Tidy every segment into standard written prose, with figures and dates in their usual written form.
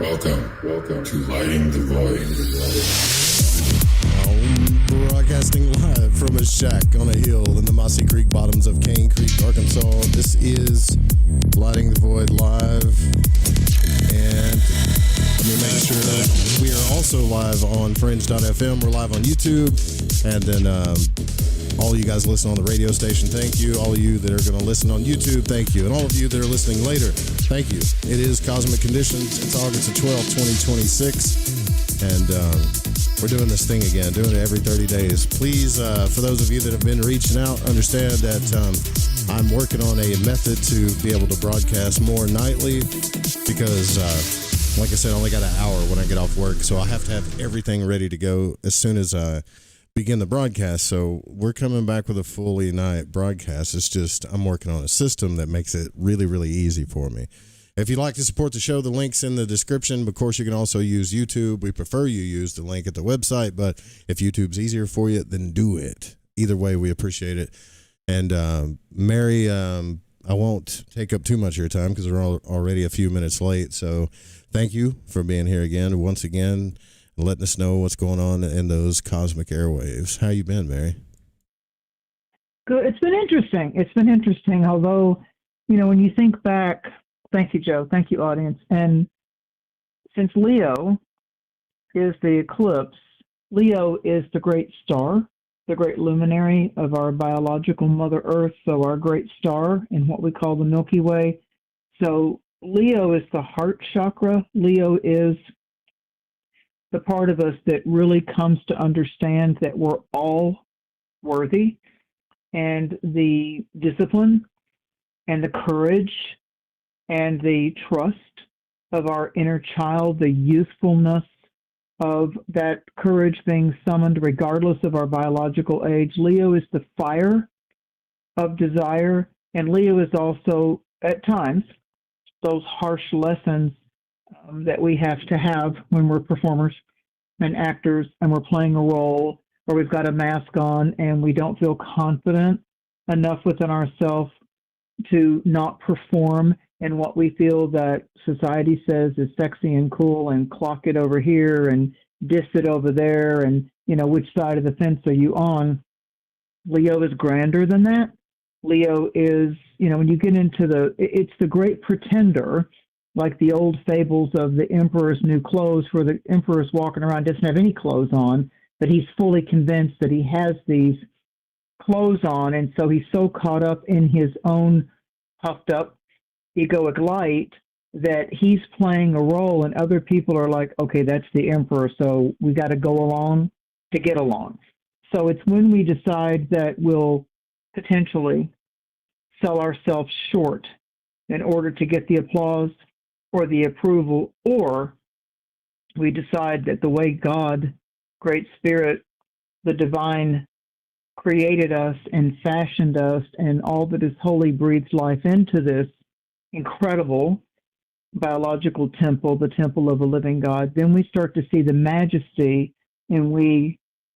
Welcome to Lighting the Void. Broadcasting live from a shack on a hill in the Mossy Creek bottoms of Cane Creek, Arkansas. This is Lighting the Void live. And let me make sure that we are also live on Fringe.fm. We're live on YouTube. And then all you guys listening on the radio station, thank you. All of you that are going to listen on YouTube, thank you. And all of you that are listening later, thank you. It is Cosmic Conditions. It's August the 12th, 2026. And we're doing this thing again, doing it every 30 days. Please, for those of you that have been reaching out, understand that I'm working on a method to be able to broadcast more nightly because, like I said, I only got an hour when I get off work. So I have to have everything ready to go as soon as I begin the broadcast. So we're coming back with a fully night broadcast. It's just I'm working on a system that makes it really, really easy for me. If you'd like to support the show, the link's in the description. Of course, you can also use YouTube. We prefer you use the link at the website, but if YouTube's easier for you, then do it. Either way, we appreciate it. And Mary, I won't take up too much of your time because we're already a few minutes late. So thank you for being here again, once again, and letting us know what's going on in those cosmic airwaves. How you been, Mary? Good. It's been interesting. Although, when you think back, thank you, Joe. Thank you, audience. And since Leo is the eclipse, Leo is the great star, the great luminary of our biological Mother Earth, so our great star in what we call the Milky Way. So Leo is the heart chakra. Leo is the part of us that really comes to understand that we're all worthy, and the discipline and the courage and the trust of our inner child, the youthfulness of that courage being summoned regardless of our biological age. Leo is the fire of desire, and Leo is also, at times, those harsh lessons that we have to have when we're performers and actors and we're playing a role, or we've got a mask on and we don't feel confident enough within ourselves to not perform in what we feel that society says is sexy and cool, and clock it over here and diss it over there, and which side of the fence are you on? Leo is grander than that. Leo is, when you get into it's the great pretender, like the old fables of the emperor's new clothes, where the emperor's walking around, doesn't have any clothes on, but he's fully convinced that he has these clothes on, and so he's so caught up in his own puffed up egoic light that he's playing a role, and other people are like, okay, that's the emperor, so we got to go along to get along. So it's when we decide that we'll potentially sell ourselves short in order to get the applause or the approval, or we decide that the way God, Great Spirit, the divine, created us and fashioned us, and all that is holy breathes life into this incredible biological temple, the temple of a living God, then we start to see the majesty, and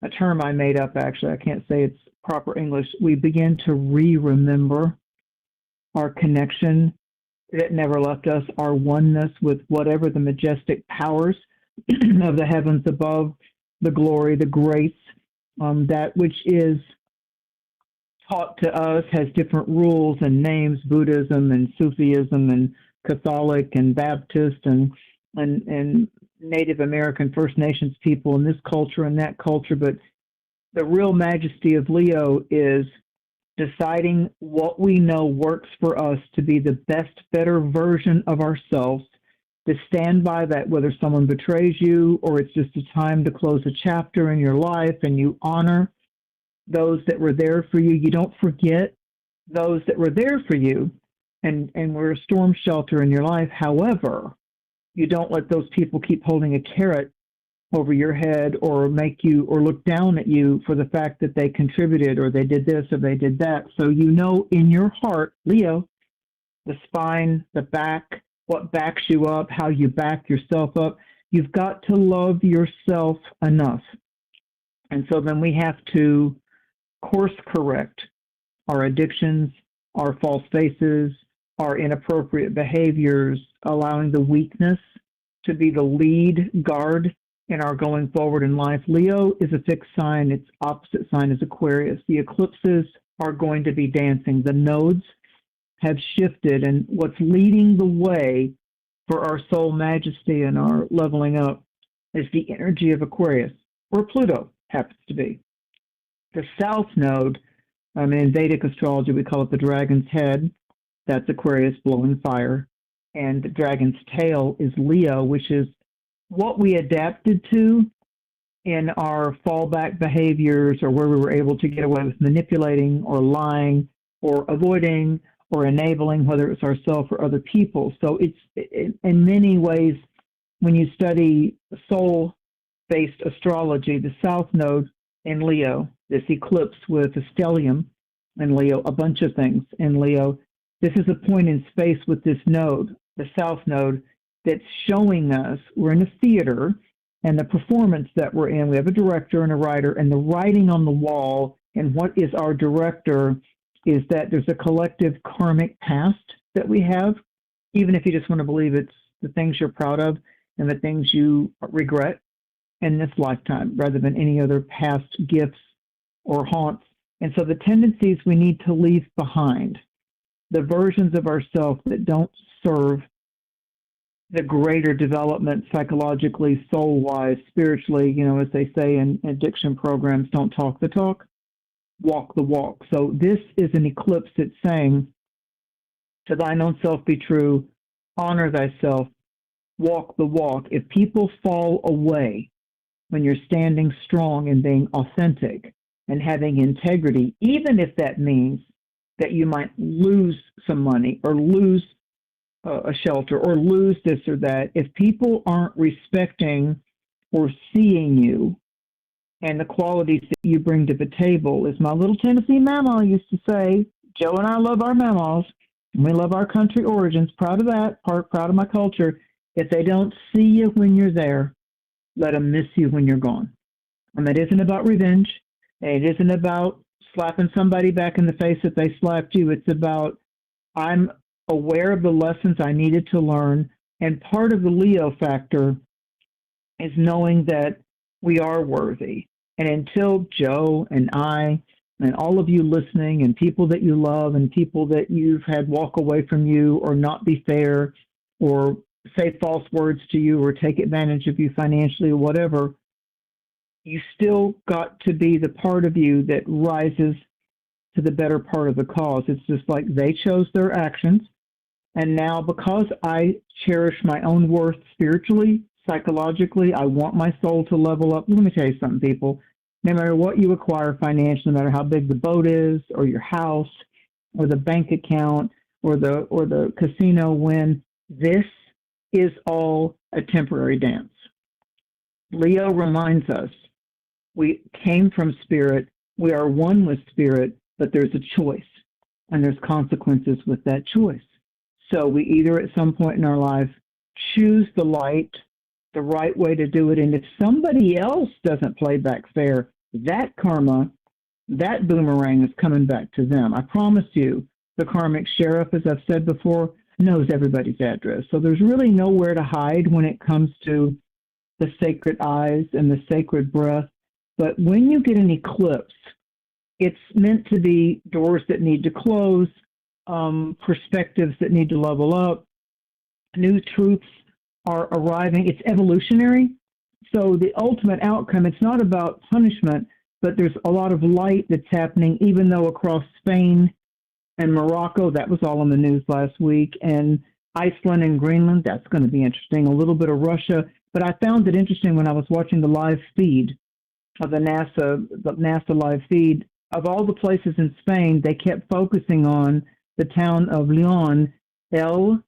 a term I made up, actually, I can't say it's proper English, we begin to remember our connection that never left us, our oneness with whatever the majestic powers of the heavens above, the glory, the grace, that which is taught to us has different rules and names, Buddhism and Sufism and Catholic and Baptist and Native American First Nations people in this culture and that culture. But the real majesty of Leo is deciding what we know works for us to be the best, better version of ourselves, to stand by that, whether someone betrays you or it's just a time to close a chapter in your life, and you honor those that were there for you. You don't forget those that were there for you and were a storm shelter in your life. However, you don't let those people keep holding a carrot over your head or make you or look down at you for the fact that they contributed or they did this or they did that. So in your heart, Leo, the spine, the back, what backs you up, how you back yourself up, you've got to love yourself enough. And so then we have to course correct our addictions, our false faces, our inappropriate behaviors, allowing the weakness to be the lead guard in our going forward in life. Leo is a fixed sign. Its opposite sign is Aquarius. The eclipses are going to be dancing. The nodes have shifted, and what's leading the way for our soul majesty and our leveling up is the energy of Aquarius, where Pluto happens to be. The south node, in Vedic astrology, we call it the dragon's head. That's Aquarius blowing fire. And the dragon's tail is Leo, which is what we adapted to in our fallback behaviors, or where we were able to get away with manipulating or lying or avoiding or enabling, whether it's ourselves or other people. So it's in many ways, when you study soul-based astrology, the south node in Leo, this eclipse with a stellium in Leo, a bunch of things in Leo, this is a point in space with this node, the south node, that's showing us we're in a theater, and the performance that we're in, we have a director and a writer, and the writing on the wall, and what is our director is that there's a collective karmic past that we have, even if you just want to believe it's the things you're proud of and the things you regret in this lifetime, rather than any other past gifts or haunts. And so the tendencies we need to leave behind, the versions of ourselves that don't serve the greater development psychologically, soul-wise, spiritually, as they say in addiction programs, don't talk the talk, walk the walk. So this is an eclipse that's saying, to thine own self be true, honor thyself, walk the walk. If people fall away when you're standing strong and being authentic and having integrity, even if that means that you might lose some money or lose a shelter or lose this or that, if people aren't respecting or seeing you and the qualities that you bring to the table, as my little Tennessee mama used to say, Joe and I love our mamas, and we love our country origins, proud of that, proud of my culture. If they don't see you when you're there, let them miss you when you're gone. And that isn't about revenge. It isn't about slapping somebody back in the face if they slapped you. It's about, I'm aware of the lessons I needed to learn. And part of the Leo factor is knowing that we are worthy. And until Joe and I and all of you listening and people that you love and people that you've had walk away from you or not be fair or say false words to you or take advantage of you financially or whatever, you still got to be the part of you that rises to the better part of the cause. It's just like they chose their actions. And now, because I cherish my own worth spiritually, psychologically, I want my soul to level up. Let me tell you something, people. No matter what you acquire financially, no matter how big the boat is, or your house, or the bank account, or the casino win, this is all a temporary dance. Leo reminds us we came from spirit, we are one with spirit, but there's a choice, and there's consequences with that choice. So we either at some point in our life choose the light, the right way to do it, and if somebody else doesn't play back fair, that karma, that boomerang is coming back to them. I promise you, the karmic sheriff, as I've said before, knows everybody's address. So there's really nowhere to hide when it comes to the sacred eyes and the sacred breath. But when you get an eclipse, it's meant to be doors that need to close, perspectives that need to level up, new truths are arriving. It's evolutionary. So the ultimate outcome, it's not about punishment, but there's a lot of light that's happening, even though across Spain and Morocco, that was all on the news last week, and Iceland and Greenland, that's going to be interesting, a little bit of Russia. But I found it interesting when I was watching the live feed of the NASA live feed. Of all the places in Spain, they kept focusing on the town of Leon, Leon,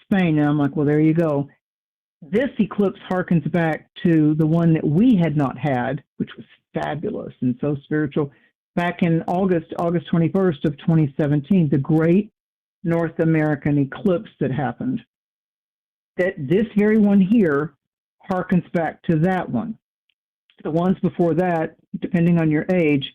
Spain. And I'm like, well, there you go. This eclipse harkens back to the one that we had not had, which was fabulous and so spiritual, back in August 21st of 2017, the great North American eclipse that happened. That this very one here harkens back to that one. The ones before that, depending on your age,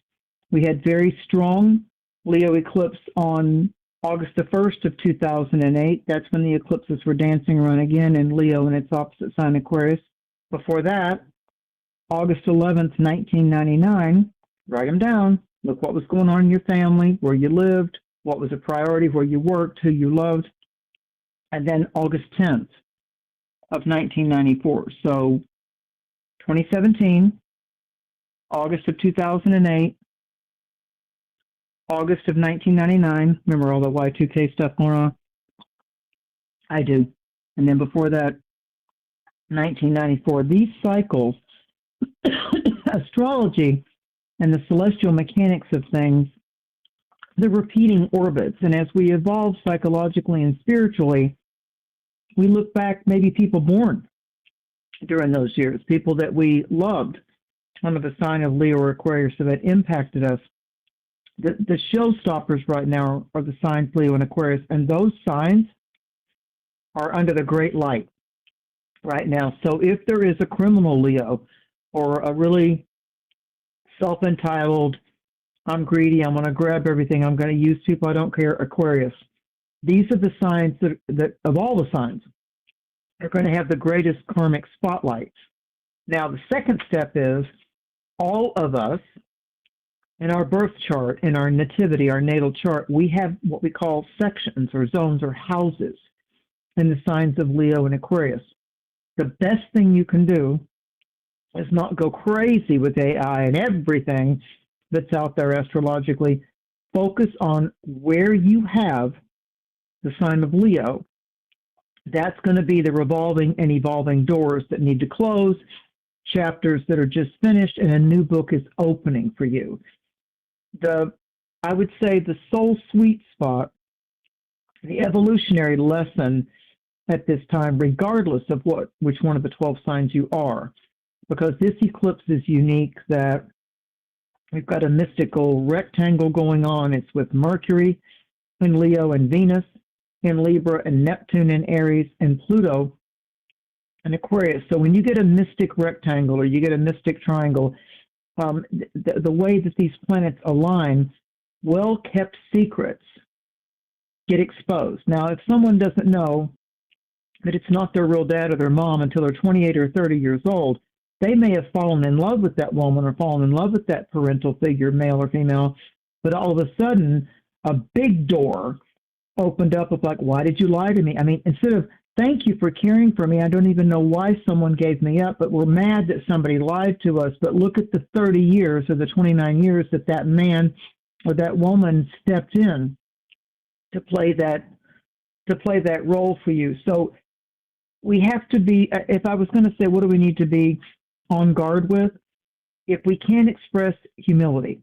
we had very strong Leo eclipse on August the 1st of 2008, that's when the eclipses were dancing around again in Leo and its opposite sign Aquarius. Before that, August 11th, 1999, write them down. Look what was going on in your family, where you lived, what was a priority, where you worked, who you loved. And then August 10th of 1994. So 2017, August of 2008, August of 1999. Remember all the Y2K stuff going on? I do. And then before that, 1994. These cycles, astrology and the celestial mechanics of things, the repeating orbits. And as we evolve psychologically and spiritually, we look back, maybe people born during those years, people that we loved under the sign of Leo or Aquarius that impacted us. The showstoppers right now are the signs Leo and Aquarius, and those signs are under the great light right now. So if there is a criminal Leo or a really self-entitled, I'm greedy, I'm going to grab everything, I'm going to use people, I don't care, Aquarius, these are the signs that of all the signs, are going to have the greatest karmic spotlight. Now, the second step is all of us, in our birth chart, in our nativity, our natal chart, we have what we call sections or zones or houses in the signs of Leo and Aquarius. The best thing you can do is not go crazy with AI and everything that's out there astrologically. Focus on where you have the sign of Leo. That's going to be the revolving and evolving doors that need to close, chapters that are just finished, and a new book is opening for you. I would say the soul sweet spot, the evolutionary lesson at this time, regardless of which one of the 12 signs you are, because this eclipse is unique that we've got a mystical rectangle going on. It's with Mercury in Leo and Venus in Libra and Neptune in Aries and Pluto in Aquarius. So when you get a mystic rectangle or you get a mystic triangle, the way that these planets align, well-kept secrets get exposed. Now, if someone doesn't know that it's not their real dad or their mom until they're 28 or 30 years old, they may have fallen in love with that woman or fallen in love with that parental figure, male or female, but all of a sudden, a big door opened up of like, why did you lie to me? I mean, instead of, thank you for caring for me, I don't even know why someone gave me up, but we're mad that somebody lied to us. But look at the 30 years or the 29 years that that man or that woman stepped in to play that role for you. So we have to be, if I was going to say, what do we need to be on guard with? If we can't express humility,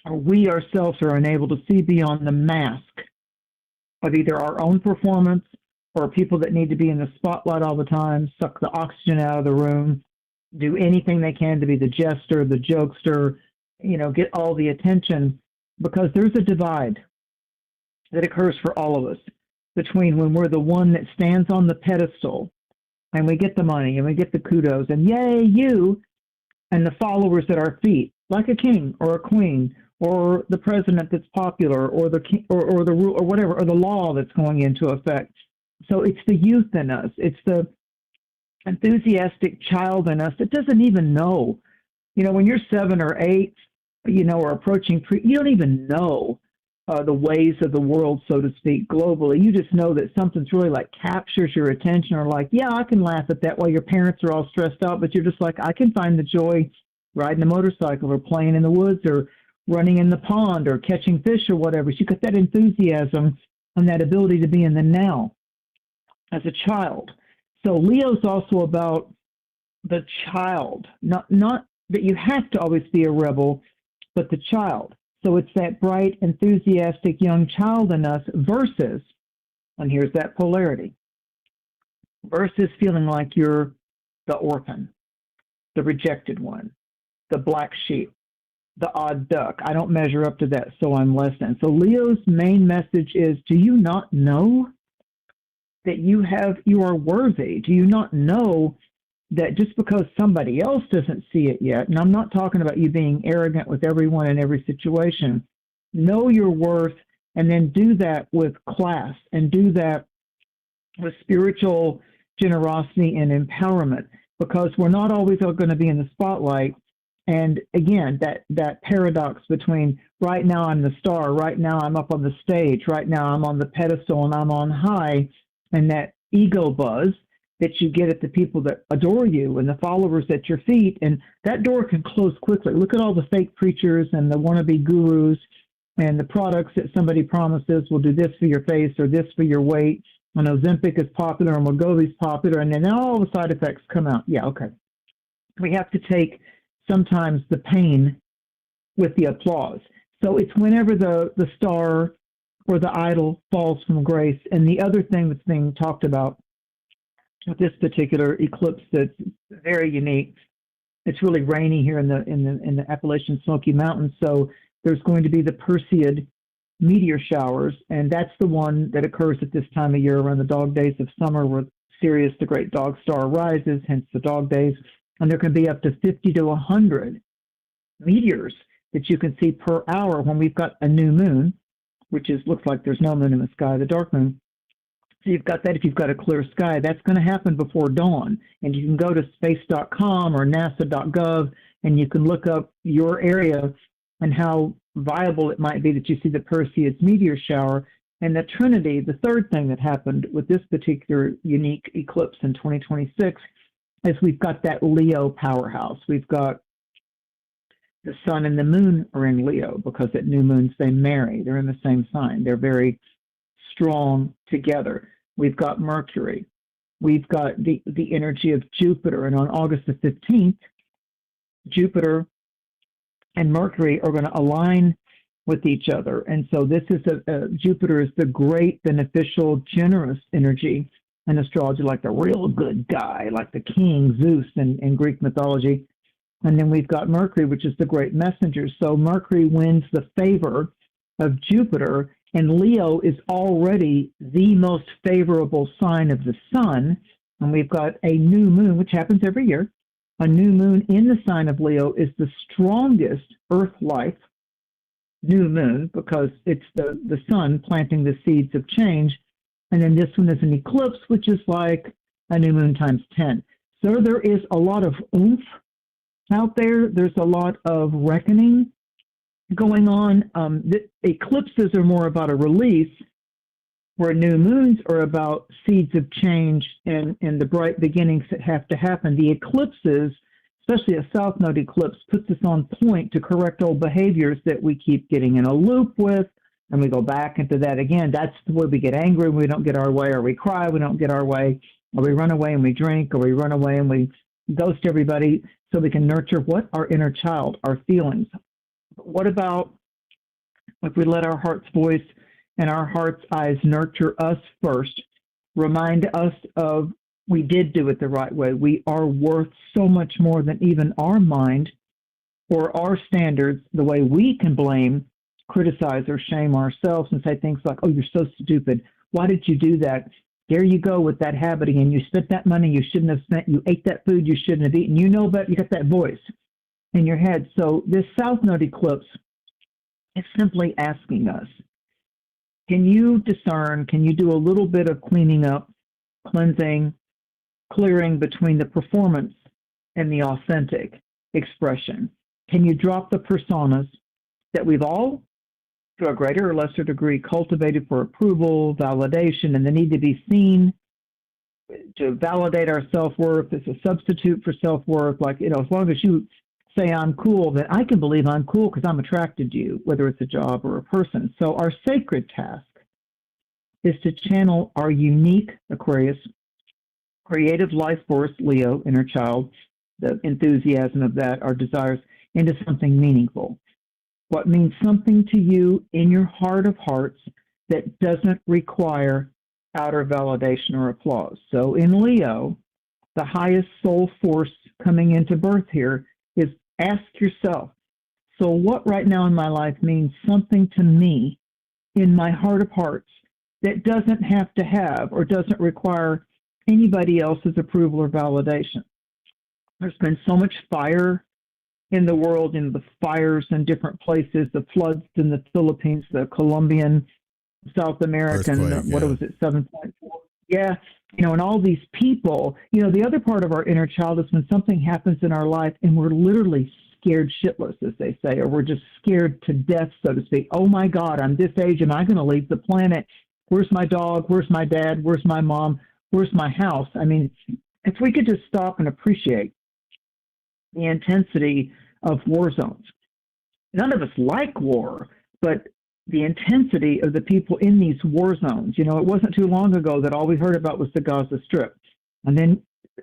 or we ourselves are unable to see beyond the mask of either our own performance or people that need to be in the spotlight all the time, suck the oxygen out of the room, do anything they can to be the jester, the jokester, get all the attention, because there's a divide that occurs for all of us between when we're the one that stands on the pedestal and we get the money and we get the kudos and yay, you, and the followers at our feet, like a king or a queen or the president that's popular or the king, or the rule or whatever, or the law that's going into effect. So it's the youth in us. It's the enthusiastic child in us that doesn't even know. When you're 7 or 8, or approaching you don't even know the ways of the world, so to speak, globally. You just know that something's really like captures your attention, or like, yeah, I can laugh at that while your parents are all stressed out, but you're just like, I can find the joy riding a motorcycle or playing in the woods or running in the pond or catching fish or whatever. So you got that enthusiasm and that ability to be in the now as a child. So Leo's also about the child, not that you have to always be a rebel, but the child. So it's that bright, enthusiastic young child in us versus, and here's that polarity, versus feeling like you're the orphan, the rejected one, the black sheep, the odd duck. I don't measure up to that, so I'm less than. So Leo's main message is, do you not know that you are worthy? Do you not know that just because somebody else doesn't see it yet, and I'm not talking about you being arrogant with everyone in every situation, know your worth and then do that with class and do that with spiritual generosity and empowerment, because we're not always going to be in the spotlight. And again, that paradox between right now I'm the star, right now I'm up on the stage, right now I'm on the pedestal and I'm on high, and that ego buzz that you get at the people that adore you and the followers at your feet, and that door can close quickly. Look at all the fake preachers and the wannabe gurus and the products that somebody promises will do this for your face or this for your weight. And Ozempic is popular and Wegovy's popular, and then all the side effects come out. Yeah, okay. We have to take sometimes the pain with the applause. So it's whenever the star or the idol falls from grace. And the other thing that's being talked about with this particular eclipse that's very unique, it's really rainy here in the Appalachian Smoky Mountains, so there's going to be the Perseid meteor showers, and that's the one that occurs at this time of year around the dog days of summer, where Sirius, the great dog star, rises, hence the dog days. And there can be up to 50 to 100 meteors that you can see per hour when we've got a new moon, which looks like there's no moon in the sky, the dark moon. So you've got that if you've got a clear sky. That's going to happen before dawn. And you can go to space.com or nasa.gov, and you can look up your area and how viable it might be that you see the Perseid meteor shower. And the Trinity, the third thing that happened with this particular unique eclipse in 2026, is we've got that Leo powerhouse. We've got the sun and the moon are in Leo, because at new moons they marry. They're in the same sign. They're very strong together. We've got Mercury. We've got the energy of Jupiter. And on August the 15th, Jupiter and Mercury are going to align with each other. And so this is Jupiter is the great, beneficial, generous energy in astrology, like the real good guy, like the king, Zeus in Greek mythology. And then we've got Mercury, which is the great messenger. So Mercury wins the favor of Jupiter, and Leo is already the most favorable sign of the sun. And we've got a new moon, which happens every year. A new moon in the sign of Leo is the strongest Earth life new moon, because it's the sun planting the seeds of change. And then this one is an eclipse, which is like a new moon times 10. So there is a lot of oomph out there. There's a lot of reckoning going on. The eclipses are more about a release, where new moons are about seeds of change and the bright beginnings that have to happen. The eclipses, especially a south node eclipse, puts us on point to correct old behaviors that we keep getting in a loop with, and we go back into that again. That's the way we get angry when we don't get our way, or we cry when we don't get our way, or we run away and we drink, or we run away and we ghost everybody, so we can nurture what? Our inner child, our feelings. But what about if we let our heart's voice and our heart's eyes nurture us first, remind us of we did do it the right way. We are worth so much more than even our mind or our standards, the way we can blame, criticize, or shame ourselves and say things like, oh, you're so stupid. Why did you do that? There you go with that habit again. You spent that money you shouldn't have spent. You ate that food you shouldn't have eaten. You know, but you got that voice in your head. So this South Node eclipse is simply asking us, can you discern, can you do a little bit of cleaning up, cleansing, clearing between the performance and the authentic expression? Can you drop the personas that we've all, to a greater or lesser degree, cultivated for approval, validation, and the need to be seen, to validate our self-worth as a substitute for self-worth? Like, you know, as long as you say I'm cool, then I can believe I'm cool because I'm attracted to you, whether it's a job or a person. So our sacred task is to channel our unique Aquarius, creative life force, Leo, inner child, the enthusiasm of that, our desires, into something meaningful. What means something to you in your heart of hearts that doesn't require outer validation or applause. So in Leo, the highest soul force coming into birth here is ask yourself, so what right now in my life means something to me in my heart of hearts that doesn't have to have or doesn't require anybody else's approval or validation? There's been so much fire in the world, in the fires in different places, the floods in the Philippines, the Colombian South American, Earthquake, what yeah. was it, 7.4? Yeah, and all these people, the other part of our inner child is when something happens in our life and we're literally scared shitless, as they say, or we're just scared to death, so to speak. Oh my God, I'm this age. Am I going to leave the planet? Where's my dog? Where's my dad? Where's my mom? Where's my house? I mean, if we could just stop and appreciate the intensity of war zones. None of us like war, but the intensity of the people in these war zones. It wasn't too long ago that all we heard about was the Gaza Strip. And then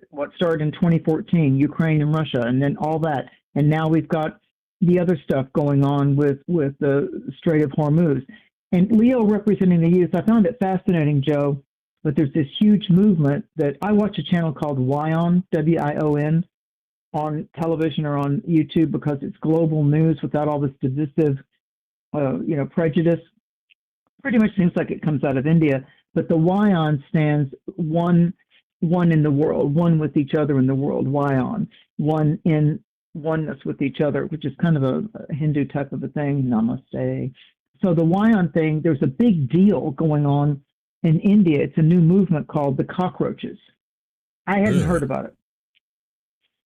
what started in 2014, Ukraine and Russia, and then all that. And now we've got the other stuff going on with the Strait of Hormuz. And Leo representing the youth, I found it fascinating, Joe, but there's this huge movement that I watch a channel called WION, WION, on television or on YouTube because it's global news without all this divisive, prejudice. Pretty much seems like it comes out of India, but the WION stands one in the world, one with each other in the world, WION, one in oneness with each other, which is kind of a Hindu type of a thing, namaste. So the WION thing, there's a big deal going on in India. It's a new movement called the cockroaches. I hadn't heard about it.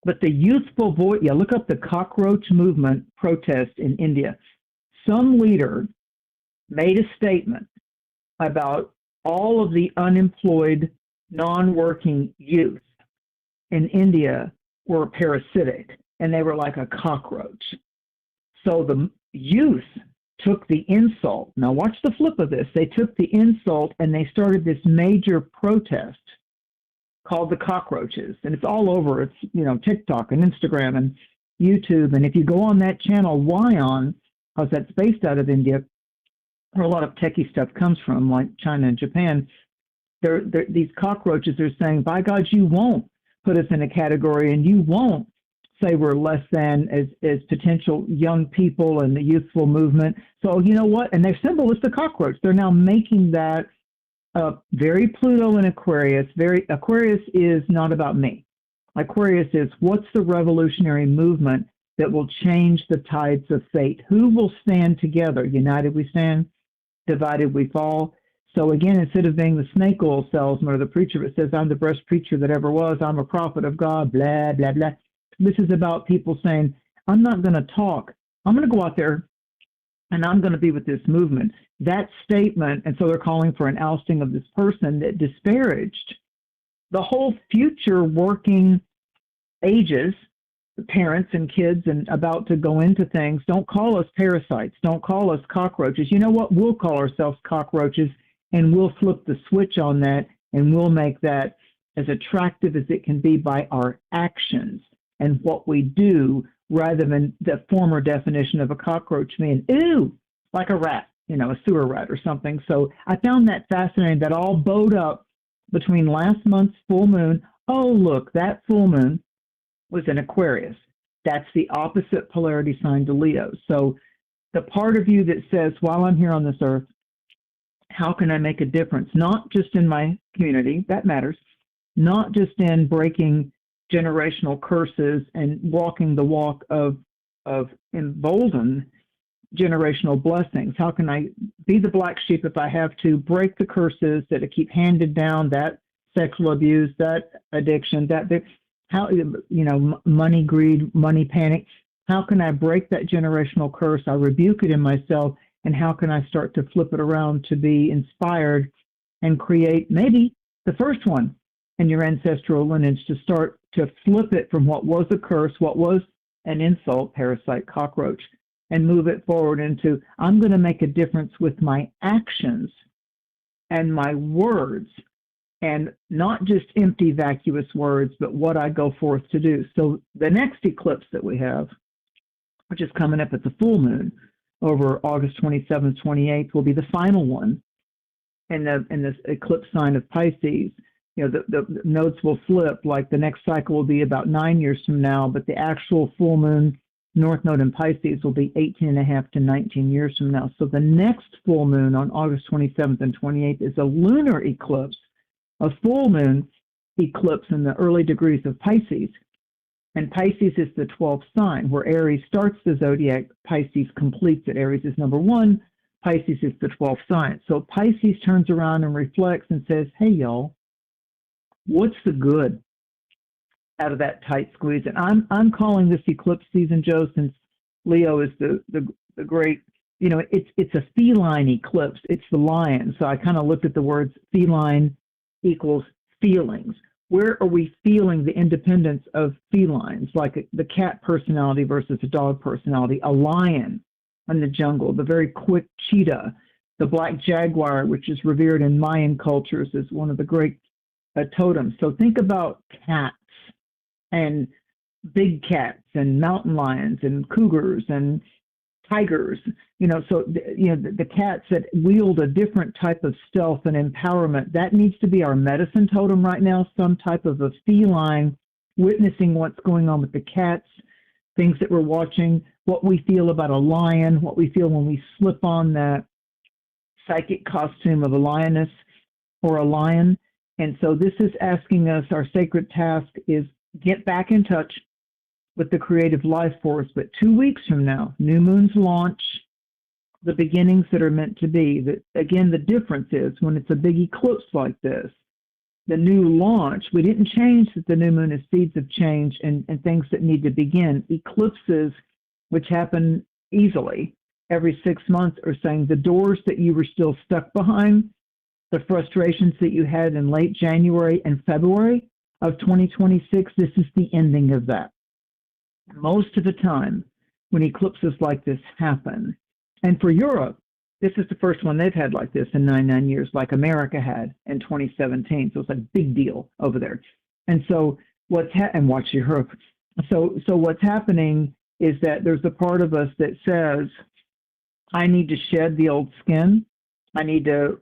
But the youthful voice, look up the cockroach movement protest in India. Some leader made a statement about all of the unemployed, non-working youth in India were parasitic, and they were like a cockroach. So the youth took the insult. Now watch the flip of this. They took the insult and they started this major protest called the cockroaches, and it's all over. It's TikTok and Instagram and YouTube, and if you go on that channel WION, because that's based out of India, where a lot of techie stuff comes from, like China and Japan, these cockroaches are saying, by God, you won't put us in a category, and you won't say we're less than as potential young people in the youthful movement. So you know what? And their symbol is the cockroach. They're now making that very Pluto and Aquarius. Aquarius is not about me. Aquarius is what's the revolutionary movement that will change the tides of fate? Who will stand together? United we stand, divided we fall. So again, instead of being the snake oil salesman or the preacher that says, I'm the best preacher that ever was, I'm a prophet of God, blah, blah, blah. This is about people saying, I'm not going to talk. I'm going to go out there and I'm going to be with this movement. That statement, and so they're calling for an ousting of this person that disparaged the whole future working ages, parents and kids and about to go into things. Don't call us parasites. Don't call us cockroaches. You know what? We'll call ourselves cockroaches, and we'll flip the switch on that, and we'll make that as attractive as it can be by our actions and what we do, rather than the former definition of a cockroach mean, ooh, like a rat, a sewer rat or something. So I found that fascinating. That all bowed up between last month's full moon. Oh, look, that full moon was in Aquarius. That's the opposite polarity sign to Leo. So the part of you that says, while I'm here on this earth, how can I make a difference? Not just in my community, that matters, not just in breaking generational curses and walking the walk of emboldened generational blessings. How can I be the black sheep if I have to, break the curses that keep handed down, that sexual abuse, that addiction, that how, money greed, money panic. How can I break that generational curse? I rebuke it in myself, and how can I start to flip it around to be inspired and create maybe the first one in your ancestral lineage, to start to flip it from what was a curse, what was an insult, parasite, cockroach, and move it forward into, I'm going to make a difference with my actions and my words, and not just empty, vacuous words, but what I go forth to do. So the next eclipse that we have, which is coming up at the full moon over August 27th, 28th, will be the final one in this eclipse sign of Pisces. The nodes will flip, like the next cycle will be about 9 years from now, but the actual full moon North Node in Pisces will be 18.5 to 19 years from now. So the next full moon on August 27th and 28th is a lunar eclipse, a full moon eclipse in the early degrees of Pisces. And Pisces is the 12th sign. Where Aries starts the zodiac, Pisces completes it. Aries is number 1, Pisces is the 12th sign. So Pisces turns around and reflects and says, hey, y'all, what's the good out of that tight squeeze? And I'm calling this eclipse season, Joe, since Leo is the great, you know, it's a feline eclipse. It's the lion. So I kind of looked at the words feline equals feelings. Where are we feeling the independence of felines, like the cat personality versus the dog personality, a lion in the jungle, the very quick cheetah, the black jaguar, which is revered in Mayan cultures as one of the great totems. So think about cats and big cats and mountain lions and cougars and tigers, you know, so, you know, the cats that wield a different type of stealth and empowerment, that needs to be our medicine totem right now, some type of a feline witnessing what's going on with the cats, things that we're watching, what we feel about a lion, what we feel when we slip on that psychic costume of a lioness or a lion. And so this is asking us, our sacred task is get back in touch with the creative life force. But 2 weeks from now, new moons launch the beginnings that are meant to be. Again, the difference is when it's a big eclipse like this, the new launch, we didn't change that the new moon is seeds of change and things that need to begin. Eclipses, which happen easily every 6 months, are saying the doors that you were still stuck behind, the frustrations that you had in late January and February of 2026, this is the ending of that. Most of the time when eclipses like this happen, and for Europe, this is the first one they've had like this in 99 years, like America had in 2017. So it's a big deal over there. And so and watch Europe. So what's happening is that there's a part of us that says, I need to shed the old skin. I need to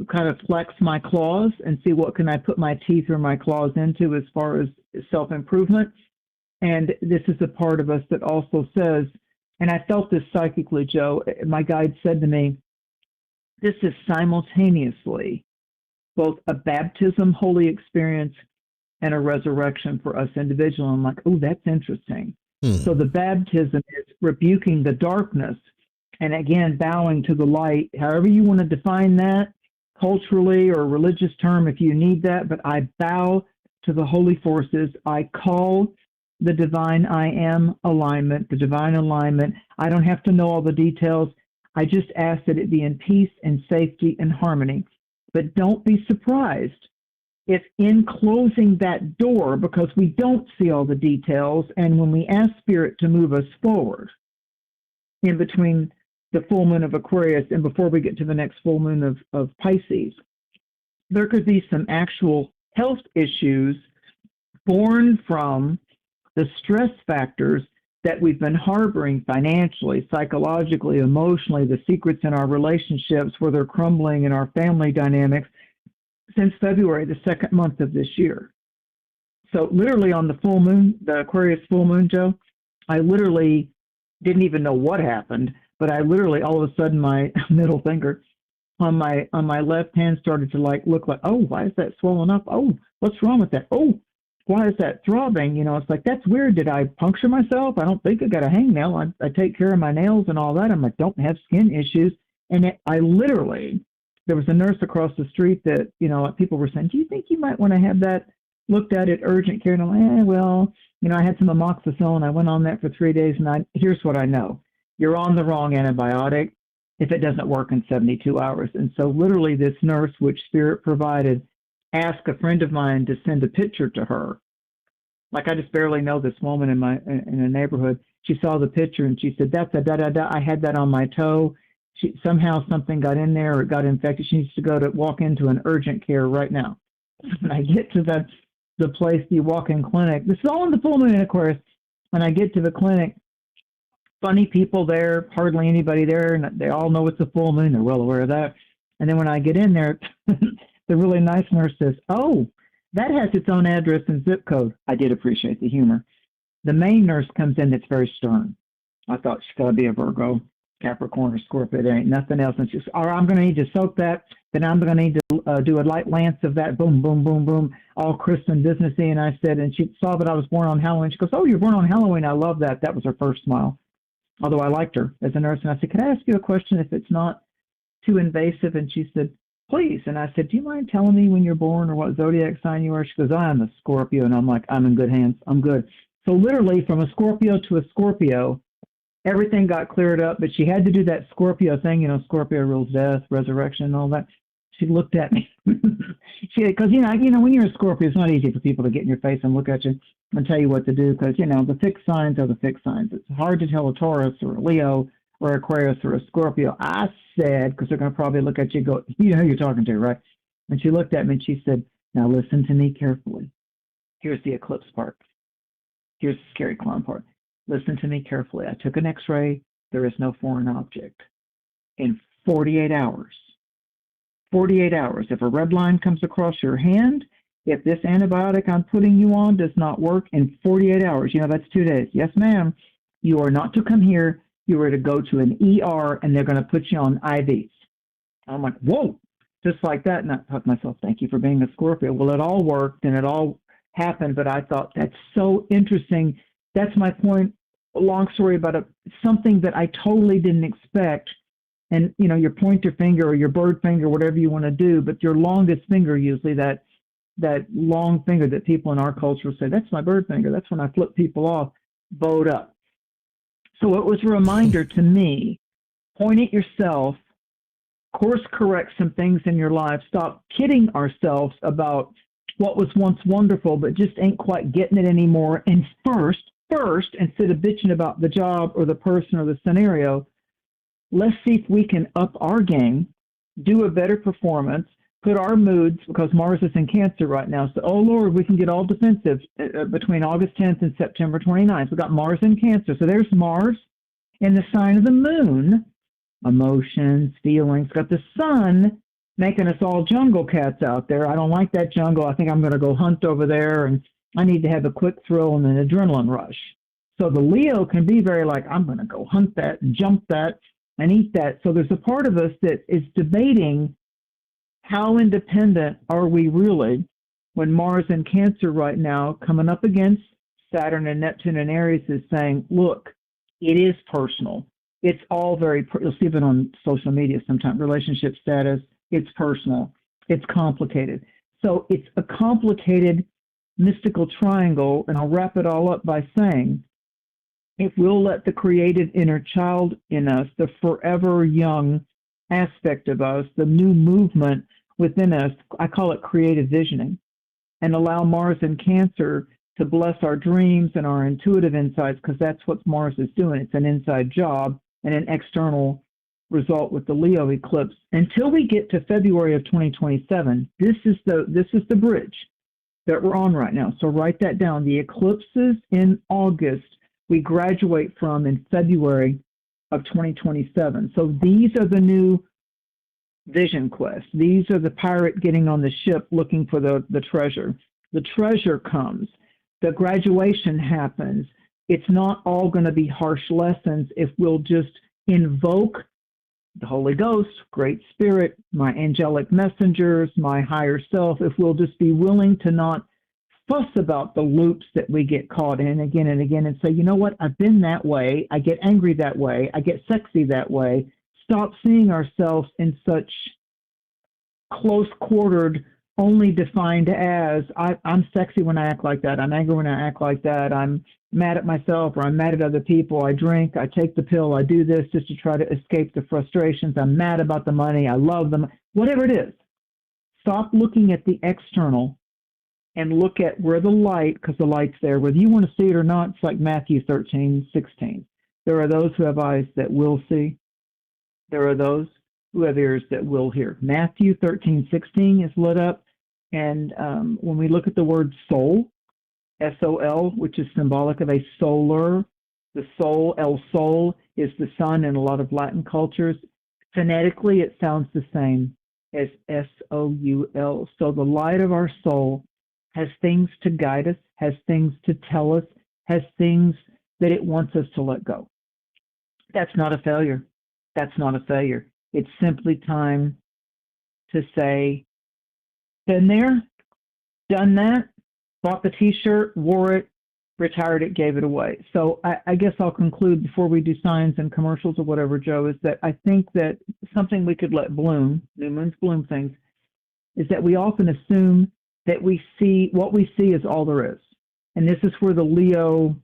kind of flex my claws and see what can I put my teeth or my claws into as far as self-improvement. And this is a part of us that also says, and I felt this psychically, Joe, my guide said to me, this is simultaneously both a baptism, holy experience, and a resurrection for us individually. I'm like, oh, that's interesting. So the baptism is rebuking the darkness and again, bowing to the light, however you want to define that, culturally or religious term, if you need that, but I bow to the holy forces. I call the divine I am alignment, the divine alignment. I don't have to know all the details. I just ask that it be in peace and safety and harmony. But don't be surprised if in closing that door, because we don't see all the details, and when we ask Spirit to move us forward in between the full moon of Aquarius and before we get to the next full moon of Pisces, there could be some actual health issues born from the stress factors that we've been harboring financially, psychologically, emotionally, the secrets in our relationships where they're crumbling in our family dynamics since February, the second month of this year. So literally on the full moon, the Aquarius full moon, Joe, I literally didn't even know what happened, but I literally, all of a sudden, my middle finger on my left hand started to look like, oh, why is that swollen up? Oh, what's wrong with that? Oh, why is that throbbing? You know, it's like, that's weird. Did I puncture myself? I don't think I got a hangnail. I take care of my nails and all that. I'm like, don't have skin issues. And I literally, there was a nurse across the street that, you know, people were saying, do you think you might want to have that looked at urgent care? And I'm like, well, you know, I had some amoxicillin. I went on that for 3 days, and here's what I know. You're on the wrong antibiotic if it doesn't work in 72 hours. And so literally this nurse, which Spirit provided, asked a friend of mine to send a picture to her. Like, I just barely know this woman in a neighborhood. She saw the picture and she said, that's a da-da-da. I had that on my toe. Somehow something got in there or it got infected. She needs to walk into an urgent care right now. When I get to the place, the walk-in clinic, this is all in the full moon, of course. When I get to the clinic, funny people there, hardly anybody there, and they all know it's a full moon. They're well aware of that. And then when I get in there, the really nice nurse says, oh, that has its own address and zip code. I did appreciate the humor. The main nurse comes in that's very stern. I thought she's got to be a Virgo, Capricorn, or Scorpio. There ain't nothing else. And she's, all right, I'm going to need to soak that. Then I'm going to need to do a light lance of that. Boom, boom, boom, boom. All crisp and businessy. And I said, and she saw that I was born on Halloween. She goes, oh, you're born on Halloween. I love that. That was her first smile. Although I liked her as a nurse. And I said, can I ask you a question if it's not too invasive? And she said, please. And I said, do you mind telling me when you're born or what zodiac sign you are? She goes, I am a Scorpio. And I'm like, I'm in good hands. I'm good. So literally from a Scorpio to a Scorpio, everything got cleared up, but she had to do that Scorpio thing, you know, Scorpio rules death, resurrection, and all that. She looked at me. Because, you know, when you're a Scorpio, it's not easy for people to get in your face and look at you and tell you what to do because, you know, the fixed signs are the fixed signs. It's hard to tell a Taurus or a Leo or Aquarius or a Scorpio. I said, because they're going to probably look at you and go, you know who you're talking to, right? And she looked at me and she said, now listen to me carefully. Here's the eclipse part. Here's the scary clown part. Listen to me carefully. I took an x-ray. There is no foreign object. In 48 hours, if a red line comes across your hand, if this antibiotic I'm putting you on does not work in 48 hours, you know, that's 2 days. Yes, ma'am. You are not to come here. You are to go to an ER and they're going to put you on IVs. I'm like, whoa, just like that. And I thought to myself, thank you for being a Scorpio. Well, it all worked and it all happened, but I thought that's so interesting. That's my point. A long story about something that I totally didn't expect. And, you know, your pointer finger or your bird finger, whatever you want to do, but your longest finger, usually that long finger that people in our culture say, that's my bird finger. That's when I flip people off, bowed up. So it was a reminder to me, point at yourself, course correct some things in your life, stop kidding ourselves about what was once wonderful, but just ain't quite getting it anymore. And first, instead of bitching about the job or the person or the scenario, let's see if we can up our game, do a better performance, put our moods, because Mars is in Cancer right now. So, oh, Lord, we can get all defensive between August 10th and September 29th. We've got Mars in Cancer. So there's Mars in the sign of the moon, emotions, feelings. Got the sun making us all jungle cats out there. I don't like that jungle. I think I'm going to go hunt over there, and I need to have a quick thrill and an adrenaline rush. So the Leo can be very like, I'm going to go hunt that and jump that and eat that. So there's a part of us that is debating how independent are we really when Mars in Cancer right now coming up against Saturn and Neptune and Aries is saying, look, it is personal. It's all very, you'll see it on social media sometimes, relationship status, it's personal, it's complicated. So it's a complicated mystical triangle, and I'll wrap it all up by saying, if we'll let the creative inner child in us, the forever young aspect of us, the new movement within us, I call it creative visioning, and allow Mars in Cancer to bless our dreams and our intuitive insights, because that's what Mars is doing. It's an inside job and an external result with the Leo eclipse. Until we get to February of 2027, this is the bridge that we're on right now. So write that down. The eclipses in August, we graduate from in February of 2027. So these are the new vision quests. These are the pirate getting on the ship looking for the treasure. The treasure comes. The graduation happens. It's not all going to be harsh lessons if we'll just invoke the Holy Ghost, Great Spirit, my angelic messengers, my higher self, if we'll just be willing to not fuss about the loops that we get caught in again and again and say, you know what, I've been that way, I get angry that way, I get sexy that way. Stop seeing ourselves in such close-quartered, only defined as, I'm sexy when I act like that, I'm angry when I act like that, I'm mad at myself or I'm mad at other people, I drink, I take the pill, I do this just to try to escape the frustrations, I'm mad about the money, I love them, whatever it is. Stop looking at the external and look at where the light, because the light's there, whether you want to see it or not. It's like Matthew 13:16. There are those who have eyes that will see. There are those who have ears that will hear. Matthew 13:16 is lit up. And when we look at the word soul, S-O-L, which is symbolic of a solar, the soul, El Sol, is the sun in a lot of Latin cultures. Phonetically, it sounds the same as S-O-U-L. So the light of our soul has things to guide us, has things to tell us, has things that it wants us to let go. That's not a failure. That's not a failure. It's simply time to say, been there, done that, bought the t-shirt, wore it, retired it, gave it away. So I guess I'll conclude before we do signs and commercials or whatever, Joe, is that I think that something we could let bloom, new moons bloom things, is that we often assume that what we see is all there is. And this is where the Leo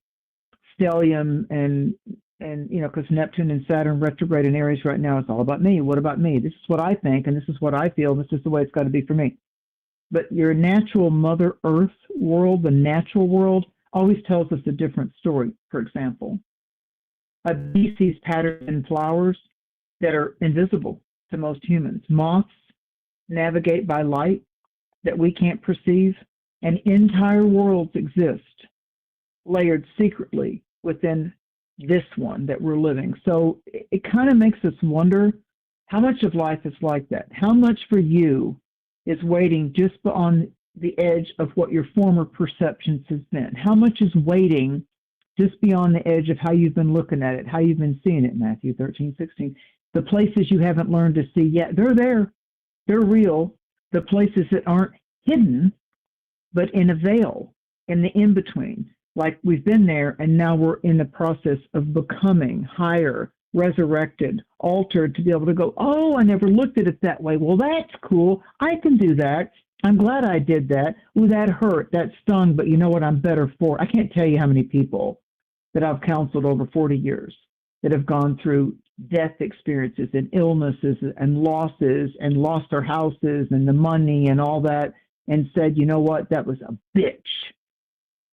stellium and because Neptune and Saturn retrograde in Aries right now, it's all about me. What about me? This is what I think, and this is what I feel. This is the way it's got to be for me. But your natural Mother Earth world, the natural world, always tells us a different story. For example, a bee sees patterns in flowers that are invisible to most humans. Moths navigate by light that we can't perceive, and entire worlds exist layered secretly within this one that we're living. So it kind of makes us wonder how much of life is like that. How much for you is waiting just on the edge of what your former perceptions has been? How much is waiting just beyond the edge of how you've been looking at it, how you've been seeing it, Matthew 13:16? The places you haven't learned to see yet, they're there. They're real. The places that aren't hidden, but in a veil, in the in-between. Like we've been there, and now we're in the process of becoming higher, resurrected, altered to be able to go, oh, I never looked at it that way. Well, that's cool. I can do that. I'm glad I did that. Ooh, that hurt. That stung, but you know what? I'm better for. I can't tell you how many people that I've counseled over 40 years that have gone through death experiences and illnesses and losses and lost their houses and the money and all that and said, you know what? That was a bitch.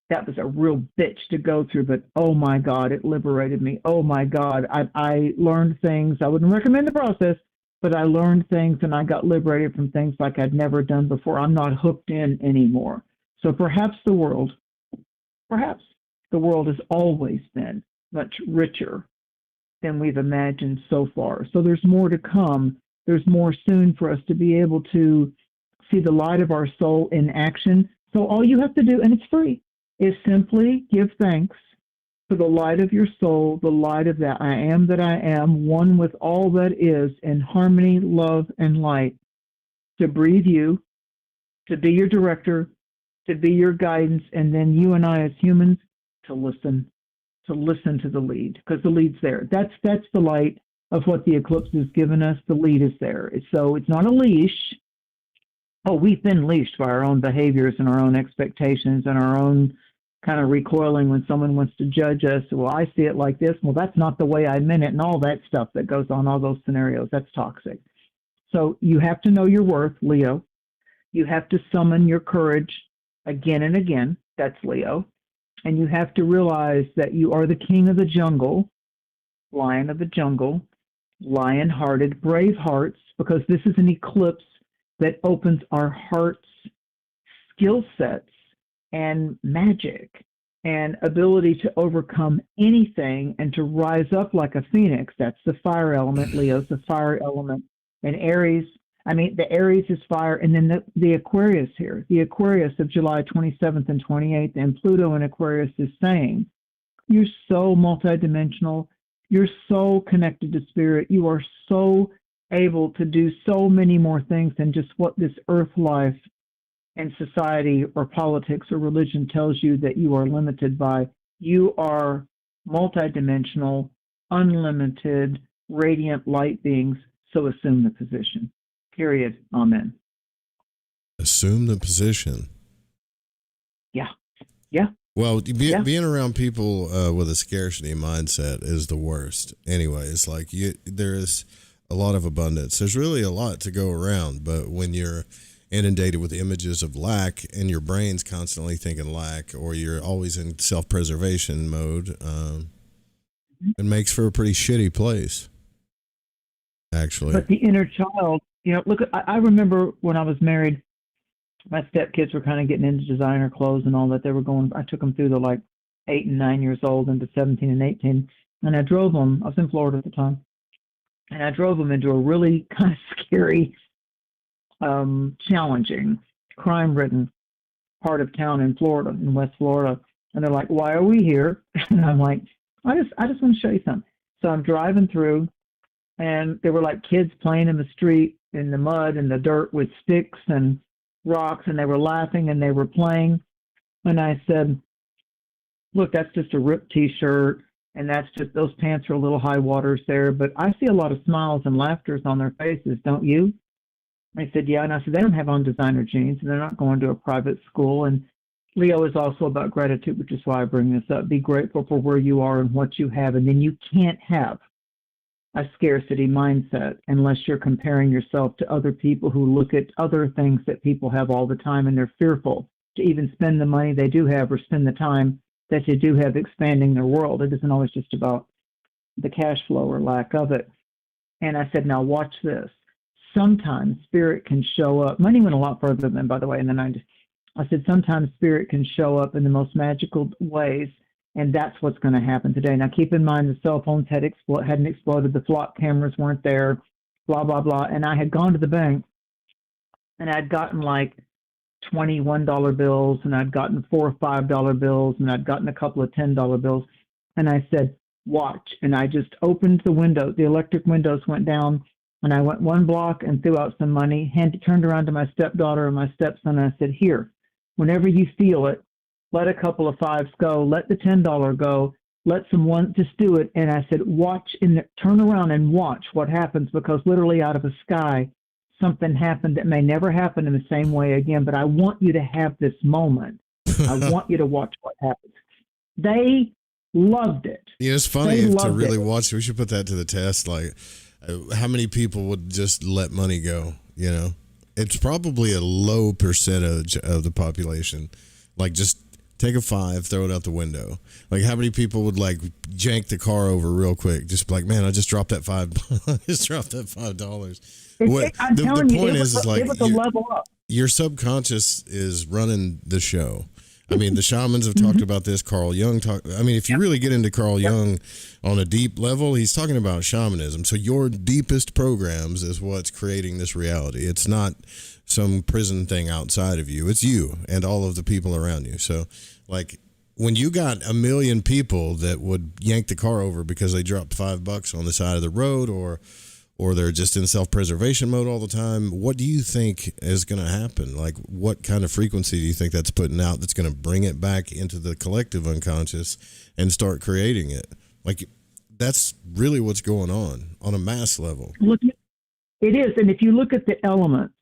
That was a real bitch to go through, but oh my God, it liberated me. Oh my God, I learned things. I wouldn't recommend the process, but I learned things and I got liberated from things like I'd never done before. I'm not hooked in anymore. So perhaps the world has always been much richer than we've imagined so far. So there's more to come. There's more soon for us to be able to see the light of our soul in action. So all you have to do, and it's free, is simply give thanks for the light of your soul, the light of that I am, one with all that is in harmony, love, and light, to breathe you, to be your director, to be your guidance, and then you and I as humans to listen to the lead, because the lead's there. That's the light of what the eclipse has given us. The lead is there. So it's not a leash. Oh, we've been leashed by our own behaviors and our own expectations and our own kind of recoiling when someone wants to judge us. Well, I see it like this. Well, that's not the way I meant it, and all that stuff that goes on, all those scenarios. That's toxic. So you have to know your worth, Leo. You have to summon your courage again and again. That's Leo. And you have to realize that you are the king of the jungle, lion of the jungle, lion-hearted, brave hearts, because this is an eclipse that opens our hearts' skill sets and magic and ability to overcome anything and to rise up like a phoenix. That's the fire element. Leo's the fire element. And Aries, the Aries is fire. And then the Aquarius here, the Aquarius of July 27th and 28th, and Pluto in Aquarius is saying, you're so multidimensional. You're so connected to spirit. You are so able to do so many more things than just what this earth life and society or politics or religion tells you that you are limited by. You are multidimensional, unlimited, radiant light beings, so assume the position. Period. Amen. Assume the position. Yeah. Yeah. Well, being around people with a scarcity mindset is the worst. Anyway, it's like there is a lot of abundance. There's really a lot to go around, but when you're inundated with images of lack and your brain's constantly thinking lack, or you're always in self-preservation mode, it makes for a pretty shitty place, actually. But the inner child, look, I remember when I was married, my stepkids were kind of getting into designer clothes and all that. I took them through the 8 and 9 years old into 17 and 18. And I drove them, I was in Florida at the time, and I drove them into a really kind of scary, challenging, crime-ridden part of town in Florida, in West Florida. And they're like, why are we here? And I'm like, I just want to show you something. So I'm driving through, and there were kids playing in the street, in the mud and the dirt with sticks and rocks, and they were laughing and they were playing. And I said, look, that's just a ripped T-shirt, and that's just those pants are a little high waters there. But I see a lot of smiles and laughters on their faces, don't you? I said, yeah. And I said, they don't have on designer jeans, and they're not going to a private school. And Leo is also about gratitude, which is why I bring this up. Be grateful for where you are and what you have, and then you can't have a scarcity mindset unless you're comparing yourself to other people who look at other things that people have all the time, and they're fearful to even spend the money they do have or spend the time that they do have expanding their world. It isn't always just about the cash flow or lack of it. And I said, now watch this. Sometimes spirit can show up. Money went a lot further than, by the way, in the 90s. I said, sometimes spirit can show up in the most magical ways, and that's what's going to happen today. Now, keep in mind the cell phones hadn't exploded, the flock cameras weren't there, blah, blah, blah. And I had gone to the bank, and I'd gotten like $21 bills, and I'd gotten 4 or $5 bills, and I'd gotten a couple of $10 bills. And I said, watch. And I just opened the window. The electric windows went down, and I went 1 block and threw out some money, turned around to my stepdaughter and my stepson, and I said, here, whenever you feel it, let a couple of fives go, let the $10 go, let someone just do it. And I said, watch, turn around and watch what happens, because literally out of the sky, something happened that may never happen in the same way again. But I want you to have this moment. I want you to watch what happens. They loved it. Yeah, it's funny to really watch. We should put that to the test. Like, how many people would just let money go? You know, it's probably a low percentage of the population. Like, just take a 5, throw it out the window. Like, how many people would like jank the car over real quick? Just like, man, I just dropped that $5. Just dropped that $5. The point is like your subconscious is running the show. I mean, the shamans have talked about this. Carl Jung if you really get into Carl Jung on a deep level, he's talking about shamanism. So your deepest programs is what's creating this reality. It's not some prison thing outside of you. It's you and all of the people around you. So, like, when you got 1 million people that would yank the car over because they dropped $5 on the side of the road, or they're just in self-preservation mode all the time, what do you think is going to happen? Like, what kind of frequency do you think that's putting out that's going to bring it back into the collective unconscious and start creating it? Like, that's really what's going on a mass level. Look, it is. And if you look at the elements,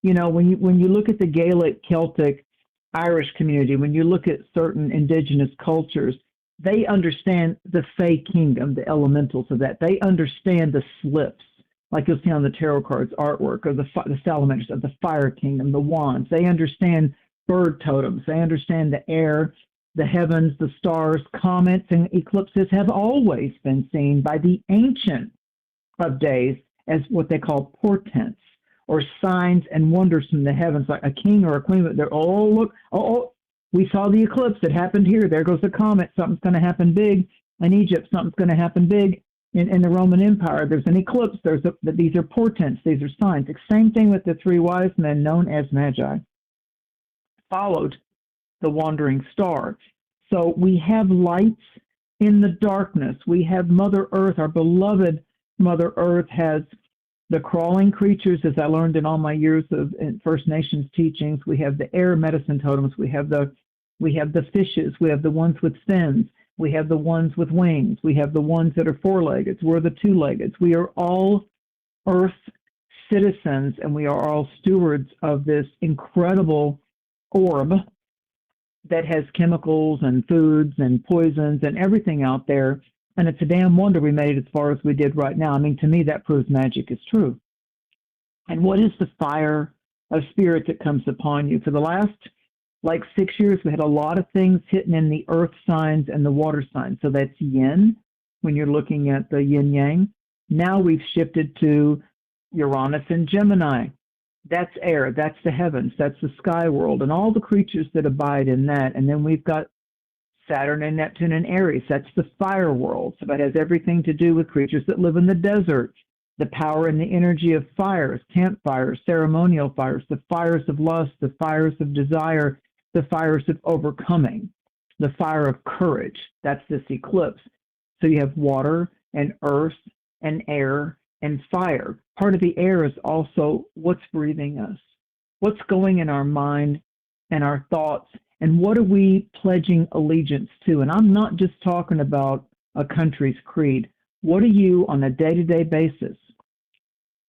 you know, when you look at the Gaelic, Celtic, Irish community, when you look at certain indigenous cultures, they understand the Fey kingdom, the elementals of that. They understand the slips, like you'll see on the tarot cards artwork, or the salamanders of the fire kingdom, the wands. They understand bird totems. They understand the air, the heavens, the stars. Comets and eclipses have always been seen by the ancient of days as what they call portents, or signs and wonders from the heavens, like a king or a queen. But they're, we saw the eclipse. It happened here. There goes the comet. Something's going to happen big. In Egypt, something's going to happen big. In the Roman Empire, there's an eclipse. These are portents. These are signs. The same thing with the 3 wise men known as magi. Followed the wandering star. So we have lights in the darkness. We have Mother Earth. Our beloved Mother Earth has the crawling creatures, as I learned in all my years of First Nations teachings. We have the air medicine totems. We have the fishes. We have the ones with fins. We have the ones with wings. We have the ones that are 4-legged. We're the 2-legged. We are all Earth citizens, and we are all stewards of this incredible orb that has chemicals and foods and poisons and everything out there. And it's a damn wonder we made it as far as we did right now. I mean, to me, that proves magic is true. And what is the fire of spirit that comes upon you? For the last 6 years, we had a lot of things hitting in the earth signs and the water signs. So that's yin, when you're looking at the yin yang. Now we've shifted to Uranus and Gemini. That's air, that's the heavens, that's the sky world, and all the creatures that abide in that. And then we've got Saturn and Neptune and Aries. That's the fire world. So that has everything to do with creatures that live in the desert. The power and the energy of fires, campfires, ceremonial fires, the fires of lust, the fires of desire, the fires of overcoming, the fire of courage. That's this eclipse. So you have water and earth and air and fire. Part of the air is also what's breathing us, what's going in our mind and our thoughts And what are we pledging allegiance to? And I'm not just talking about a country's creed. What are you on a day-to-day basis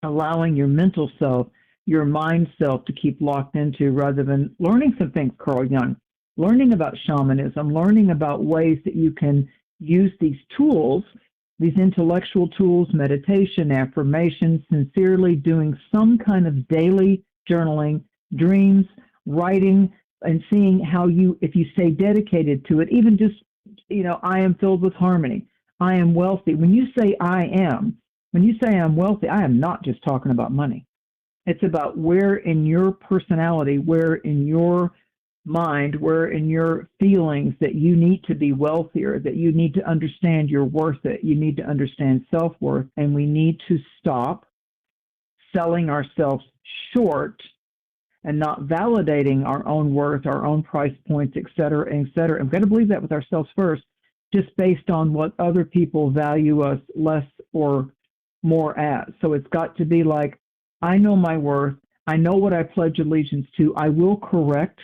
allowing your mental self, your mind self to keep locked into, rather than learning some things, Carl Jung, learning about shamanism, learning about ways that you can use these tools, these intellectual tools, meditation, affirmation, sincerely doing some kind of daily journaling, dreams, writing, and seeing how you, if you stay dedicated to it, even just, I am filled with harmony. I am wealthy. When you say I'm wealthy, I am not just talking about money. It's about where in your personality, where in your mind, where in your feelings that you need to be wealthier, that you need to understand you're worth it. You need to understand self-worth, and we need to stop selling ourselves short and not validating our own worth, our own price points, et cetera, et cetera. And we've got to believe that with ourselves first, just based on what other people value us less or more as. So it's got to be like, I know my worth. I know what I pledge allegiance to. I will correct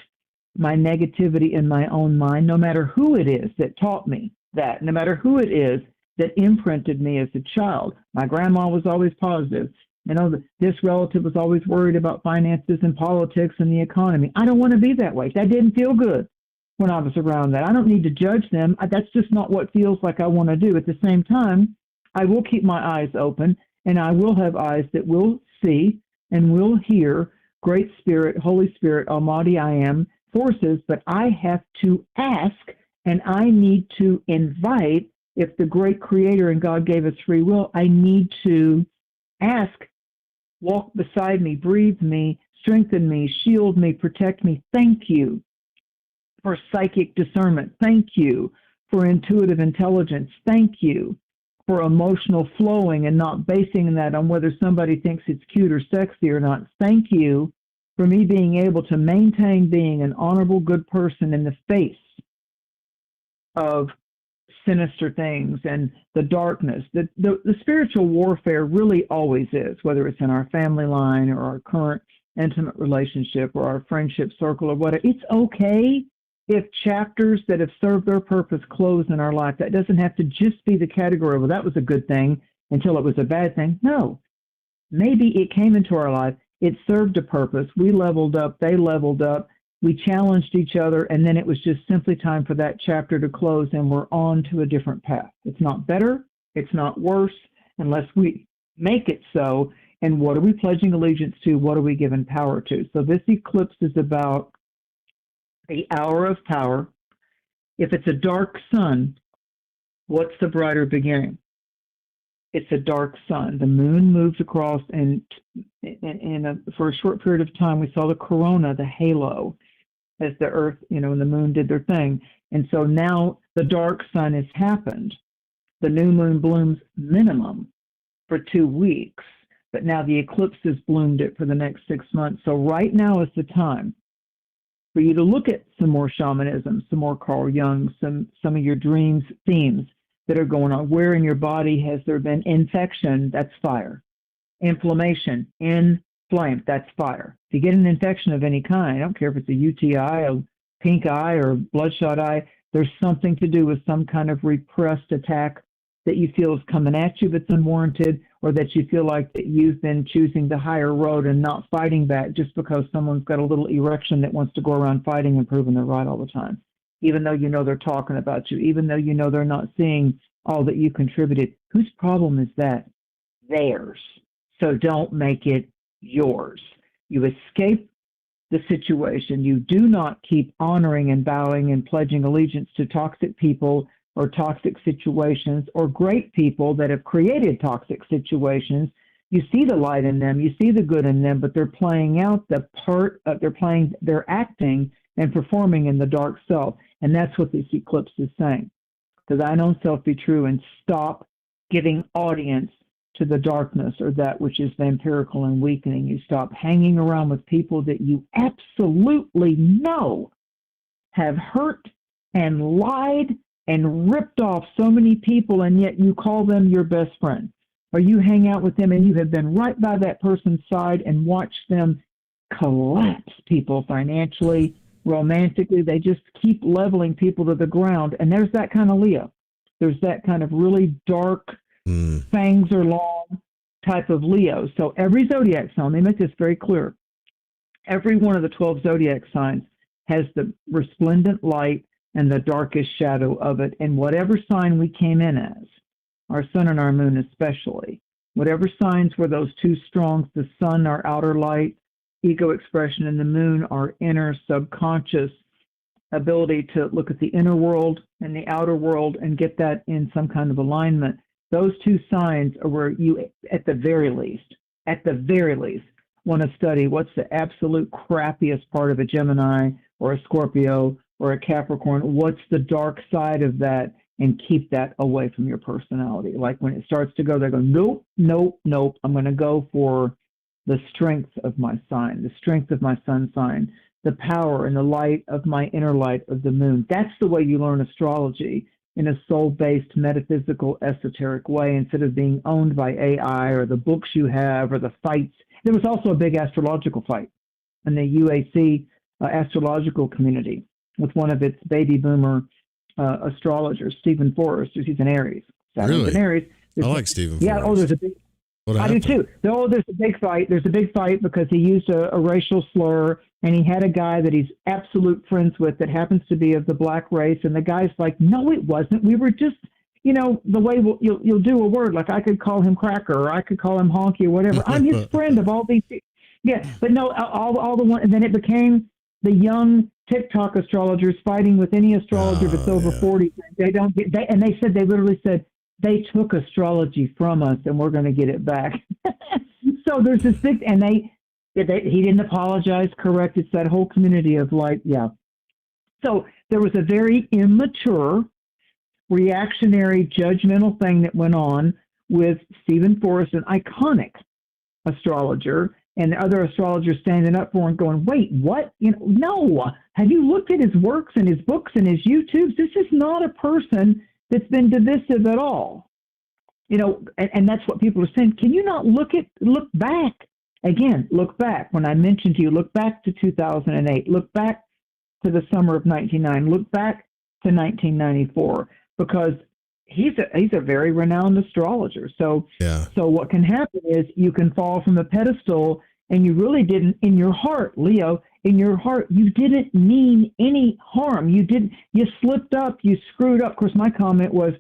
my negativity in my own mind, no matter who it is that taught me that, no matter who it is that imprinted me as a child. My grandma was always positive. This relative was always worried about finances and politics and the economy. I don't want to be that way. That didn't feel good when I was around that. I don't need to judge them. That's just not what feels like I want to do. At the same time, I will keep my eyes open, and I will have eyes that will see and will hear Great Spirit, Holy Spirit, Almighty I Am forces, but I have to ask, and I need to invite. If the great Creator and God gave us free will, I need to ask, walk beside me, breathe me, strengthen me, shield me, protect me. Thank you for psychic discernment. Thank you for intuitive intelligence. Thank you for emotional flowing and not basing that on whether somebody thinks it's cute or sexy or not. Thank you for me being able to maintain being an honorable, good person in the face of sinister things and the darkness. The spiritual warfare really always is, whether it's in our family line or our current intimate relationship or our friendship circle or whatever. It's okay if chapters that have served their purpose close in our life. That doesn't have to just be the category, well, that was a good thing until it was a bad thing. No. Maybe it came into our life, it served a purpose, we leveled up, they leveled up, we challenged each other, and then it was just simply time for that chapter to close, and we're on to a different path. It's not better, it's not worse, unless we make it so. And what are we pledging allegiance to? What are we giving power to? So this eclipse is about the hour of power. If it's a dark sun, what's the brighter beginning? It's a dark sun. The moon moves across, and for a short period of time, we saw the corona, the halo, as the earth, and the moon did their thing. And so now the dark sun has happened. The new moon blooms minimum for 2 weeks, but now the eclipse has bloomed it for the next 6 months. So right now is the time for you to look at some more shamanism, some more Carl Jung, some of your dreams, themes that are going on. Where in your body has there been infection? That's fire. Inflammation, inflamed, that's fire. If you get an infection of any kind, I don't care if it's a UTI, a pink eye, or bloodshot eye, there's something to do with some kind of repressed attack that you feel is coming at you that's unwarranted, or that you feel like that you've been choosing the higher road and not fighting back just because someone's got a little erection that wants to go around fighting and proving they're right all the time. Even though they're talking about you, even though they're not seeing all that you contributed. Whose problem is that? Theirs. So don't make it yours. You escape the situation. You do not keep honoring and bowing and pledging allegiance to toxic people or toxic situations or great people that have created toxic situations. You see the light in them, you see the good in them, but they're playing out the part, they're acting and performing in the dark self. And that's what this eclipse is saying. To thine own self be true, and stop giving audience to the darkness or that which is vampirical and weakening. You stop hanging around with people that you absolutely know have hurt and lied and ripped off so many people, and yet you call them your best friend. Or you hang out with them and you have been right by that person's side and watched them collapse people financially romantically. They just keep leveling people to the ground. And there's that kind of Leo. There's that kind of really dark, fangs are long type of Leo. So every zodiac sign, let me make this very clear. Every one of the 12 zodiac signs has the resplendent light and the darkest shadow of it. And whatever sign we came in as, our sun and our moon especially, whatever signs were those two strongs, the sun, our outer light, ego expression, and the moon, our inner subconscious ability to look at the inner world and the outer world and get that in some kind of alignment. Those two signs are where you, at the very least, want to study what's the absolute crappiest part of a Gemini or a Scorpio or a Capricorn. What's the dark side of that, and keep that away from your personality. Like when it starts to go, they go, nope, nope, nope. I'm going to go for the strength of my sign, the strength of my sun sign, the power and the light of my inner light of the moon. That's the way you learn astrology, in a soul-based, metaphysical, esoteric way, instead of being owned by AI or the books you have or the fights. There was also a big astrological fight in the UAC astrological community with one of its baby boomer astrologers, Stephen Forrest. He's an Aries. Really? An Aries. I like Stephen Yeah, Forrest. there's a big... I do too. There's a big fight. There's a big fight because he used a racial slur, and he had a guy that he's absolute friends with that happens to be of the black race, and the guy's like, "No, it wasn't. We were just, the way you'll do a word. Like I could call him cracker, or I could call him honky, or whatever. I'm his friend of all these. Yeah, but no, all the one, and then it became the young TikTok astrologers fighting with any astrologer that's over 40. They don't get. They said, they literally said, they took astrology from us and we're going to get it back. So there's this big, and he didn't apologize, correct? It's that whole community of like, yeah. So there was a very immature, reactionary, judgmental thing that went on with Stephen Forrest, an iconic astrologer, and the other astrologers standing up for him going, wait, what? No. Have you looked at his works and his books and his YouTubes? This is not a person that's been divisive at all. And that's what people are saying. Can you not look back? Again, look back. When I mentioned to you, look back to 2008. Look back to the summer of 1999. Look back to 1994, because he's a very renowned astrologer. So what can happen is you can fall from a pedestal, and you really didn't, in your heart, Leo, in your heart, you didn't mean any harm. You slipped up, you screwed up. Of course, my comment was,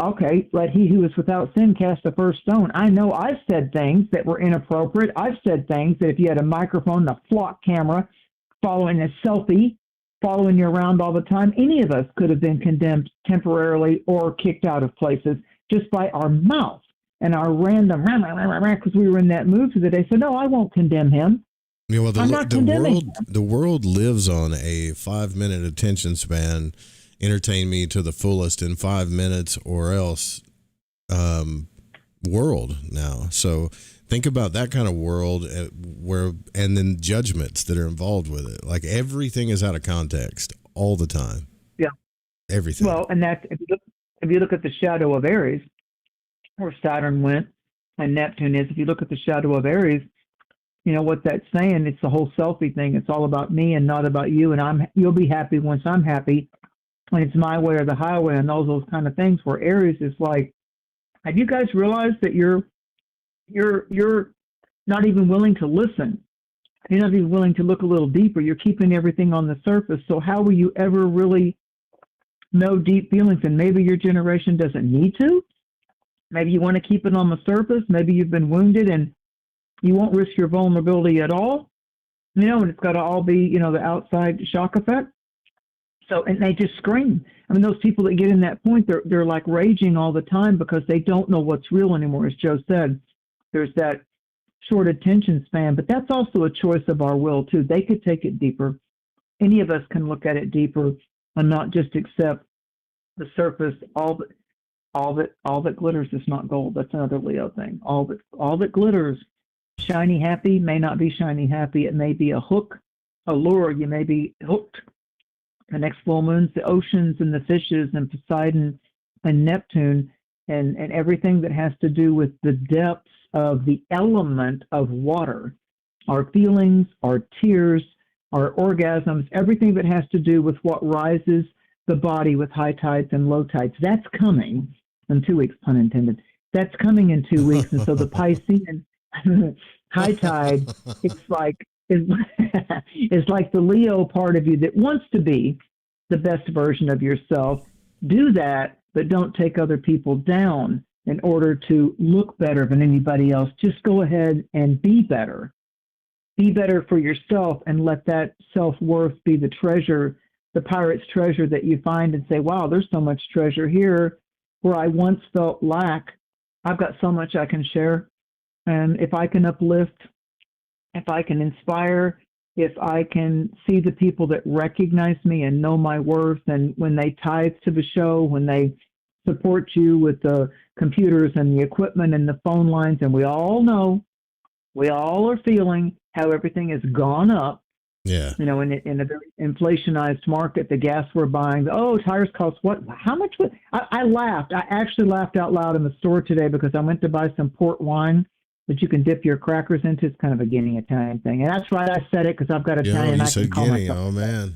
okay, let he who is without sin cast the first stone. I know I've said things that were inappropriate. I've said things that if you had a microphone, a flock camera, following a selfie, following you around all the time, any of us could have been condemned temporarily or kicked out of places just by our mouth and our random, because we were in that mood for the day. So no, I won't condemn him. Yeah, well, the world lives on a 5-minute attention span. Entertain me to the fullest in 5 minutes or else world now. So think about that kind of world and then judgments that are involved with it. Like everything is out of context all the time. Yeah. Everything. Well, and that's, if you look at the shadow of Aries, where Saturn went and Neptune is, if you look at the shadow of Aries, you know what that's saying? It's the whole selfie thing. It's all about me and not about you. And you'll be happy once I'm happy. And it's my way or the highway, and those kind of things. Where Aries is like, have you guys realized that you're not even willing to listen? You're not even willing to look a little deeper. You're keeping everything on the surface. So how will you ever really know deep feelings? And maybe your generation doesn't need to. Maybe you want to keep it on the surface. Maybe you've been wounded and you won't risk your vulnerability at all. And it's got to all be, the outside shock effect. So, and they just scream. I mean, those people that get in that point, they're like raging all the time because they don't know what's real anymore. As Joe said, there's that short attention span, but that's also a choice of our will too. They could take it deeper. Any of us can look at it deeper and not just accept the surface. All that glitters is not gold. That's another Leo thing. All that glitters, shiny happy, may not be shiny happy. It may be a hook, a lure. You may be hooked. The next full moons, the oceans and the fishes and Poseidon and Neptune and everything that has to do with the depths of the element of water, our feelings, our tears, our orgasms, everything that has to do with what rises the body with high tides and low tides. That's coming in 2 weeks, pun intended. That's coming in 2 weeks. And so the Piscean high tide, it's like, is like the Leo part of you that wants to be the best version of yourself. Do that, but don't take other people down in order to look better than anybody else. Just go ahead and be better. Be better for yourself and let that self-worth be the treasure, the pirate's treasure that you find and say, wow, there's so much treasure here where I once felt lack. I've got so much I can share. And if I can uplift, if I can inspire, if I can see the people that recognize me and know my worth, and when they tithe to the show, when they support you with the computers and the equipment and the phone lines, and we all know, we all are feeling how everything has gone up. Yeah. You know, in a very inflationized market, the gas we're buying, tires cost what? How much? I laughed. I actually laughed out loud in the store today because I went to buy some port wine that you can dip your crackers into. It's kind of a Guinea Italian thing. And that's right, I said it because I've got Italian. You I said can call Guinea. myself. Oh, man.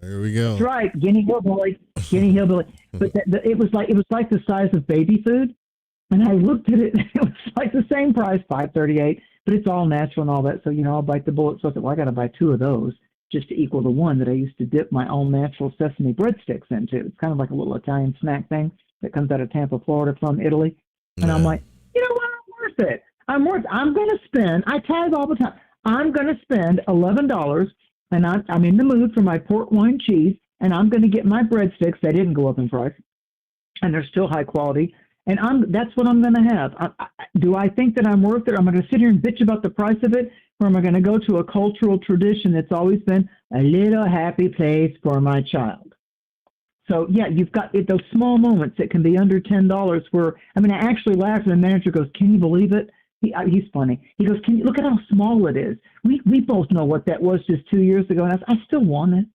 Here we go. That's right, Guinea Hillbilly. Guinea Hillbilly. But it was like the size of baby food. And I looked at it, and it was like the same price, $5.38, but it's all natural and all that. So, I'll bite the bullet. So I said, well, I got to buy 2 of those just to equal the one that I used to dip my all natural sesame breadsticks into. It's kind of like a little Italian snack thing that comes out of Tampa, Florida from Italy. And Yeah. I'm like, you know what? I'm worth it. I'm going to spend, I tithe all the time. I'm going to spend $11, and I'm in the mood for my port wine cheese, and I'm going to get my breadsticks. They didn't go up in price, and they're still high quality. And that's what I'm going to have. Do I think that I'm worth it? I'm going to sit here and bitch about the price of it, or am I going to go to a cultural tradition that's always been a little happy place for my child? So, yeah, you've got those small moments that can be under $10 where, I actually laughed, and the manager goes, can you believe it? He's funny. He goes, can you look at how small it is? We both know what that was just 2 years ago, and I still want it.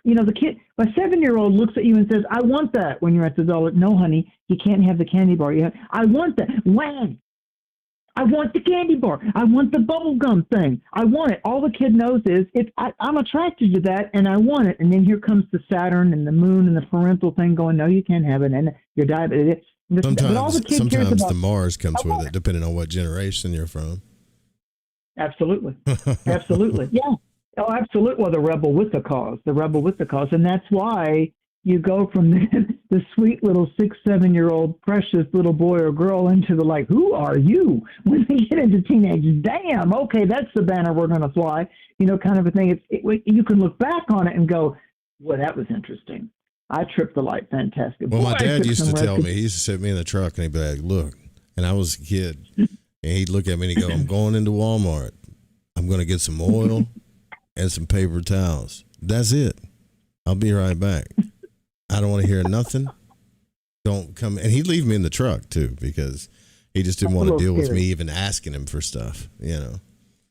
The kid, my 7-year-old looks at you and says, I want that when you're at the dollar. No, honey, you can't have the candy bar. I want that. When? I want the candy bar. I want the bubble gum thing. I want it. All the kid knows is I'm attracted to that, and I want it. And then here comes the Saturn and the moon and the parental thing going, no, you can't have it. And you're diabetic. Sometimes the Mars comes with it, depending on what generation you're from. Absolutely. Absolutely. Yeah. Oh, absolutely. Well, the rebel with the cause. And that's why you go from the sweet little 6-7-year-old precious little boy or girl into the like, who are you? When they get into teenage, damn, okay, that's the banner we're going to fly, kind of a thing. You can look back on it and go, well, that was interesting. I tripped the light, fantastic. Well, my dad used to tell me, he used to sit me in the truck and he'd be like, look, and I was a kid, and he'd look at me and he'd go, I'm going into Walmart. I'm going to get some oil and some paper towels. That's it. I'll be right back. I don't want to hear nothing. Don't come. And he'd leave me in the truck too, because he just didn't want to deal with me even asking him for stuff,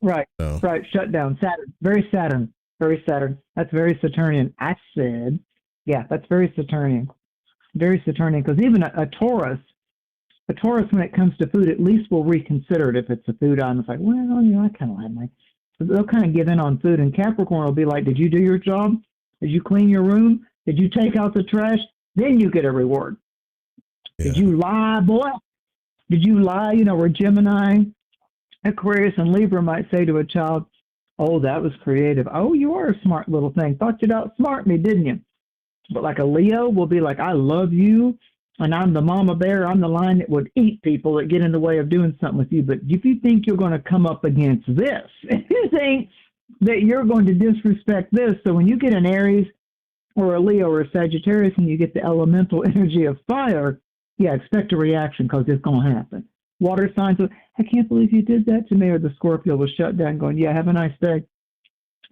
Right. So. Right. Shut down. Saturn. Very Saturn. Very Saturn. That's very Saturnian. I said, yeah, that's very Saturnian. Very Saturnian. Because even a Taurus, when it comes to food, at least will reconsider it if it's a food item. It's like, well, I kind of like my. They'll kind of give in on food. And Capricorn will be like, did you do your job? Did you clean your room? Did you take out the trash? Then you get a reward. Yeah. Did you lie, boy? Did you lie? Where Gemini, Aquarius, and Libra might say to a child, oh, that was creative. Oh, you are a smart little thing. Thought you'd outsmart me, didn't you? But like a Leo will be like, I love you, and I'm the mama bear. I'm the lion that would eat people that get in the way of doing something with you. But if you think you're going to come up against this, if you think that you're going to disrespect this, so when you get an Aries or a Leo or a Sagittarius and you get the elemental energy of fire, yeah, expect a reaction because it's going to happen. Water signs, I can't believe you did that to me, or the Scorpio will shut down going, yeah, have a nice day.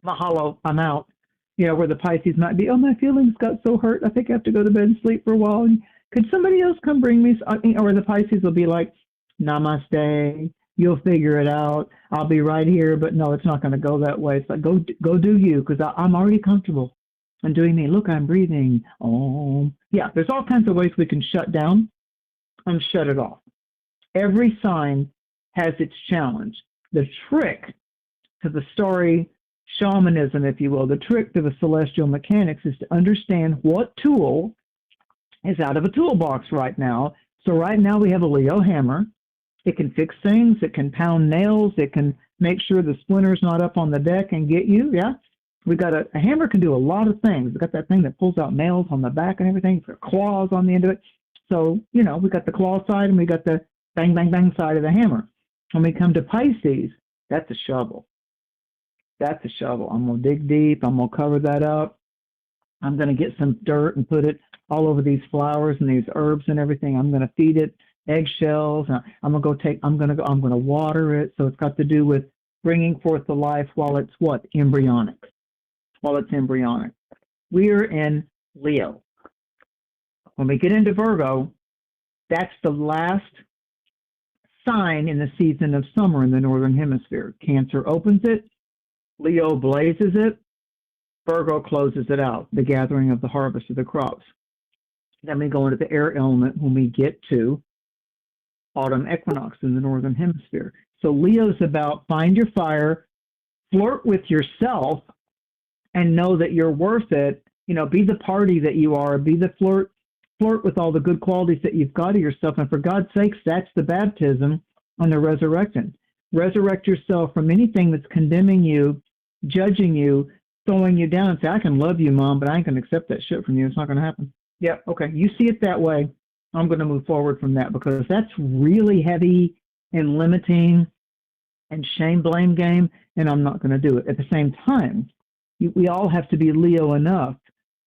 Mahalo, I'm out. Where the Pisces might be, oh, my feelings got so hurt, I think I have to go to bed and sleep for a while. And could somebody else come bring me? Or the Pisces will be like, namaste, you'll figure it out. I'll be right here. But no, it's not going to go that way. It's like, go do you, because I'm already comfortable. I'm doing me. Look, I'm breathing. Oh, yeah, there's all kinds of ways we can shut down and shut it off. Every sign has its challenge. The trick to the story shamanism, if you will. The trick to the celestial mechanics is to understand what tool is out of a toolbox right now. So right now we have a Leo hammer. It can fix things. It can pound nails. It can make sure the splinter's not up on the deck and get you. Yeah. We got a hammer can do a lot of things. We got that thing that pulls out nails on the back and everything, for claws on the end of it. So, we got the claw side and we got the bang, bang, bang side of the hammer. When we come to Pisces, that's a shovel. That's a shovel. I'm going to dig deep. I'm going to cover that up. I'm going to get some dirt and put it all over these flowers and these herbs and everything. I'm going to feed it eggshells. I'm going to water it. So it's got to do with bringing forth the life while it's what? Embryonic. While it's embryonic. We're in Leo. When we get into Virgo, that's the last sign in the season of summer in the Northern Hemisphere. Cancer opens it. Leo blazes it. Virgo closes it out, the gathering of the harvest of the crops. Then we go into the air element when we get to autumn equinox in the Northern Hemisphere. So Leo's about find your fire, flirt with yourself, and know that you're worth it. Be the party that you are. Be the flirt with all the good qualities that you've got of yourself. And for God's sakes, that's the baptism and the resurrecting. Resurrect yourself from anything that's condemning you, judging you, throwing you down, and say, I can love you, Mom, but I ain't going to accept that shit from you. It's not going to happen. Yeah, okay. You see it that way. I'm going to move forward from that, because that's really heavy and limiting and shame blame game, and I'm not going to do it. At the same time, we all have to be Leo enough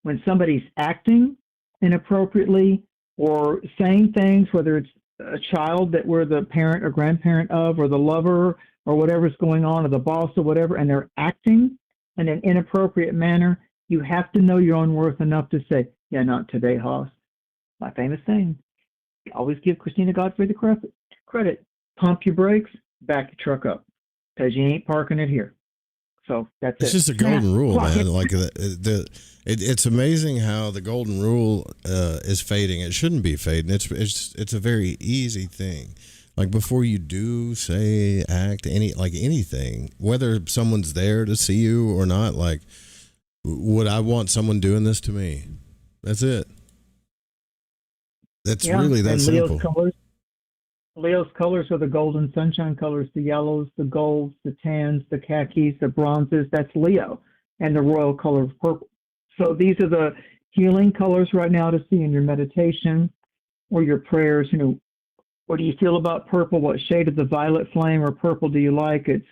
when somebody's acting inappropriately or saying things, whether it's a child that we're the parent or grandparent of, or the lover, or whatever's going on, or the boss or whatever, and they're acting in an inappropriate manner, you have to know your own worth enough to say, yeah, not today, Hoss. My famous saying, always give Christina Godfrey the credit. Pump your brakes, back your truck up, because you ain't parking it here. So that's it's just a golden rule, man. Like it's amazing how the golden rule is fading. It shouldn't be fading. It's a very easy thing. Like before you do say, act, anything, whether someone's there to see you or not, like, would I want someone doing this to me? That's it. That's really that simple. Leo's colors are the golden sunshine colors, the yellows, the golds, the tans, the khakis, the bronzes. That's Leo, and the royal color of purple. So these are the healing colors right now to see in your meditation or your prayers. What do you feel about purple? What shade of the violet flame or purple do you like? It's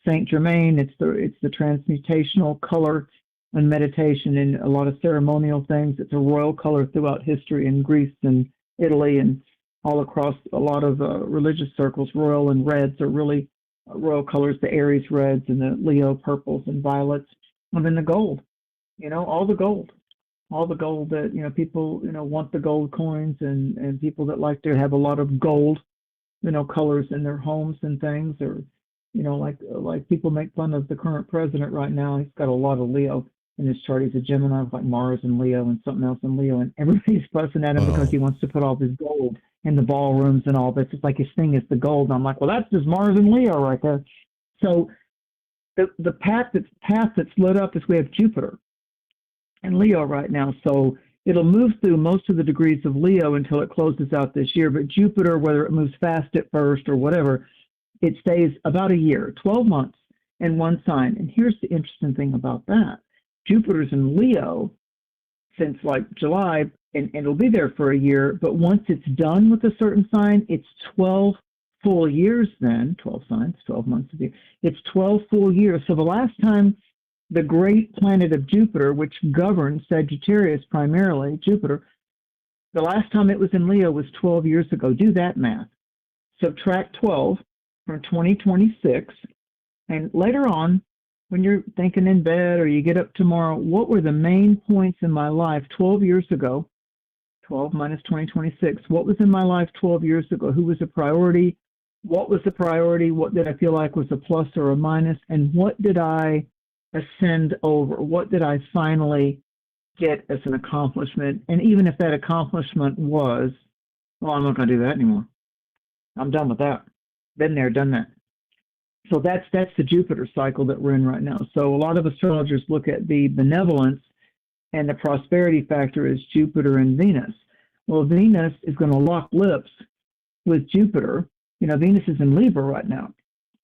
Saint Germain. It's the transmutational color in meditation and a lot of ceremonial things. It's a royal color throughout history in Greece and Italy and all across a lot of religious circles. Royal and reds are really royal colors, the Aries reds and the Leo purples and violets. And then the gold, all the gold that, people, want the gold coins and people that like to have a lot of gold, colors in their homes and things, or, like people make fun of the current president right now. He's got a lot of Leo in his chart. He's a Gemini, like Mars and Leo and something else in Leo, and everybody's fussing at him because he wants to put all this gold in the ballrooms and all this. It's like his thing is the gold. And I'm like, well, that's just Mars and Leo right there. So the path that's lit up is we have Jupiter and Leo right now. So it'll move through most of the degrees of Leo until it closes out this year. But Jupiter, whether it moves fast at first or whatever, it stays about a year, 12 months in one sign. And here's the interesting thing about that. Jupiter's in Leo since like July, and it'll be there for a year. But once it's done with a certain sign, it's 12 full years then, 12 signs, 12 months of the year. It's 12 full years. So the last time the great planet of Jupiter, which governs Sagittarius primarily, Jupiter, the last time it was in Leo was 12 years ago. Do that math. Subtract 12 from 2026. And later on, when you're thinking in bed or you get up tomorrow, what were the main points in my life 12 years ago? 12 minus 2026. What was in my life 12 years ago? Who was a priority? What was the priority? What did I feel like was a plus or a minus? And what did I ascend over? What did I finally get as an accomplishment? And even if that accomplishment was, well, I'm not going to do that anymore. I'm done with that. Been there, done that. So that's the Jupiter cycle that we're in right now. So a lot of astrologers look at the benevolence and the prosperity factor as Jupiter and Venus. Well, Venus is going to lock lips with Jupiter. You know, Venus is in Libra right now.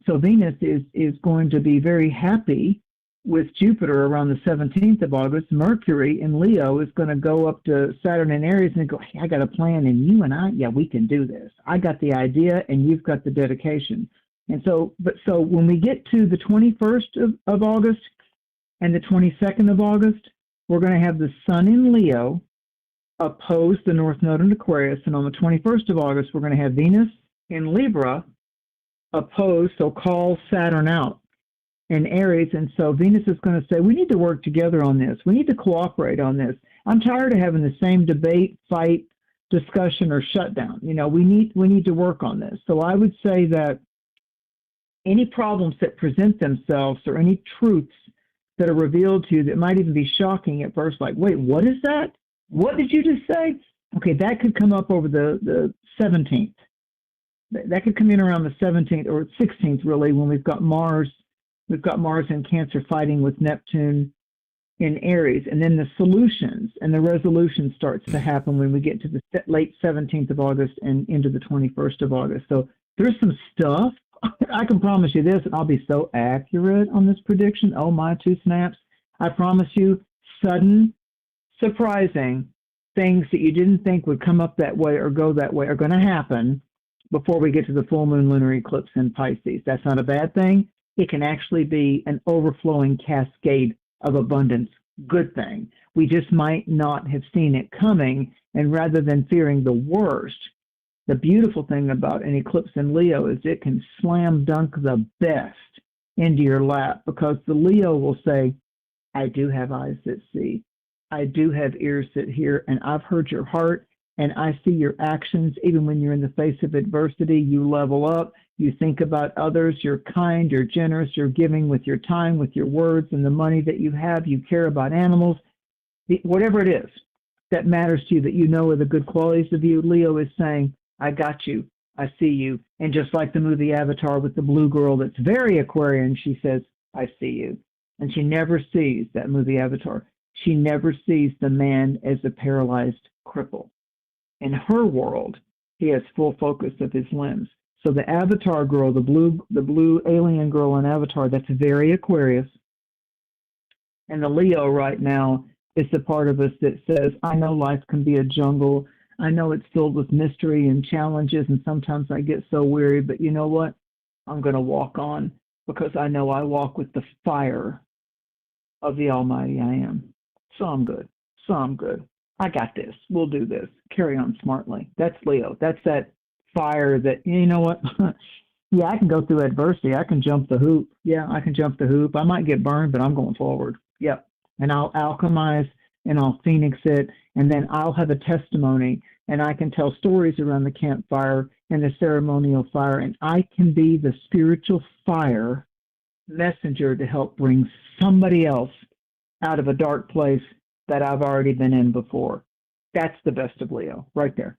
So Venus is going to be very happy with Jupiter around the 17th of August. Mercury in Leo is going to go up to Saturn in Aries and go, hey, I got a plan, and you and I, yeah, we can do this. I got the idea, and you've got the dedication. And so when we get to the 21st of August and the 22nd of August, we're going to have the Sun in Leo oppose the North Node in Aquarius. And on the 21st of August, we're going to have Venus in Libra oppose, so call Saturn out in Aries. And so Venus is going to say, we need to work together on this. We need to cooperate on this. I'm tired of having the same debate, fight, discussion, or shutdown. You know, we need to work on this. So I would say that any problems that present themselves or any truths that are revealed to you that might even be shocking at first, like, wait, what is that? What did you just say? Okay, that could come up over the 17th. That could come in around the 17th or 16th, really, when we've got Mars. We've got Mars in Cancer fighting with Neptune in Aries. And then the solutions and the resolution starts to happen when we get to the late 17th of August and into the 21st of August. So there's some stuff. I can promise you this, and I'll be so accurate on this prediction. Oh, my two snaps. I promise you, sudden, surprising things that you didn't think would come up that way or go that way are going to happen before we get to the full moon lunar eclipse in Pisces. That's not a bad thing. It can actually be an overflowing cascade of abundance. Good thing. We just might not have seen it coming, and rather than fearing the worst, the beautiful thing about an eclipse in Leo is it can slam dunk the best into your lap, because the Leo will say, I do have eyes that see. I do have ears that hear, and I've heard your heart, and I see your actions. Even when you're in the face of adversity, you level up, you think about others, you're kind, you're generous, you're giving with your time, with your words, and the money that you have. You care about animals. Whatever it is that matters to you, that you know are the good qualities of you, Leo is saying, I got you. I see you. And just like the movie Avatar with the blue girl that's very Aquarian, she says, I see you. And she never sees, that movie Avatar, she never sees the man as a paralyzed cripple. In her world, he has full focus of his limbs. So the Avatar girl, the blue alien girl in Avatar, that's very Aquarius. And the Leo right now is the part of us that says, I know life can be a jungle. I know it's filled with mystery and challenges, and sometimes I get so weary, but you know what? I'm going to walk on, because I know I walk with the fire of the Almighty I Am. So I'm good. I got this. We'll do this. Carry on smartly. That's Leo. That's that fire that, you know what? Yeah, I can go through adversity. I can jump the hoop. Yeah, I can jump the hoop. I might get burned, but I'm going forward. Yep. And I'll alchemize and I'll phoenix it, and then I'll have a testimony, and I can tell stories around the campfire and the ceremonial fire, and I can be the spiritual fire messenger to help bring somebody else out of a dark place that I've already been in before. That's the best of Leo, right there.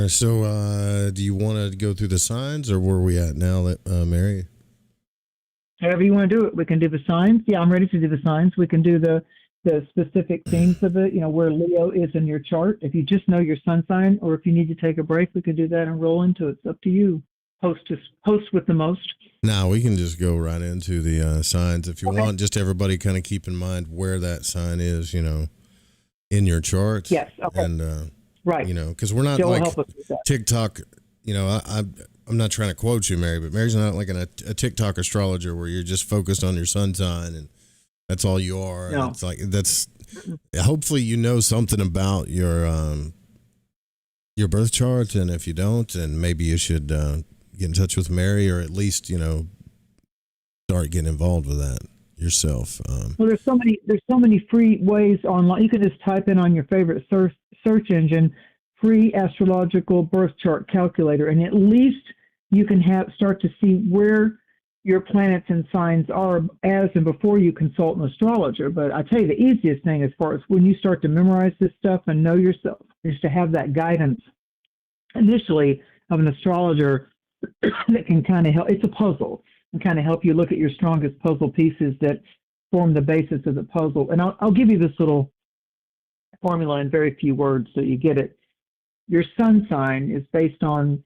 So, do you want to go through the signs, or where are we at now, Mary? However you want to do it. We can do the signs. Yeah, I'm ready to do the signs. We can do the specific themes of it, you know, where Leo is in your chart. If you just know your sun sign, or if you need to take a break, we can do that and roll into it. It's up to you. Host with the most. No, we can just go right into the signs if you want. Just everybody kind of keep in mind where that sign is, you know, in your chart. Yes. Okay. And right. You know, because we're not Joe, like help us with that. TikTok. You know, I'm not trying to quote you, Mary, but Mary's not like a TikTok astrologer where you're just focused on your sun sign and that's all you are. No. It's like hopefully you know something about your birth chart, and if you don't, then maybe you should get in touch with Mary, or at least, you know, start getting involved with that yourself. Well, there's so many free ways online. You can just type in on your favorite search engine, free astrological birth chart calculator, and at least you can start to see where your planets and signs are as and before you consult an astrologer. But I tell you, the easiest thing as far as when you start to memorize this stuff and know yourself is to have that guidance initially of an astrologer that can kind of help. It's a puzzle and kind of help you look at your strongest puzzle pieces that form the basis of the puzzle. And I'll give you this little formula in very few words so you get it. Your sun sign is based on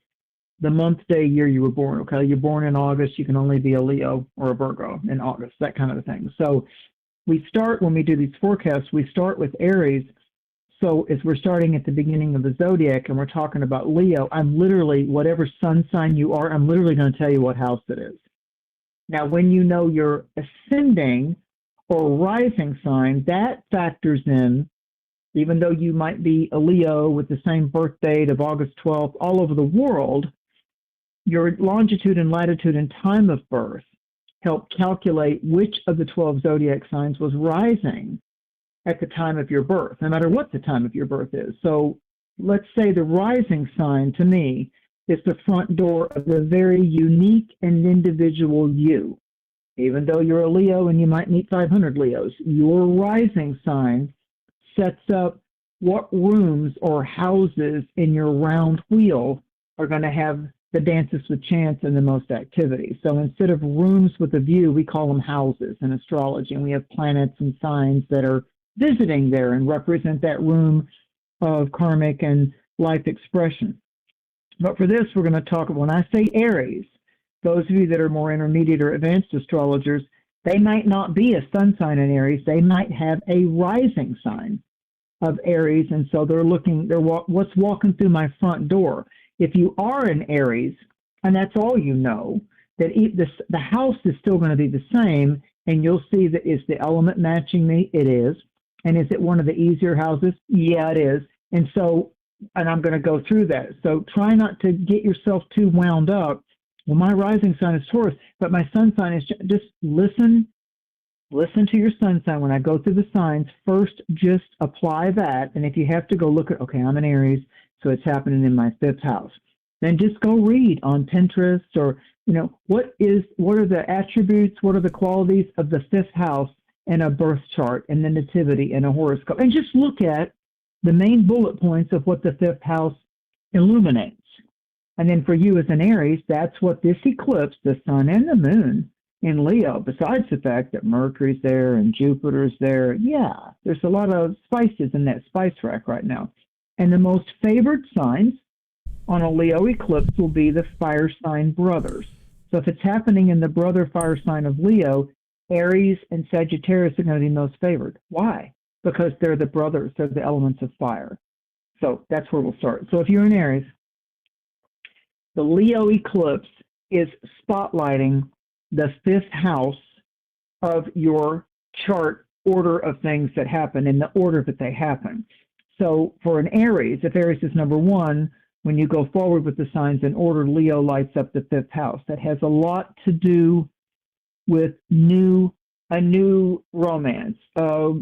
the month, day, year you were born. Okay, you're born in August, you can only be a Leo or a Virgo in August, that kind of a thing. So we start, when we do these forecasts, we start with Aries. So as we're starting at the beginning of the zodiac and we're talking about Leo, I'm literally, whatever sun sign you are, I'm literally going to tell you what house it is. Now, when you know your ascending or rising sign, that factors in, even though you might be a Leo with the same birth date of August 12th all over the world, your longitude and latitude and time of birth help calculate which of the 12 zodiac signs was rising at the time of your birth, no matter what the time of your birth is. So let's say the rising sign to me is the front door of the very unique and individual you. Even though you're a Leo and you might meet 500 Leos, your rising sign sets up what rooms or houses in your round wheel are going to have the dances with chance and the most activity. So instead of rooms with a view, we call them houses in astrology, and we have planets and signs that are visiting there and represent that room of karmic and life expression. But for this, we're going to talk, when I say Aries, those of you that are more intermediate or advanced astrologers, they might not be a sun sign in Aries. They might have a rising sign of Aries, and so they're looking, what's walking through my front door. If you are an Aries, and that's all you know, that the house is still going to be the same, and you'll see that is the element matching me? It is. And is it one of the easier houses? Yeah, it is. And so, and I'm going to go through that. So try not to get yourself too wound up. Well, my rising sign is Taurus, but my sun sign is, just listen to your sun sign. When I go through the signs, first just apply that. And if you have to go look at, okay, I'm an Aries, so it's happening in my 5th house. Then just go read on Pinterest or, what are the attributes, what are the qualities of the 5th house in a birth chart and the nativity and a horoscope. And just look at the main bullet points of what the 5th house illuminates. And then for you as an Aries, that's what this eclipse, the sun and the moon in Leo, besides the fact that Mercury's there and Jupiter's there, yeah, there's a lot of spices in that spice rack right now. And the most favored signs on a Leo eclipse will be the fire sign brothers. So if it's happening in the brother fire sign of Leo, Aries and Sagittarius are going to be most favored. Why? Because they're the brothers, they're the elements of fire. So that's where we'll start. So if you're an Aries, the Leo eclipse is spotlighting the 5th house of your chart order of things that happen in the order that they happen. So for an Aries, if Aries is number 1, when you go forward with the signs in order, Leo lights up the 5th house. That has a lot to do with a new romance, a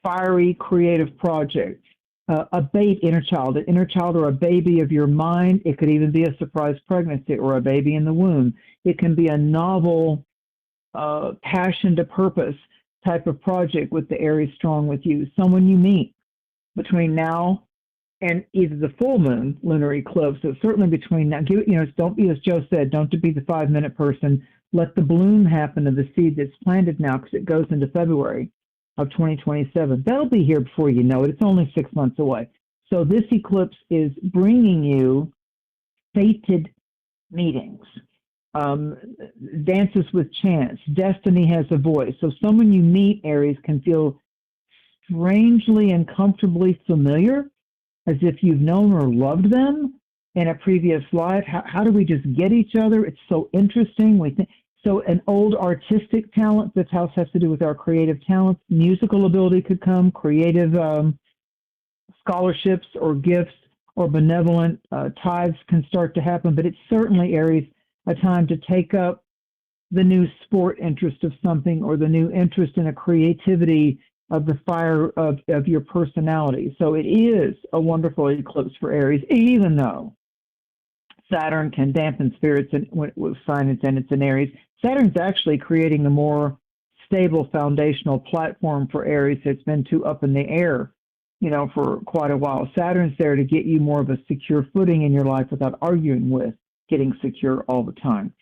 fiery creative project, a inner child or a baby of your mind. It could even be a surprise pregnancy or a baby in the womb. It can be a novel, passion to purpose type of project with the Aries strong with you. Someone you meet between now and either the full moon lunar eclipse, so certainly between now, don't be, as Joe said, don't be the 5-minute person. Let the bloom happen of the seed that's planted now, because it goes into February of 2027. That'll be here before you know it. It's only 6 months away. So this eclipse is bringing you fated meetings, dances with chance. Destiny has a voice. So someone you meet, Aries, can feel strangely and comfortably familiar, as if you've known or loved them in a previous life. How do we just get each other? It's so interesting. So an old artistic talent, this house has to do with our creative talents. Musical ability could come, creative scholarships or gifts or benevolent tithes can start to happen. But it's certainly, Aries, a time to take up the new sport interest of something or the new interest in a creativity of the fire of your personality. So it is a wonderful eclipse for Aries, even though Saturn can dampen spirits and when with sign it's in Aries. Saturn's actually creating a more stable foundational platform for Aries that's been too up in the air, for quite a while. Saturn's there to get you more of a secure footing in your life without arguing with getting secure all the time.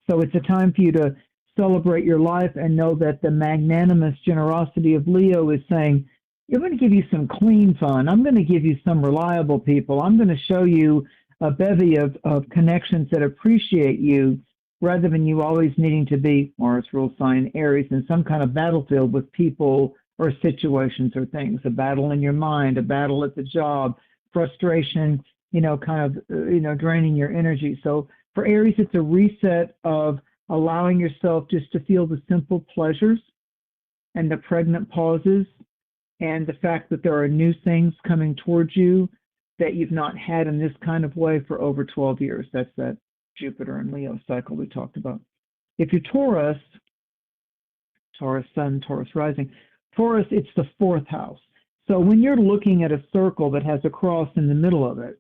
So it's a time for you to celebrate your life and know that the magnanimous generosity of Leo is saying, you're going to give you some clean fun. I'm going to give you some reliable people. I'm going to show you a bevy of connections that appreciate you rather than you always needing to be, Mars rule sign Aries, in some kind of battlefield with people or situations or things, a battle in your mind, a battle at the job, frustration, draining your energy. So for Aries, it's a reset of allowing yourself just to feel the simple pleasures and the pregnant pauses and the fact that there are new things coming towards you that you've not had in this kind of way for over 12 years. That's that Jupiter and Leo cycle we talked about. If you're Taurus sun, Taurus rising, Taurus, it's the fourth house. So when you're looking at a circle that has a cross in the middle of it,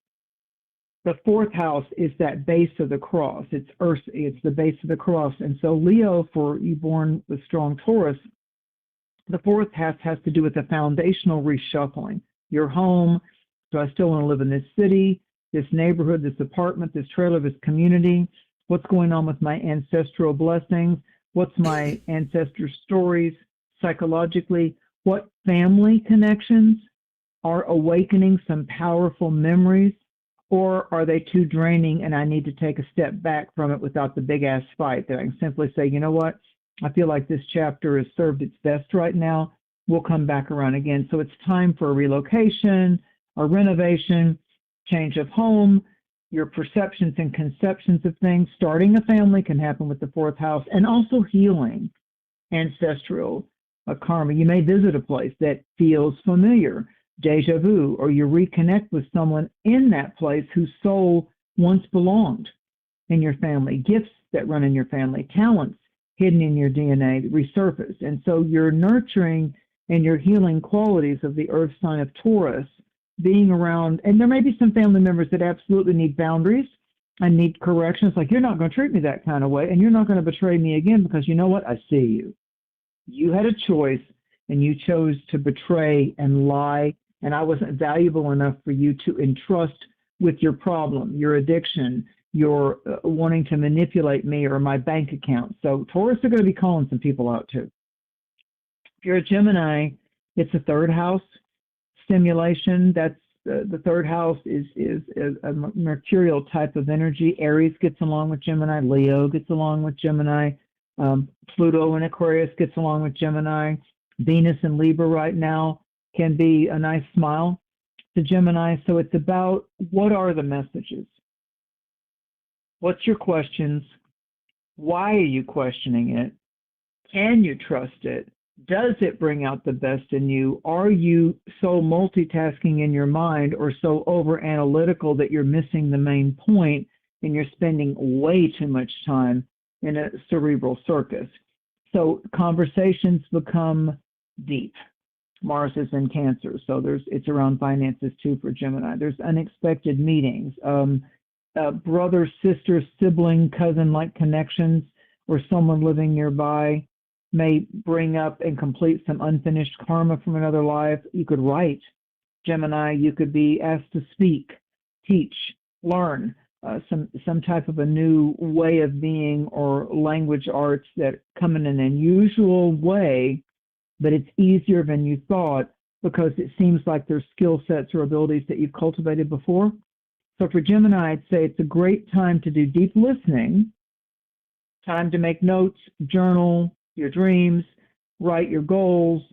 the fourth house is that base of the cross. It's Earth, it's the base of the cross. And so Leo, for you born with strong Taurus, the fourth house has to do with the foundational reshuffling. Your home, do I still want to live in this city, this neighborhood, this apartment, this trailer, this community? What's going on with my ancestral blessings? What's my ancestor stories psychologically? What family connections are awakening some powerful memories? Or are they too draining and I need to take a step back from it without the big ass fight? That I can simply say, you know what? I feel like this chapter has served its best right now. We'll come back around again. So it's time for a relocation, a renovation, change of home, your perceptions and conceptions of things. Starting a family can happen with the fourth house, and also healing ancestral karma. You may visit a place that feels familiar, deja vu, or you reconnect with someone in that place whose soul once belonged in your family, gifts that run in your family, talents hidden in your DNA resurface. And so your nurturing and your healing qualities of the earth sign of Taurus being around, and there may be some family members that absolutely need boundaries and need corrections, like, you're not going to treat me that kind of way, and you're not going to betray me again because you know what? I see you. You had a choice, and you chose to betray and lie, and I wasn't valuable enough for you to entrust with your problem, your addiction, your wanting to manipulate me or my bank account. So Taurus are going to be calling some people out too. If you're a Gemini, it's a third house stimulation. That's the third house is a mercurial type of energy. Aries gets along with Gemini. Leo gets along with Gemini. Pluto in Aquarius gets along with Gemini. Venus in Libra right now can be a nice smile to Gemini. So it's about, what are the messages? What's your questions? Why are you questioning it? Can you trust it? Does it bring out the best in you? Are you so multitasking in your mind or so over analytical that you're missing the main point and you're spending way too much time in a cerebral circus? So conversations become deep. Mars is in Cancer, so it's around finances too for Gemini. There's unexpected meetings, brother, sister, sibling, cousin-like connections, or someone living nearby may bring up and complete some unfinished karma from another life. You could write, Gemini. You could be asked to speak, teach, learn some type of a new way of being or language arts that come in an unusual way, but it's easier than you thought because it seems like there's skill sets or abilities that you've cultivated before. So for Gemini, I'd say it's a great time to do deep listening, time to make notes, journal your dreams, write your goals,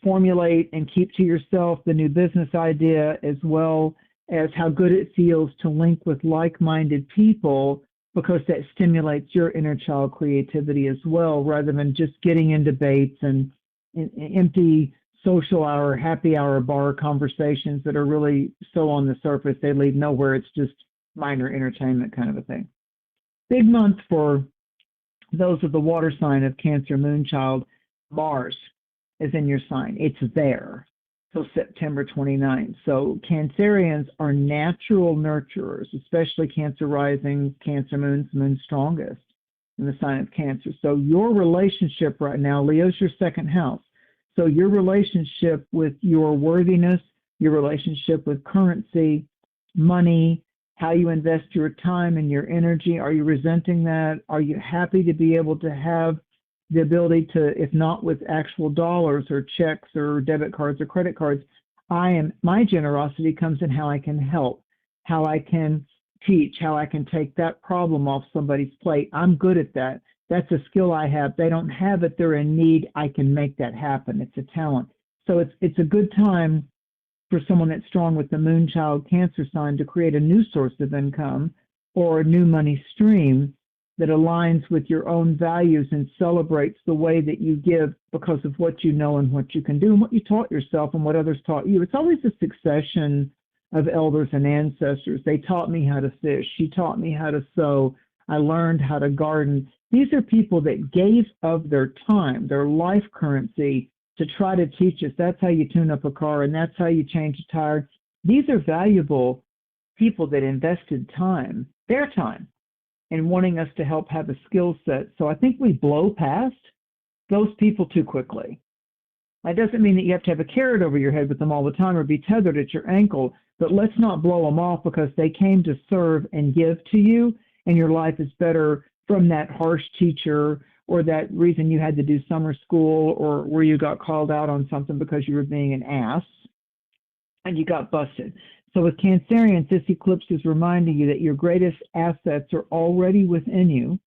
formulate and keep to yourself the new business idea, as well as how good it feels to link with like-minded people, because that stimulates your inner child creativity as well, rather than just getting in debates and empty social hour, happy hour bar conversations that are really so on the surface, they lead nowhere. It's just minor entertainment kind of a thing. Big month for those of the water sign of Cancer, Moonchild. Mars is in your sign. It's there. till September 29th. So Cancerians are natural nurturers, especially Cancer rising, Cancer moons, moon strongest in the sign of Cancer. So your relationship right now, Leo's your second house. So your relationship with your worthiness, your relationship with currency, money, how you invest your time and your energy. Are you resenting that? Are you happy to be able to have the ability to, if not with actual dollars or checks or debit cards or credit cards, my generosity comes in how I can help, how I can teach, how I can take that problem off somebody's plate. I'm good at that. That's a skill I have. They don't have it. They're in need. I can make that happen. It's a talent. So it's a good time for someone that's strong with the moon child Cancer sign to create a new source of income or a new money stream that aligns with your own values and celebrates the way that you give because of what you know and what you can do and what you taught yourself and what others taught you. It's always a succession of elders and ancestors. They taught me how to fish. She taught me how to sew. I learned how to garden. These are people that gave of their time, their life currency, to try to teach us. That's how you tune up a car, and that's how you change a tire. These are valuable people that invested time, their time, in wanting us to help have a skill set. So I think we blow past those people too quickly. That doesn't mean that you have to have a carrot over your head with them all the time or be tethered at your ankle, but let's not blow them off because they came to serve and give to you, and your life is better from that harsh teacher or that reason you had to do summer school or where you got called out on something because you were being an ass and you got busted. So with Cancerians, this eclipse is reminding you that your greatest assets are already within you.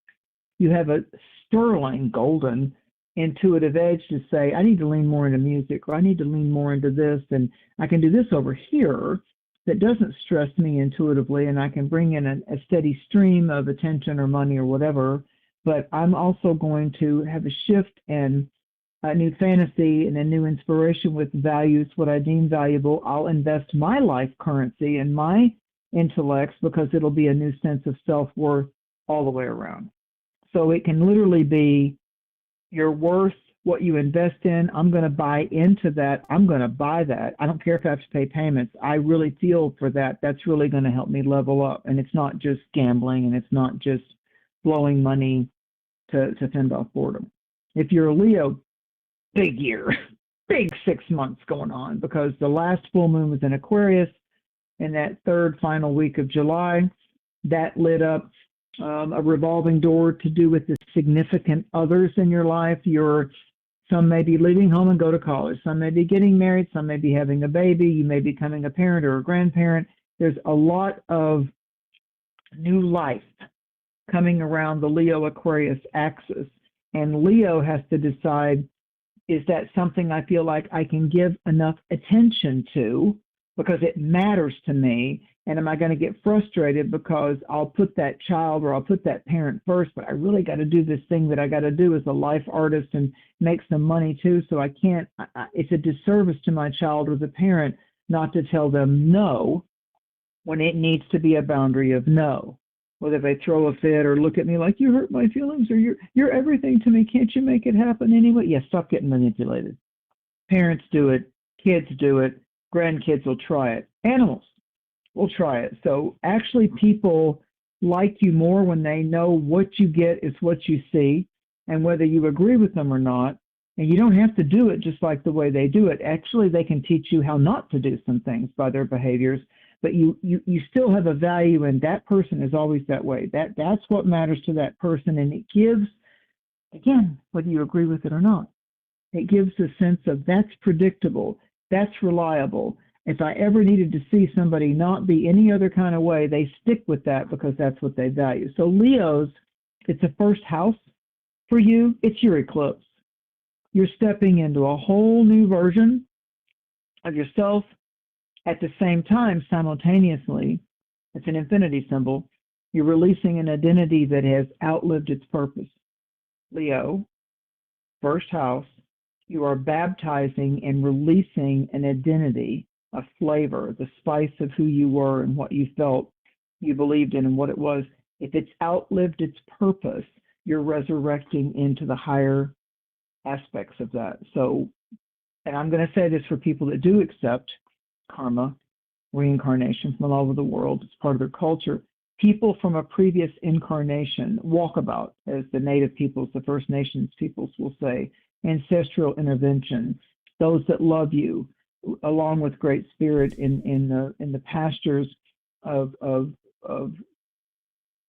You have a sterling, golden, intuitive edge to say, I need to lean more into music, or I need to lean more into this, and I can do this over here that doesn't stress me intuitively, and I can bring in a steady stream of attention or money or whatever. But I'm also going to have a shift and a new fantasy and a new inspiration with values, what I deem valuable. I'll invest my life currency and my intellects because it'll be a new sense of self-worth all the way around. So it can literally be your worth, what you invest in. I'm going to buy into that. I'm going to buy that. I don't care if I have to pay payments. I really feel for that. That's really going to help me level up. And it's not just gambling, and it's not just blowing money to fend off boredom. If you're a Leo, big year, big 6 months going on, because the last full moon was in Aquarius in that third final week of July. That lit up a revolving door to do with the significant others in your life. Some may be leaving home and go to college. Some may be getting married. Some may be having a baby. You may be becoming a parent or a grandparent. There's a lot of new life coming around the Leo-Aquarius axis. And Leo has to decide, is that something I feel like I can give enough attention to because it matters to me? And am I going to get frustrated because I'll put that child or I'll put that parent first, but I really got to do this thing that I got to do as a life artist and make some money too, so I can't, it's a disservice to my child or the parent not to tell them no when it needs to be a boundary of no. Whether they throw a fit or look at me like, you hurt my feelings, or you're everything to me, can't you make it happen anyway? Yeah, stop getting manipulated. Parents do it, kids do it, grandkids will try it, animals will try it. So actually people like you more when they know what you get is what you see, and whether you agree with them or not. And you don't have to do it just like the way they do it. Actually, they can teach you how not to do some things by their behaviors. But you still have a value, and that person is always that way. That's what matters to that person, and it gives, again, whether you agree with it or not, it gives a sense of that's predictable, that's reliable. If I ever needed to see somebody not be any other kind of way, they stick with that because that's what they value. So Leos, it's a first house for you. It's your eclipse. You're stepping into a whole new version of yourself. At the same time, simultaneously, it's an infinity symbol, you're releasing an identity that has outlived its purpose. Leo, first house, you are baptizing and releasing an identity, a flavor, the spice of who you were and what you felt you believed in and what it was. If it's outlived its purpose, you're resurrecting into the higher aspects of that. So and I'm going to say this for people that do accept karma, reincarnation from all over the world, it's part of their culture. People from a previous incarnation, walkabout, as the native peoples, the First Nations peoples will say, ancestral intervention, those that love you, along with Great Spirit in the pastures of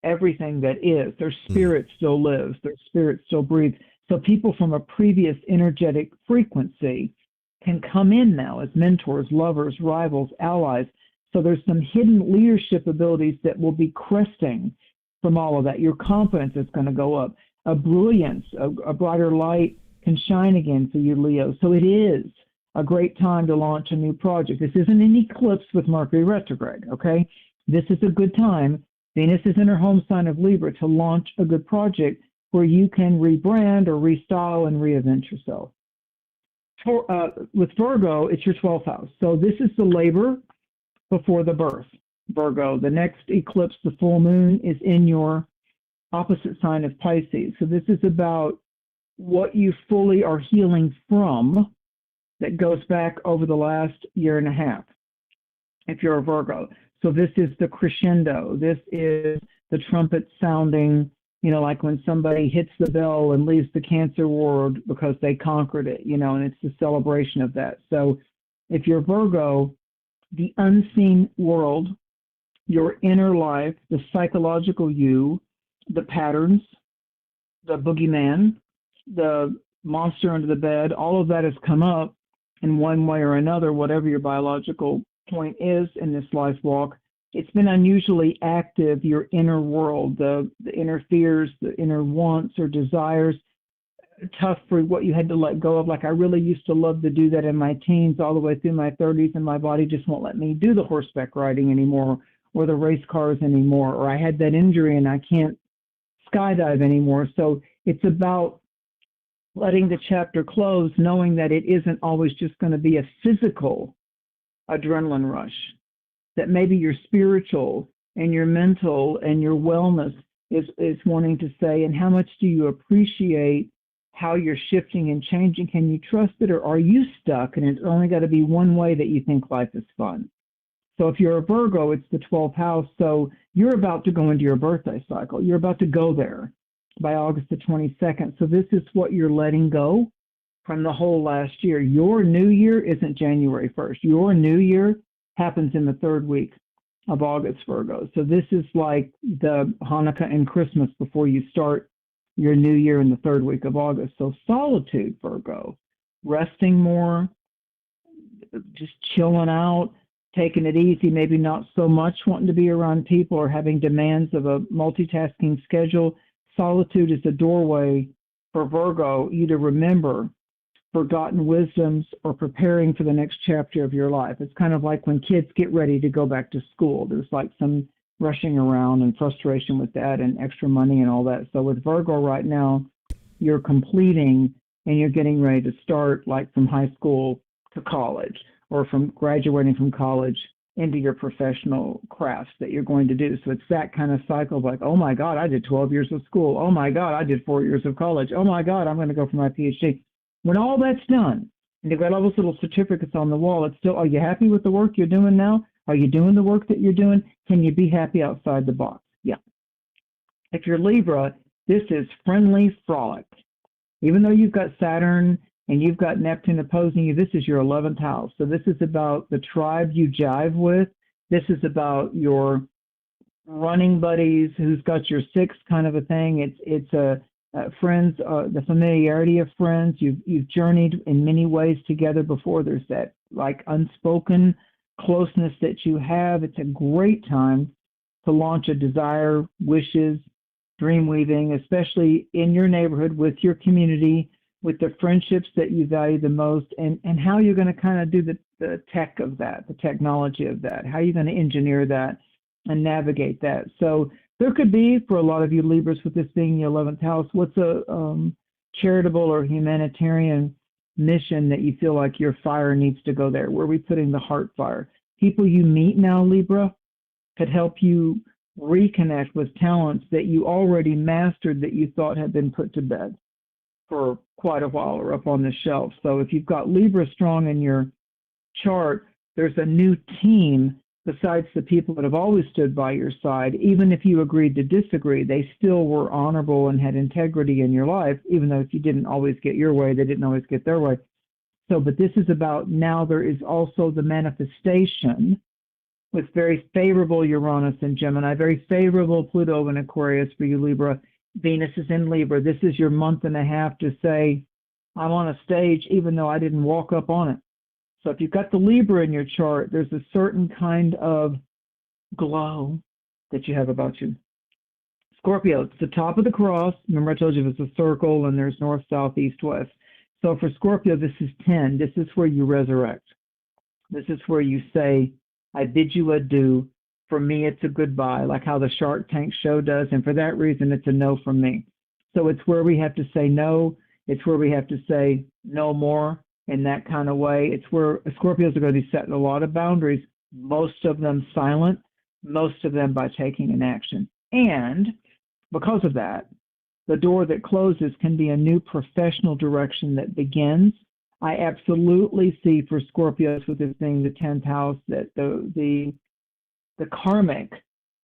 everything that is. Their spirit still lives, their spirit still breathes. So people from a previous energetic frequency can come in now as mentors, lovers, rivals, allies. So there's some hidden leadership abilities that will be cresting from all of that. Your confidence is going to go up. A brilliance, a brighter light can shine again for you, Leo. So it is a great time to launch a new project. This isn't an eclipse with Mercury retrograde, okay? This is a good time. Venus is in her home sign of Libra to launch a good project where you can rebrand or restyle and reinvent yourself. With Virgo, it's your 12th house. So this is the labor before the birth, Virgo. The next eclipse, the full moon, is in your opposite sign of Pisces. So this is about what you fully are healing from that goes back over the last year and a half, if you're a Virgo. So this is the crescendo. This is the trumpet sounding, you know, like when somebody hits the bell and leaves the Cancer world because they conquered it, you know, and it's the celebration of that. So if you're Virgo, the unseen world, your inner life, the psychological you, the patterns, the boogeyman, the monster under the bed, all of that has come up in one way or another, whatever your biological point is in this life walk. It's been unusually active, your inner world, the inner fears, the inner wants or desires, tough for what you had to let go of. Like I really used to love to do that in my teens all the way through my 30s, and my body just won't let me do the horseback riding anymore or the race cars anymore, or I had that injury and I can't skydive anymore. So it's about letting the chapter close, knowing that it isn't always just going to be a physical adrenaline rush, that maybe your spiritual and your mental and your wellness is wanting to say, and how much do you appreciate how you're shifting and changing? Can you trust it, or are you stuck and it's only got to be one way that you think life is fun? So if you're a Virgo, it's the 12th house. So you're about to go into your birthday cycle. You're about to go there by August the 22nd. So this is what you're letting go from the whole last year. Your new year isn't January 1st. Your new year happens in the third week of August, Virgo. So this is like the Hanukkah and Christmas before you start your new year in the third week of August. So solitude, Virgo, resting more, just chilling out, taking it easy, maybe not so much wanting to be around people or having demands of a multitasking schedule. Solitude is a doorway for Virgo, you to remember forgotten wisdoms or preparing for the next chapter of your life. It's kind of like when kids get ready to go back to school. There's like some rushing around and frustration with that and extra money and all that. So with Virgo right now, you're completing and you're getting ready to start like from high school to college, or from graduating from college into your professional crafts that you're going to do. So it's that kind of cycle of like, oh my God, I did 12 years of school. Oh my God, I did 4 years of college. Oh my God, I'm going to go for my PhD. When all that's done, and you've got all those little certificates on the wall, it's still, are you happy with the work you're doing now? Are you doing the work that you're doing? Can you be happy outside the box? Yeah. If you're Libra, this is friendly frolic. Even though you've got Saturn and you've got Neptune opposing you, this is your 11th house. So this is about the tribe you jive with. This is about your running buddies, who's got your six kind of a thing. It's a friends, the familiarity of friends. You've journeyed in many ways together before. There's that like unspoken closeness that you have. It's a great time to launch a desire, wishes, dream weaving, especially in your neighborhood with your community, with the friendships that you value the most, and how you're going to kind of do the tech of that, the technology of that, how you're going to engineer that and navigate that. So there could be, for a lot of you Libras, with this being the 11th house, what's a charitable or humanitarian mission that you feel like your fire needs to go there? Where are we putting the heart fire? People you meet now, Libra, could help you reconnect with talents that you already mastered that you thought had been put to bed. for quite a while or up on the shelf. So if you've got Libra strong in your chart, there's a new team besides the people that have always stood by your side. Even if you agreed to disagree, they still were honorable and had integrity in your life, even though if you didn't always get your way, they didn't always get their way. So, but this is about now there is also the manifestation with very favorable Uranus and Gemini, very favorable Pluto and Aquarius for you, Libra. Venus is in Libra. This is your month and a half to say, I'm on a stage even though I didn't walk up on it. So if you've got the Libra in your chart, there's a certain kind of glow that you have about you. Scorpio, it's the top of the cross. Remember I told you it's a circle and there's north, south, east, west. So for Scorpio, this is 10. This is where you resurrect. This is where you say, I bid you adieu. For me, it's a goodbye, like how the Shark Tank show does. And for that reason, it's a no from me. So it's where we have to say no. It's where we have to say no more in that kind of way. It's where Scorpios are going to be setting a lot of boundaries, most of them silent, most of them by taking an action. And because of that, the door that closes can be a new professional direction that begins. I absolutely see for Scorpios with this being the 10th house that the karmic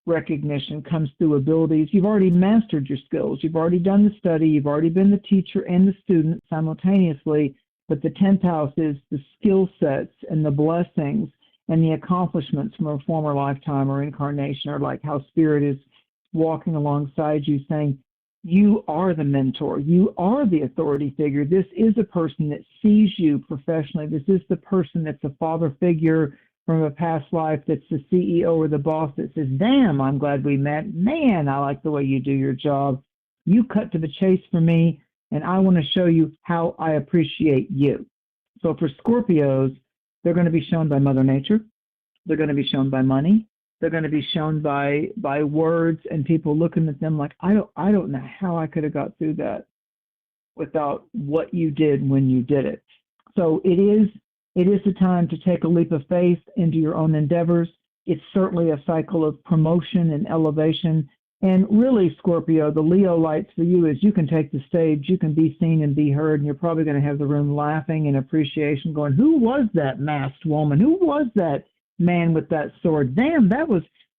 recognition comes through abilities. You've already mastered your skills. You've already done the study. You've already been the teacher and the student simultaneously. But the 10th house is the skill sets and the blessings and the accomplishments from a former lifetime or incarnation, or like how spirit is walking alongside you saying, you are the mentor. You are the authority figure. This is a person that sees you professionally. This is the person that's a father figure from a past life, that's the CEO or the boss that says, damn, I'm glad we met. Man, I like the way you do your job. You cut to the chase for me, and I want to show you how I appreciate you. So for Scorpios, they're going to be shown by Mother Nature. They're going to be shown by money. They're going to be shown by words and people looking at them like, I don't know how I could have got through that without what you did when you did it. So it is the time to take a leap of faith into your own endeavors. It's certainly a cycle of promotion and elevation. And really, Scorpio, the Leo lights for you is you can take the stage, you can be seen and be heard, and you're probably going to have the room laughing in appreciation, going, who was that masked woman? Who was that man with that sword? Damn,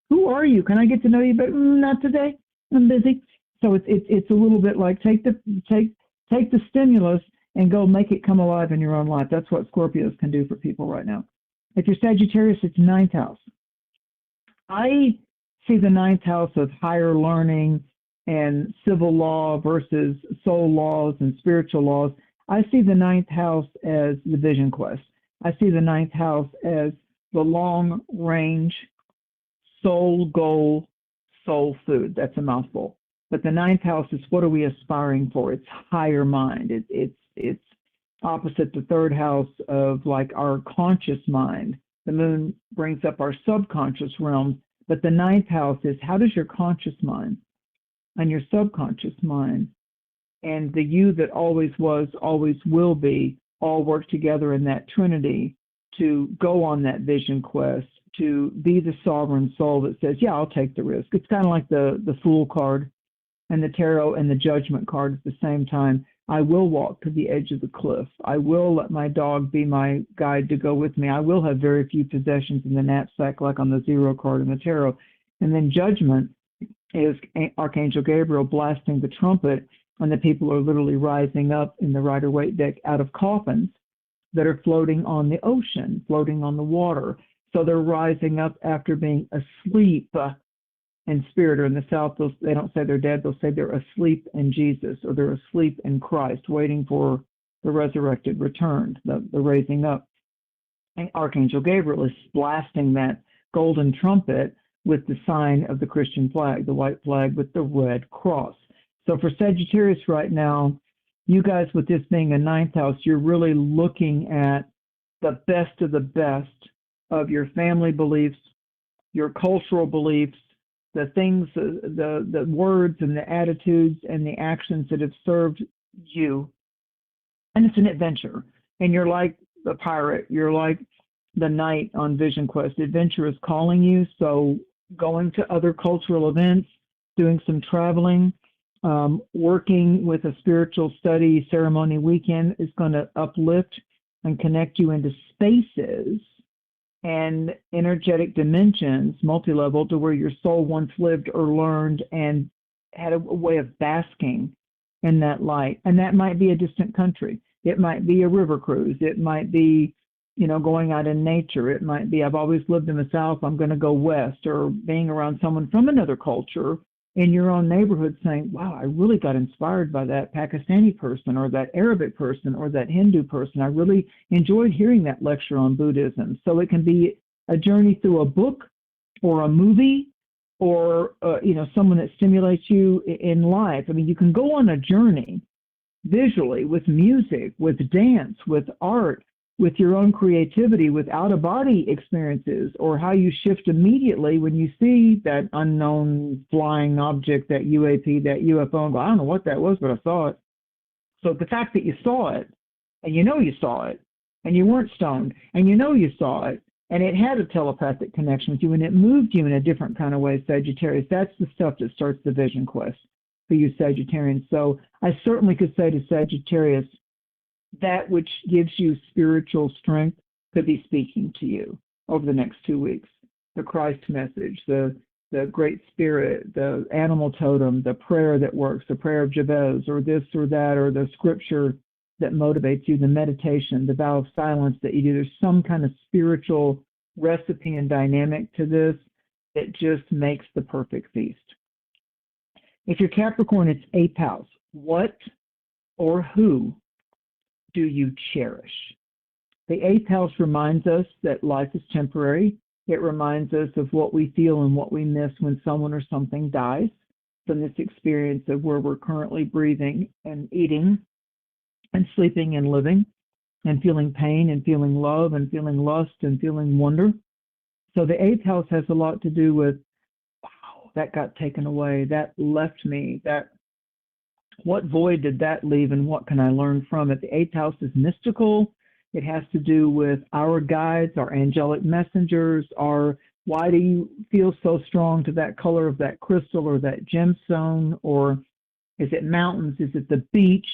who are you? Can I get to know you? But not today. I'm busy. So it's a little bit like take the stimulus and go make it come alive in your own life. That's what Scorpios can do for people right now. If you're Sagittarius, it's 9th house. I see the 9th house of higher learning and civil law versus soul laws and spiritual laws. I see the 9th house as the vision quest. I see the 9th house as the long range soul goal, soul food. That's a mouthful. But the 9th house is what are we aspiring for? It's higher mind. It's opposite the 3rd house of like our conscious mind. The moon brings up our subconscious realms, but the 9th house is how does your conscious mind and your subconscious mind and the you that always was, always will be, all work together in that trinity to go on that vision quest, to be the sovereign soul that says, yeah, I'll take the risk. It's kind of like the Fool card and the Tarot and the Judgment card at the same time. I will walk to the edge of the cliff. I will let my dog be my guide to go with me. I will have very few possessions in the knapsack like on the 0 card in the Tarot. And then Judgment is Archangel Gabriel blasting the trumpet, and the people are literally rising up in the Rider-Waite deck out of coffins that are floating on the ocean, floating on the water. So they're rising up after being asleep in spirit, or in the South, they don't say they're dead, they'll say they're asleep in Jesus, or they're asleep in Christ, waiting for the resurrected return, the raising up. And Archangel Gabriel is blasting that golden trumpet with the sign of the Christian flag, the white flag with the red cross. So for Sagittarius right now, you guys, with this being a 9th house, you're really looking at the best of the best of your family beliefs, your cultural beliefs, the things, the words and the attitudes and the actions that have served you. And it's an adventure. And you're like the pirate. You're like the knight on Vision Quest. Adventure is calling you. So going to other cultural events, doing some traveling, Working with a spiritual study ceremony weekend is going to uplift and connect you into spaces and energetic dimensions, multi-level, to where your soul once lived or learned and had a way of basking in that light. And that might be a distant country. It might be a river cruise. It might be, going out in nature. It might be, I've always lived in the South, I'm going to go west, or being around someone from another culture in your own neighborhood saying, wow, I really got inspired by that Pakistani person or that Arabic person or that Hindu person. I really enjoyed hearing that lecture on Buddhism. So it can be a journey through a book or a movie or, someone that stimulates you in life. I mean, you can go on a journey visually with music, with dance, with art, with your own creativity, with out-of-body experiences, or how you shift immediately when you see that unknown flying object, that UAP, that UFO, and go, I don't know what that was, but I saw it. So the fact that you saw it, and you saw it, and you weren't stoned, and you saw it, and it had a telepathic connection with you, and it moved you in a different kind of way, Sagittarius, that's the stuff that starts the vision quest for you Sagittarians. So I certainly could say to Sagittarius, that which gives you spiritual strength could be speaking to you over the next 2 weeks. The Christ message, the Great Spirit, the animal totem, the prayer that works, the prayer of Jabez, or this or that, or the scripture that motivates you, the meditation, the vow of silence that you do. There's some kind of spiritual recipe and dynamic to this that just makes the perfect feast. If you're Capricorn, it's 8th house. What or who do you cherish? The 8th house reminds us that life is temporary. It reminds us of what we feel and what we miss when someone or something dies, from this experience of where we're currently breathing and eating and sleeping and living and feeling pain and feeling love and feeling lust and feeling wonder. So the 8th house has a lot to do with, wow, that got taken away, that left me, that what void did that leave and what can I learn from it? The 8th house is mystical. It has to do with our guides, our angelic messengers, why do you feel so strong to that color of that crystal or that gemstone? Or is it mountains? Is it the beach?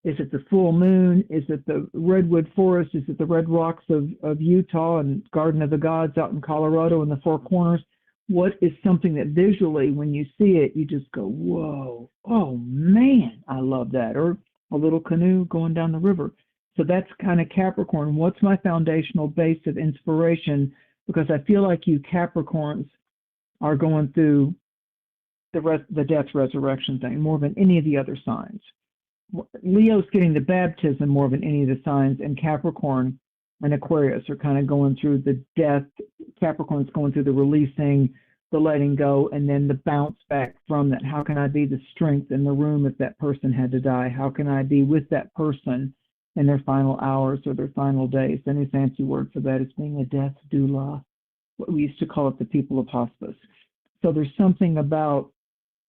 Is it the full moon? Is it the redwood forest? Is it the red rocks of Utah and Garden of the Gods out in Colorado in the Four Corners? What is something that visually, when you see it, you just go, whoa, oh man, I love that. Or a little canoe going down the river. So that's kind of Capricorn. What's my foundational base of inspiration? Because I feel like you Capricorns are going through the death resurrection thing more than any of the other signs. Leo's getting the baptism more than any of the signs, and Capricorn and Aquarius are kind of going through the death. Capricorn's going through the releasing, the letting go, and then the bounce back from that. How can I be the strength in the room if that person had to die? How can I be with that person in their final hours or their final days? Any fancy word for that is being a death doula. What we used to call it the people of hospice. So there's something about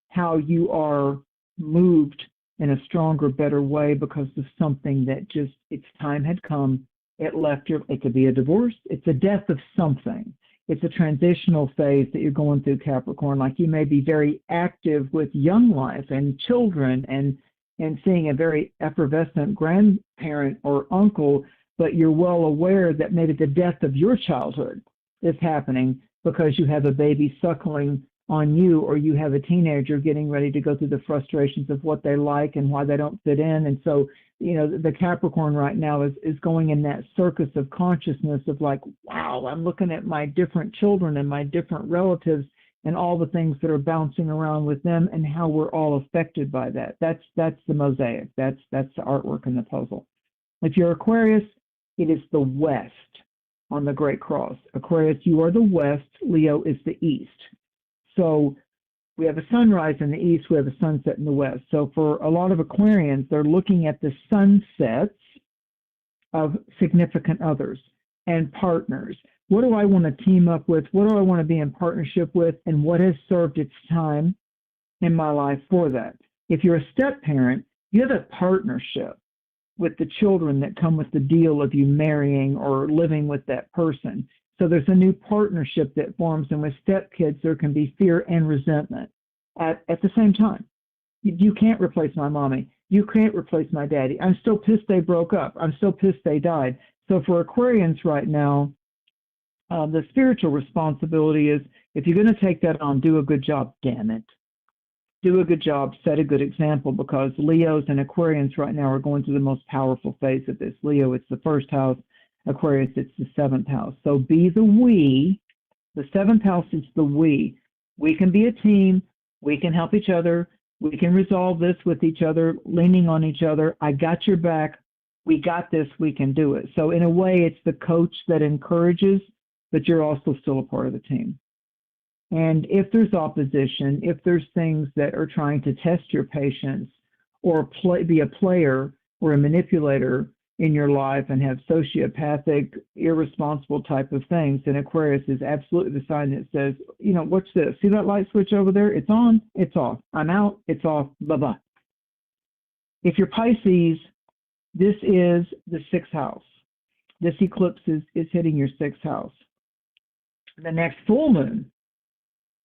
how you are moved in a stronger, better way because of something that just, its time had come. It left it could be a divorce. It's a death of something. It's a transitional phase that you're going through, Capricorn. Like you may be very active with young life and children and seeing a very effervescent grandparent or uncle, but you're well aware that maybe the death of your childhood is happening because you have a baby suckling on you, or you have a teenager getting ready to go through the frustrations of what they like and why they don't fit in. And so, the Capricorn right now is going in that circus of consciousness of like, wow, I'm looking at my different children and my different relatives and all the things that are bouncing around with them and how we're all affected by that. That's the mosaic. That's the artwork in the puzzle. If you're Aquarius, it is the west on the Great Cross. Aquarius, you are the west. Leo is the east. So we have a sunrise in the east, we have a sunset in the west. So for a lot of Aquarians, they're looking at the sunsets of significant others and partners. What do I want to team up with? What do I want to be in partnership with? And what has served its time in my life for that? If you're a step parent, you have a partnership with the children that come with the deal of you marrying or living with that person. So there's a new partnership that forms, and with stepkids, there can be fear and resentment at the same time. You can't replace my mommy. You can't replace my daddy. I'm still pissed they broke up. I'm still pissed they died. So for Aquarians right now, the spiritual responsibility is, if you're going to take that on, do a good job, damn it. Do a good job, set a good example, because Leos and Aquarians right now are going through the most powerful phase of this. Leo, it's the first house. Aquarius, it's the seventh house. So be the we. The seventh house is the we. We can be a team. We can help each other. We can resolve this with each other, leaning on each other. I got your back. We got this. We can do it. So in a way, it's the coach that encourages, but you're also still a part of the team. And if there's opposition, if there's things that are trying to test your patience, or be a player or a manipulator in your life and have sociopathic, irresponsible type of things, then Aquarius is absolutely the sign that says, watch this. See that light switch over there? It's on, it's off. I'm out, it's off, bye-bye. If you're Pisces, this is the sixth house. This eclipse is hitting your sixth house. The next full moon,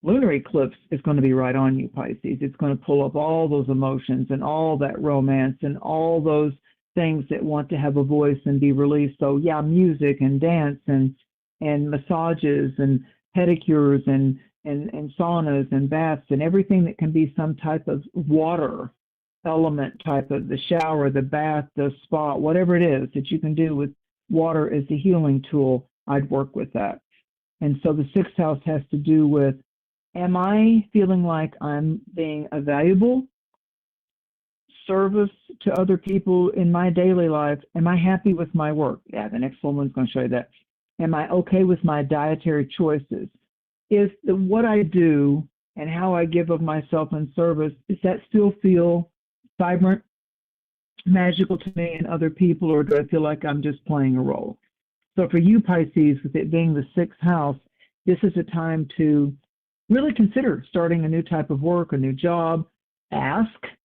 lunar eclipse, is going to be right on you, Pisces. It's going to pull up all those emotions and all that romance and all those things that want to have a voice and be released. So yeah, music and dance and massages and pedicures and saunas and baths and everything that can be some type of water element type of, the shower, the bath, the spa, whatever it is that you can do with water as a healing tool, I'd work with that. And so the sixth house has to do with, am I feeling like I'm being a valuable service to other people in my daily life? Am I happy with my work? Yeah, the next full moon's going to show you that. Am I okay with my dietary choices? Is what I do and how I give of myself in service, does that still feel vibrant, magical to me and other people, or do I feel like I'm just playing a role? So for you, Pisces, with it being the sixth house, this is a time to really consider starting a new type of work, a new job.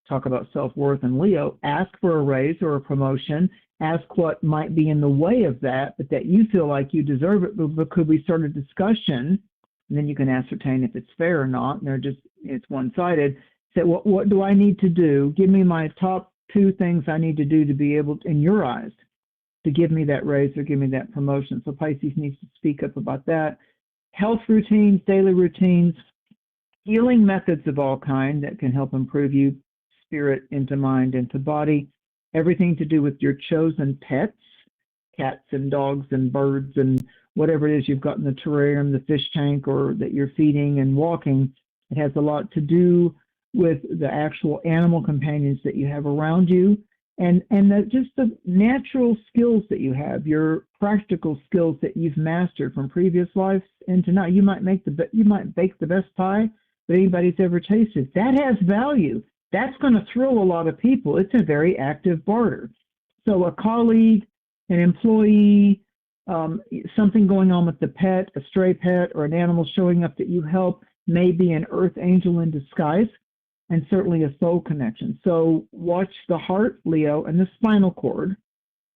Talk about self-worth and Leo, ask for a raise or a promotion. Ask what might be in the way of that, but that you feel like you deserve it. But could we start a discussion? And then you can ascertain if it's fair or not. And it's one-sided. Say, what do I need to do? Give me my top 2 things I need to do to be able to, in your eyes, to give me that raise or give me that promotion. So Pisces needs to speak up about that. Health routines, daily routines, healing methods of all kind that can help improve you, spirit into mind into body. Everything to do with your chosen pets, cats and dogs and birds and whatever it is you've got in the terrarium, the fish tank, or that you're feeding and walking. It has a lot to do with the actual animal companions that you have around you, and just the natural skills that you have, your practical skills that you've mastered from previous lives into now. You might bake the best pie that anybody's ever tasted. That has value. That's going to thrill a lot of people. It's a very active barter. So a colleague, an employee, something going on with the pet, a stray pet, or an animal showing up that you help may be an earth angel in disguise, and certainly a soul connection. So watch the heart, Leo, and the spinal cord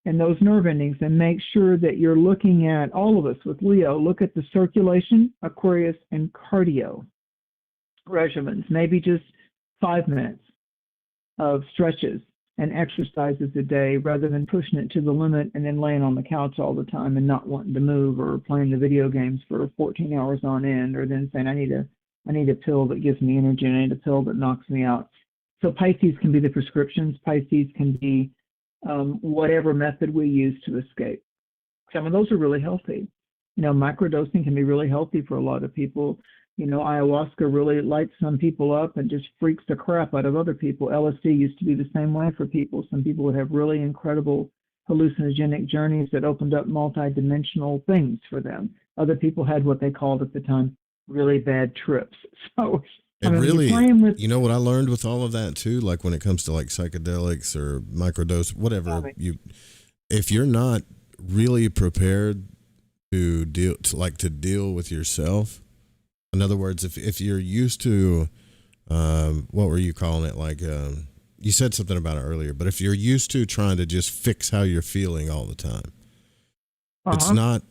and those nerve endings, and make sure that you're looking at, all of us with Leo, look at the circulation, Aquarius, and cardio regimens, maybe just 5 minutes of stretches and exercises a day, rather than pushing it to the limit and then laying on the couch all the time and not wanting to move, or playing the video games for 14 hours on end, or then saying, I need a pill that gives me energy, and I need a pill that knocks me out. So Pisces can be the prescriptions. Pisces can be whatever method we use to escape. Some of those are really healthy. Microdosing can be really healthy for a lot of people. Ayahuasca really lights some people up and just freaks the crap out of other people. LSD used to be the same way for people. Some people would have really incredible hallucinogenic journeys that opened up multi-dimensional things for them. Other people had what they called at the time really bad trips. So really, what I learned with all of that too, like when it comes to like psychedelics or microdose, whatever, if you're not really prepared to deal with yourself. In other words, if you're used to, what were you calling it? Like, you said something about it earlier, but if you're used to trying to just fix how you're feeling all the time, it's not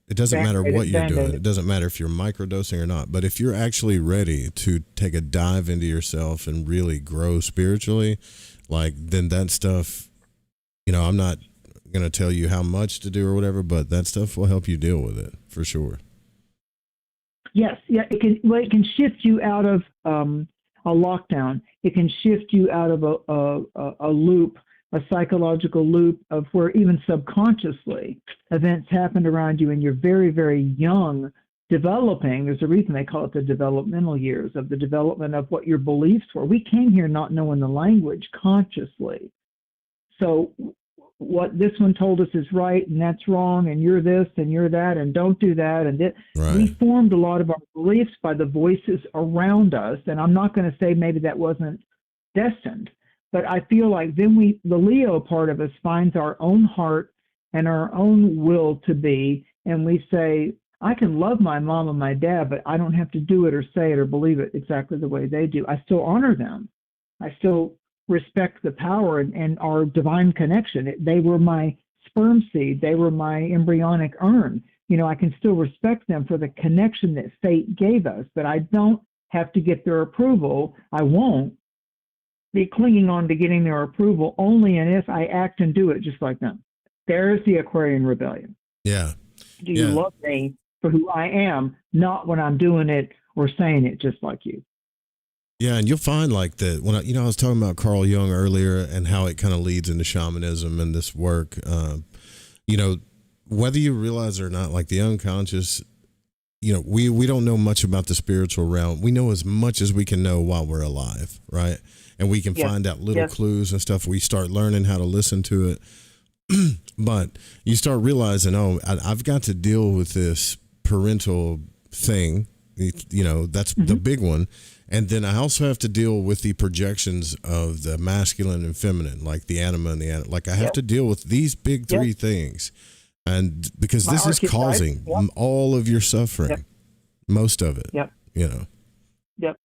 It doesn't matter what you're doing. Band-Aid. It doesn't matter if you're microdosing or not. But if you're actually ready to take a dive into yourself and really grow spiritually, like, then that stuff, I'm not going to tell you how much to do or whatever, but that stuff will help you deal with it for sure. Yes, yeah, it can shift you out of a lockdown. It can shift you out of a loop, a psychological loop of where even subconsciously events happened around you and you're very, very young, developing. There's a reason they call it the developmental years, of the development of what your beliefs were. We came here not knowing the language consciously. So what this one told us is right and that's wrong, and you're this and you're that and don't do that. And Right. we formed a lot of our beliefs by the voices around us. And I'm not going to say maybe that wasn't destined, but I feel like then the Leo part of us finds our own heart and our own will to be, and we say, I can love my mom and my dad, but I don't have to do it or say it or believe it exactly the way they do. I still honor them. I still respect the power and our divine connection. They were my sperm seed. They were my embryonic urn. I can still respect them for the connection that fate gave us, but I don't have to get their approval. I won't be clinging on to getting their approval only and if I act and do it just like them. There's the Aquarian rebellion. Yeah. Do you love me for who I am, not when I'm doing it or saying it just like you? Yeah, and you'll find like that when I was talking about Carl Jung earlier and how it kind of leads into shamanism and this work. Whether you realize it or not, like the unconscious, we don't know much about the spiritual realm. We know as much as we can know while we're alive, right? And we can find out little clues and stuff. We start learning how to listen to it. But you start realizing, I've got to deal with this parental thing. That's the big one. And then I also have to deal with the projections of the masculine and feminine, like the anima and the anima. Like I have to deal with these big three things. And because this is causing all of your suffering, most of it, Yep.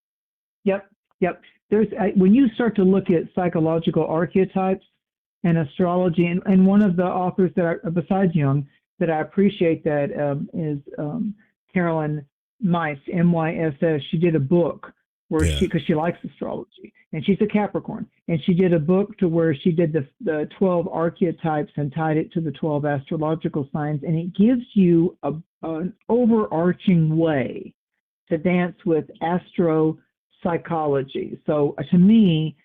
When you start to look at psychological archetypes and astrology, and one of the authors besides Jung, that I appreciate is Carolyn Myss, Myss. She did a book where because she likes astrology, and she's a Capricorn, and she did a book to where she did the 12 archetypes and tied it to the 12 astrological signs, and it gives you an overarching way to dance with astro psychology. So to me,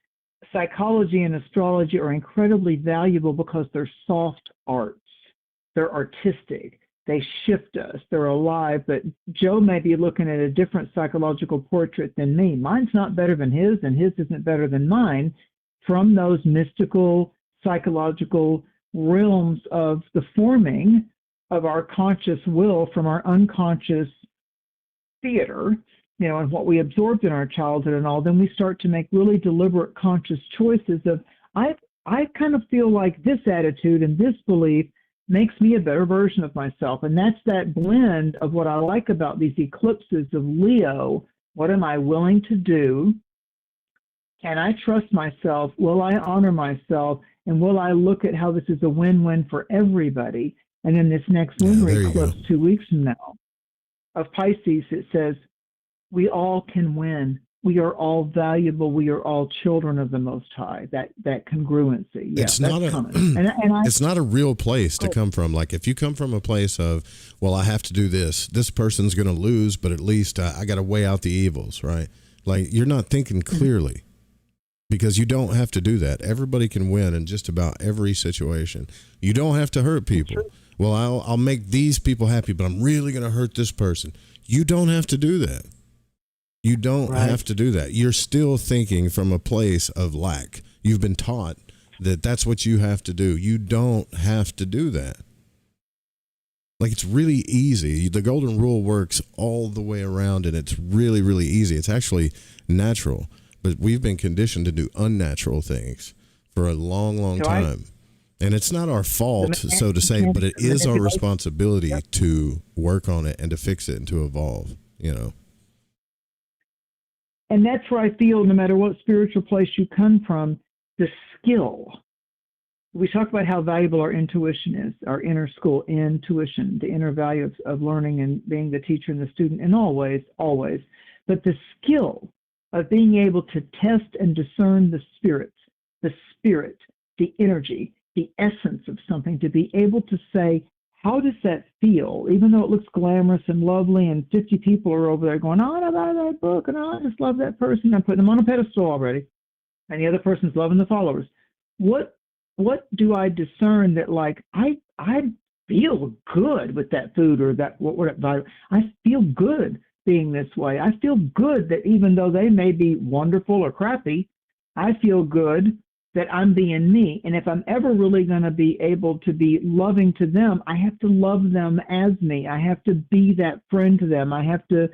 psychology and astrology are incredibly valuable because they're soft arts. They're artistic. They shift us. They're alive. But Joe may be looking at a different psychological portrait than me. Mine's not better than his, and his isn't better than mine, from those mystical, psychological realms of the forming of our conscious will from our unconscious theater, and what we absorbed in our childhood and all. Then we start to make really deliberate, conscious choices of, I kind of feel like this attitude and this belief makes me a better version of myself. And that's that blend of what I like about these eclipses of Leo. What am I willing to do? Can I trust myself? Will I honor myself? And will I look at how this is a win-win for everybody? And then this next lunar eclipse 2 weeks from now of Pisces, it says, we all can win. We are all valuable. We are all children of the Most High. That congruency. Yeah, it's not it's not a real place to come from. Like if you come from a place of, well, I have to do this. This person's going to lose, but at least I got to weigh out the evils, right? Like you're not thinking clearly, because you don't have to do that. Everybody can win in just about every situation. You don't have to hurt people. Well, I'll make these people happy, but I'm really going to hurt this person. You don't have to do that. You don't have to do that. You're still thinking from a place of lack. You've been taught that that's what you have to do. You don't have to do that. Like it's really easy. The golden rule works all the way around, and it's really, really easy. It's actually natural, but we've been conditioned to do unnatural things for a long, long time. And it's not our fault, so to say, but it is our responsibility to work on it and to fix it and to evolve, And that's where I feel no matter what spiritual place you come from, the skill we talk about how valuable our intuition is, our inner school intuition, the inner value of learning and being the teacher and the student in all ways, always. But the skill of being able to test and discern the spirit, the energy, the essence of something, to be able to say, how does that feel? Even though it looks glamorous and lovely and 50 people are over there going, oh, I buy that book and I just love that person. I'm putting them on a pedestal already. And the other person's loving the followers. What do I discern that, like, I feel good with that food or that I feel good being this way. I feel good that even though they may be wonderful or crappy, I feel good that I'm being me. And if I'm ever really going to be able to be loving to them, I have to love them as me. I have to be that friend to them. I have to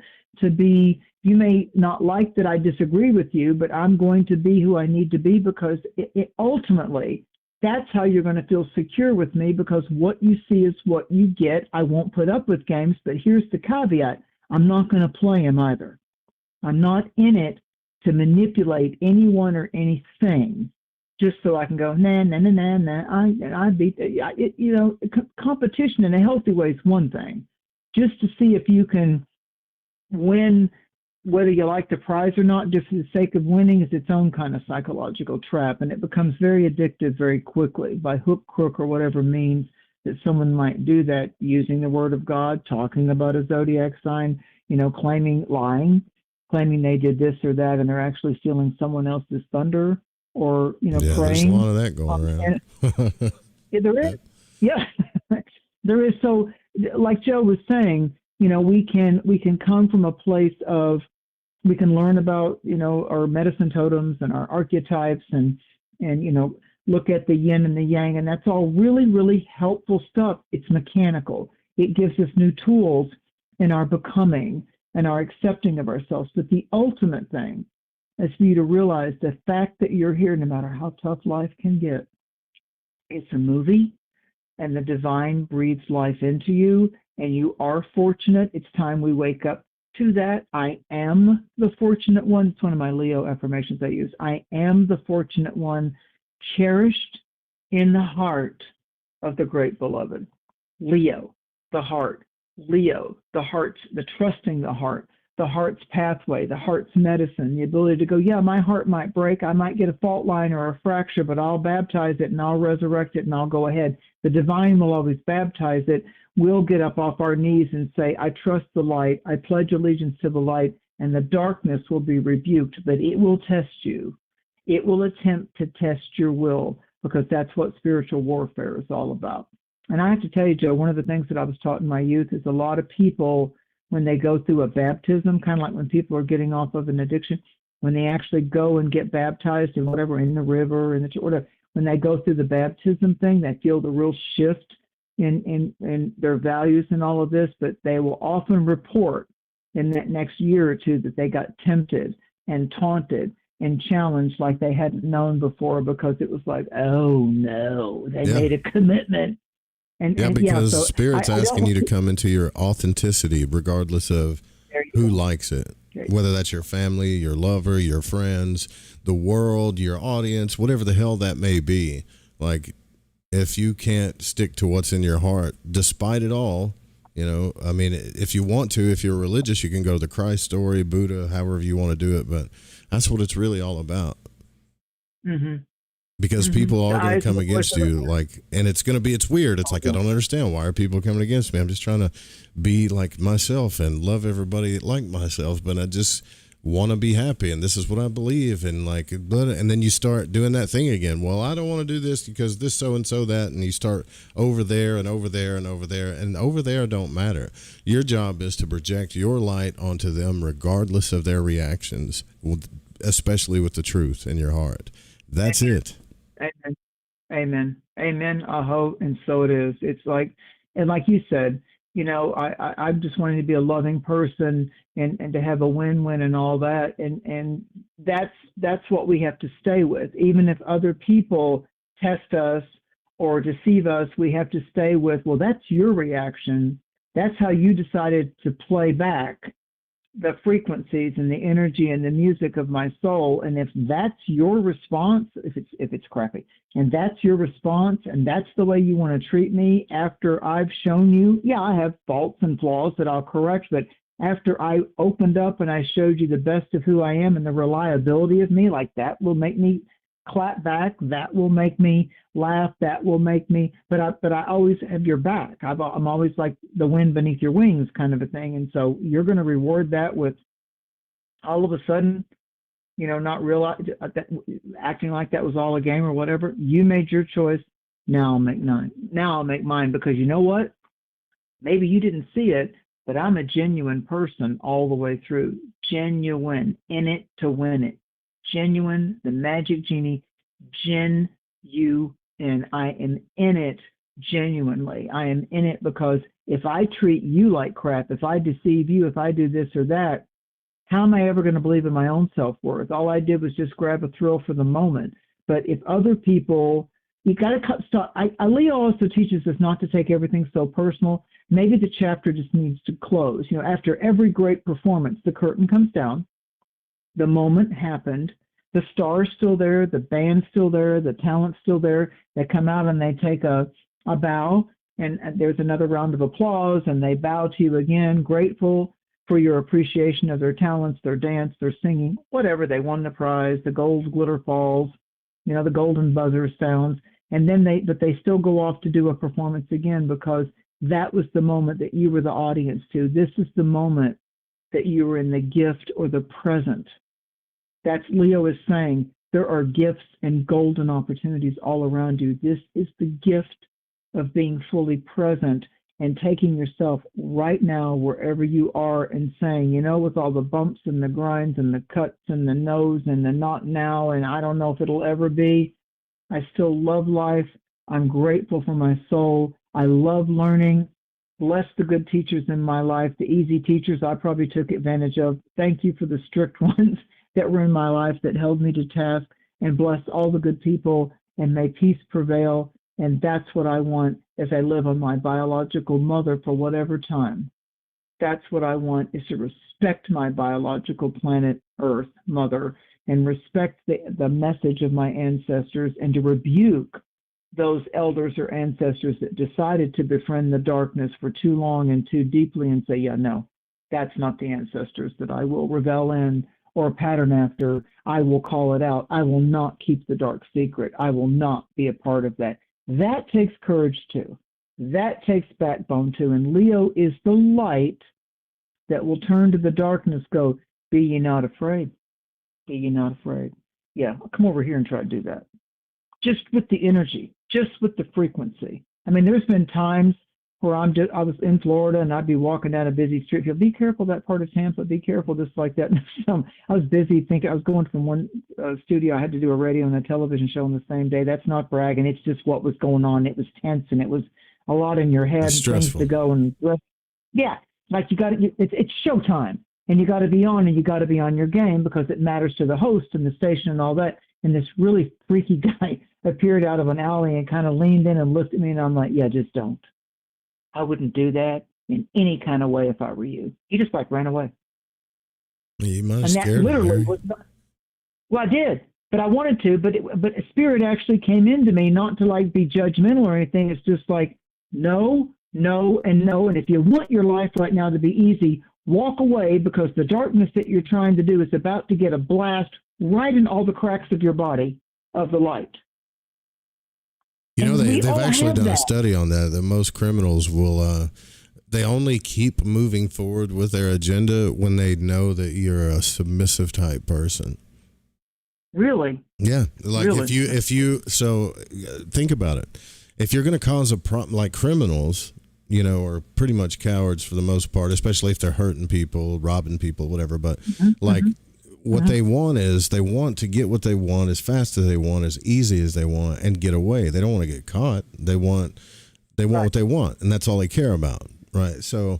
be, you may not like that I disagree with you, but I'm going to be who I need to be, because it ultimately, that's how you're going to feel secure with me, because what you see is what you get. I won't put up with games, but here's the caveat. I'm not going to play them either. I'm not in it to manipulate anyone or anything just so I can go, nah. I beat it. You know, competition in a healthy way is one thing. Just to see if you can win, whether you like the prize or not, just for the sake of winning, is its own kind of psychological trap. And it becomes very addictive very quickly by hook, crook, or whatever means that someone might do that, using the word of God, talking about a zodiac sign, you know, lying, claiming they did this or that, and they're actually stealing someone else's thunder, or, you know, praying. There's a lot of that going around. There is. Yeah, there is. So, like Joe was saying, you know, we can come from a place of, we can learn about, you know, our medicine totems and our archetypes, and you know, look at the yin and the yang, and that's all really, really helpful stuff. It's mechanical. It gives us new tools in our becoming and our accepting of ourselves. But the ultimate thing is for you to realize the fact that you're here, no matter how tough life can get. It's a movie, and the divine breathes life into you, and you are fortunate. It's time we wake up to that. I am the fortunate one. It's one of my Leo affirmations I use. I am the fortunate one, cherished in the heart of the great beloved. Leo, the heart. Leo, the heart, the trusting the heart's pathway, the heart's medicine, the ability to go, yeah, my heart might break, I might get a fault line or a fracture, but I'll baptize it and I'll resurrect it and I'll go ahead. The divine will always baptize it. We'll get up off our knees and say, I trust the light, I pledge allegiance to the light, and the darkness will be rebuked, but it will test you. It will attempt to test your will, because that's what spiritual warfare is all about. And I have to tell you, Joe, one of the things that I was taught in my youth is a lot of people, when they go through a baptism, kind of like when people are getting off of an addiction, when they actually go and get baptized in whatever, in the river, in the whatever, when they go through the baptism thing, they feel the real shift in their values and all of this, but they will often report in that next year or two that they got tempted and taunted and challenged like they hadn't known before, because it was like, oh no, they made a commitment. Because the Spirit's asking you to come into your authenticity, regardless of who likes it, whether that's your family, your lover, your friends, the world, your audience, whatever the hell that may be. Like, if you can't stick to what's in your heart, despite it all, you know, I mean, if you want to, if you're religious, you can go to the Christ story, Buddha, however you want to do it, but that's what it's really all about. Mm-hmm. Because people are going to come against you, like, and it's weird. It's like, I don't understand. Why are people coming against me? I'm just trying to be like myself and love everybody like myself, but I just want to be happy, and this is what I believe, and like, and then you start doing that thing again. Well, I don't want to do this because this so-and-so that, and you start over there and over there and over there, and over there don't matter. Your job is to project your light onto them regardless of their reactions, especially with the truth in your heart. That's it. Amen. Amen. Amen. Aho. And so it is. It's like, and like you said, you know, I just wanting to be a loving person and to have a win-win and all that. And that's what we have to stay with. Even if other people test us or deceive us, we have to stay with, well, that's your reaction. That's how you decided to play back. the frequencies and the energy and the music of my soul. And if that's your response, if it's crappy, and that's your response, and that's the way you want to treat me after I've shown you, yeah, I have faults and flaws that I'll correct, but after I opened up and I showed you the best of who I am and the reliability of me, like that will make me clap back, that will make me laugh, that will make me, but I always have your back. I'm always like the wind beneath your wings kind of a thing. And so you're going to reward that with all of a sudden, not realize that, acting like that was all a game or whatever. You made your choice. Now I'll make mine. Now I'll make mine, because you know what? Maybe you didn't see it, but I'm a genuine person all the way through. Genuine, in it to win it. Genuine, the magic genie, I am in it genuinely. I am in it because if I treat you like crap, if I deceive you, if I do this or that, how am I ever going to believe in my own self-worth? All I did was just grab a thrill for the moment. But if other people, you got to stop. Leo also teaches us not to take everything so personal. Maybe the chapter just needs to close. After every great performance, the curtain comes down. The moment happened. The star's still there. The band's still there. The talent's still there. They come out and they take a bow, and there's another round of applause, and they bow to you again, grateful for your appreciation of their talents, their dance, their singing, whatever. They won the prize. The gold glitter falls. The golden buzzer sounds, and then they still go off to do a performance again, because that was the moment that you were the audience to. This is the moment that you were in the gift or the present. That's Leo is saying there are gifts and golden opportunities all around you. This is the gift of being fully present and taking yourself right now wherever you are and saying, with all the bumps and the grinds and the cuts and the no's and the not now, and I don't know if it'll ever be, I still love life. I'm grateful for my soul. I love learning. Bless the good teachers in my life, the easy teachers I probably took advantage of. Thank you for the strict ones that were in my life that held me to task, and bless all the good people, and may peace prevail. And that's what I want as I live on my biological mother for whatever time. That's what I want, is to respect my biological planet Earth, Mother, and respect the message of my ancestors, and to rebuke those elders or ancestors that decided to befriend the darkness for too long and too deeply and say, yeah, no, that's not the ancestors that I will revel in or pattern after. I will call it out. I will not keep the dark secret. I will not be a part of that. That takes courage too. That takes backbone too. And Leo is the light that will turn to the darkness, go, be ye not afraid. Be ye not afraid. Yeah, come over here and try to do that. Just with the energy, just with the frequency. I mean, there's been times where I was in Florida and I'd be walking down a busy street. Feel, be careful that part of Tampa. Be careful, just like that. I was busy thinking. I was going from one studio. I had to do a radio and a television show on the same day. That's not bragging. It's just what was going on. It was tense and it was a lot in your head. It's stressful. Things to go and yeah, like you got to. It's showtime, and you got to be on, and you got to be on your game, because it matters to the host and the station and all that. And this really freaky guy appeared out of an alley and kind of leaned in and looked at me, and I'm like, yeah, just don't. I wouldn't do that in any kind of way if I were you. He just ran away. You might have and that scared literally me. was not, well, I did, but I wanted to, but a spirit actually came into me, not to be judgmental or anything. It's just no, no, and no. And if you want your life right now to be easy, walk away, because the darkness that you're trying to do is about to get a blast right in all the cracks of your body of the light. They've actually done a study on that most criminals will, they only keep moving forward with their agenda when they know that you're a submissive type person. Really? Yeah. Really? So think about it. If you're going to cause a problem, like criminals, are pretty much cowards for the most part, especially if they're hurting people, robbing people, whatever. But what they want is they want to get what they want as fast as they want, as easy as they want, and get away. They don't want to get caught. They want what they want, and that's all they care about, right? So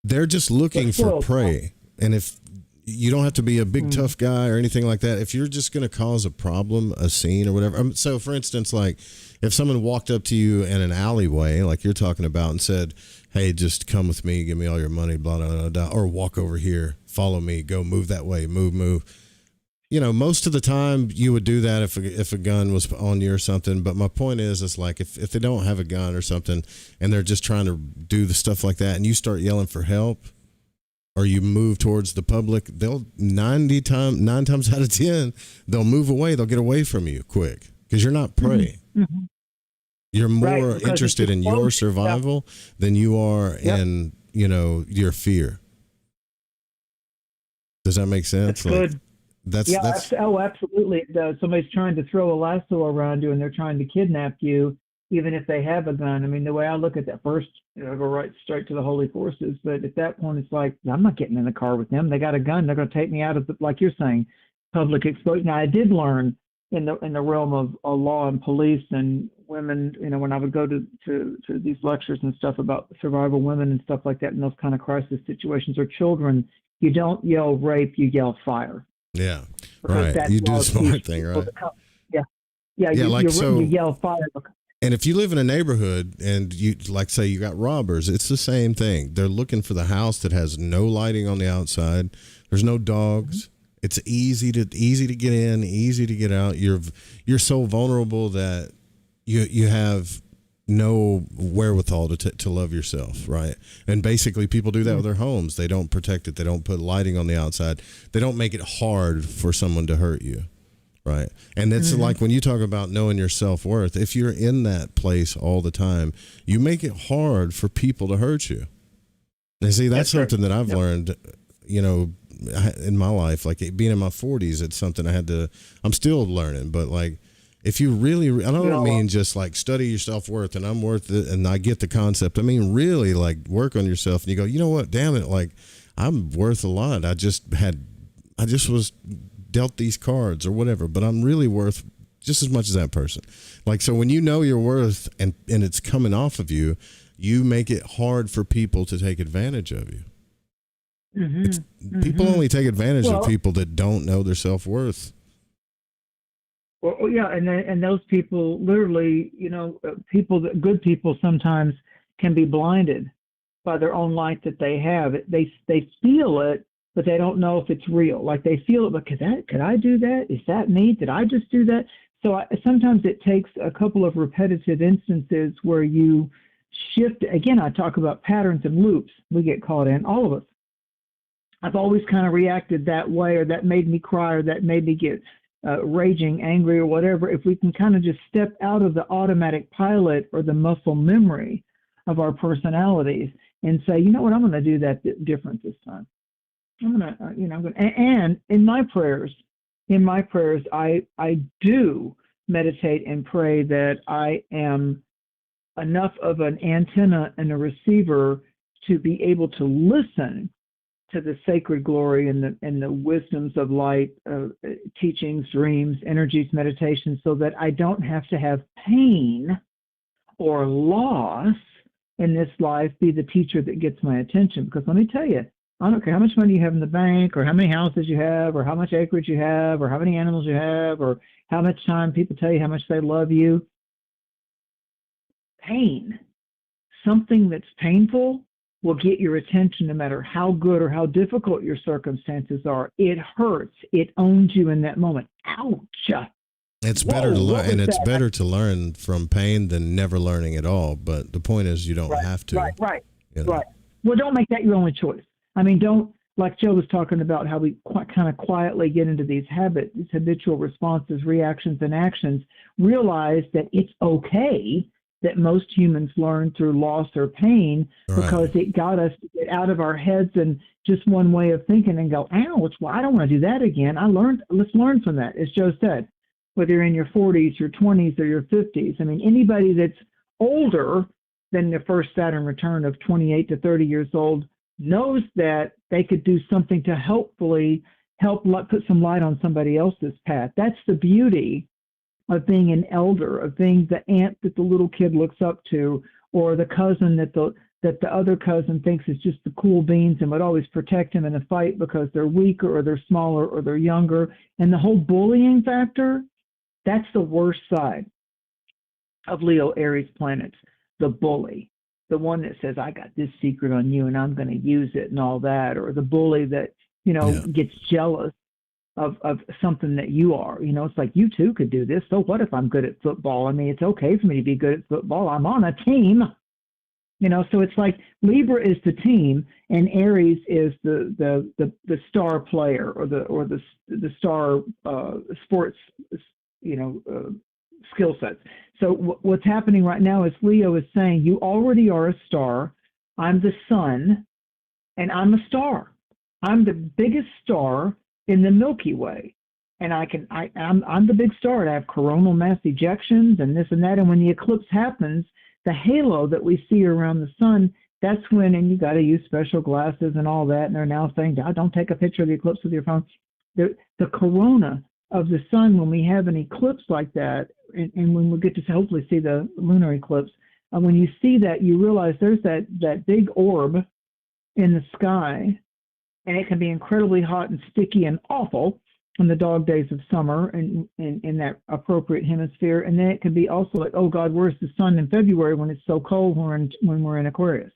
they're just looking for prey. And if you don't have to be a big tough guy or anything like that, if you're just going to cause a problem, a scene or whatever. So for instance, if someone walked up to you in an alleyway, like you're talking about, and said, hey, just come with me, give me all your money, blah, blah, blah, blah, or walk over here, follow me, go move that way, move. You know, most of the time you would do that if a gun was on you or something. But my point is like if they don't have a gun or something and they're just trying to do the stuff like that and you start yelling for help or you move towards the public, they'll 9 times out of 10, they'll move away. They'll get away from you quick because you're not prey. Mm-hmm. You're more Right, interested in your survival than you are in, you know, your fear. Does that make sense? That's good. That's Absolutely it does. Somebody's trying to throw a lasso around you and they're trying to kidnap you, even if they have a gun. I mean, the way I look at that, first, you know, go right straight to the holy forces. But at that point, it's like, I'm not getting in the car with them. They got a gun. They're going to take me out of the, like you're saying, public exposure. Now, I did learn in the realm of law and police and women, you know, when I would go to these lectures and stuff about survival women and stuff like that in those kind of crisis situations, or children, you don't yell rape, you yell fire. Yeah, right. You do the smart thing, right? You yell fire. And if you live in a neighborhood and you, like, say you got robbers, it's the same thing. They're looking for the house that has no lighting on the outside. There's no dogs. Mm-hmm. It's easy to get in, easy to get out. You're so vulnerable that you have no wherewithal to love yourself, right? And basically people do that with their homes. They don't protect it. They don't put lighting on the outside. They don't make it hard for someone to hurt you, right? And it's like when you talk about knowing your self-worth, if you're in that place all the time, you make it hard for people to hurt you. And see, that's something that I've learned, you know, in my life. Like being in my 40s, it's something I'm still learning, but like, if you really, I don't mean just like study your self-worth and I'm worth it and I get the concept. I mean, really like work on yourself and you go, you know what, damn it. Like I'm worth a lot. I just was dealt these cards or whatever, but I'm really worth just as much as that person. Like, so when you know your worth and it's coming off of you, you make it hard for people to take advantage of you. People only take advantage of people that don't know their self-worth. Well, yeah, and those people literally, you know, good people sometimes can be blinded by their own light that they have. They feel it, but they don't know if it's real. Like they feel it, but could I do that? Is that me? Did I just do that? So sometimes it takes a couple of repetitive instances where you shift. Again, I talk about patterns and loops. We get caught in, all of us. I've always kind of reacted that way, or that made me cry, or that made me get raging, angry, or whatever. If we can kind of just step out of the automatic pilot or the muscle memory of our personalities and say, you know what, I'm going to do that different this time. I'm going to, and in my prayers, I do meditate and pray that I am enough of an antenna and a receiver to be able to listen to the sacred glory and the wisdoms of light, teachings, dreams, energies, meditation, so that I don't have to have pain or loss in this life be the teacher that gets my attention. Because let me tell you, I don't care how much money you have in the bank, or how many houses you have, or how much acreage you have, or how many animals you have, or how much time people tell you how much they love you. Pain, something that's painful, will get your attention no matter how good or how difficult your circumstances are. It hurts. It owns you in that moment. Ouch. It's better to learn, and it's better to learn from pain than never learning at all. But the point is, you don't have to. Right. Well, don't make that your only choice. I mean, don't, like Joe was talking about, how we kind of quietly get into these habits, these habitual responses, reactions, and actions. Realize that it's okay that most humans learn through loss or pain, because it got us to get out of our heads and just one way of thinking and go, ouch, well, I don't want to do that again. Let's learn from that. As Joe said, whether you're in your 40s, your 20s, or your 50s. I mean, anybody that's older than the first Saturn return of 28 to 30 years old knows that they could do something to help put some light on somebody else's path. That's the beauty of being an elder, of being the aunt that the little kid looks up to, or the cousin that the other cousin thinks is just the cool beans and would always protect him in a fight because they're weaker or they're smaller or they're younger. And the whole bullying factor, that's the worst side of Leo Aries planets, the bully, the one that says, I got this secret on you and I'm going to use it and all that, or the bully that gets jealous of something that you are. It's like, you too could do this. So what if I'm good at football? I mean, it's okay for me to be good at football. I'm on a team. So it's like Libra is the team, and Aries is the star player, or the star sports skill sets. So what's happening right now is Leo is saying, you already are a star. I'm the sun, and I'm a star. I'm the biggest star in the Milky Way, and I'm the big star. And I have coronal mass ejections and this and that. And when the eclipse happens, the halo that we see around the sun, that's when, and you got to use special glasses and all that. And they're now saying, don't take a picture of the eclipse with your phone. The corona of the sun, when we have an eclipse like that, and when we get to hopefully see the lunar eclipse, when you see that, you realize there's that big orb in the sky, and it can be incredibly hot and sticky and awful in the dog days of summer and in that appropriate hemisphere. And then it can be also like, oh God, where's the sun in February when it's so cold when we're in Aquarius?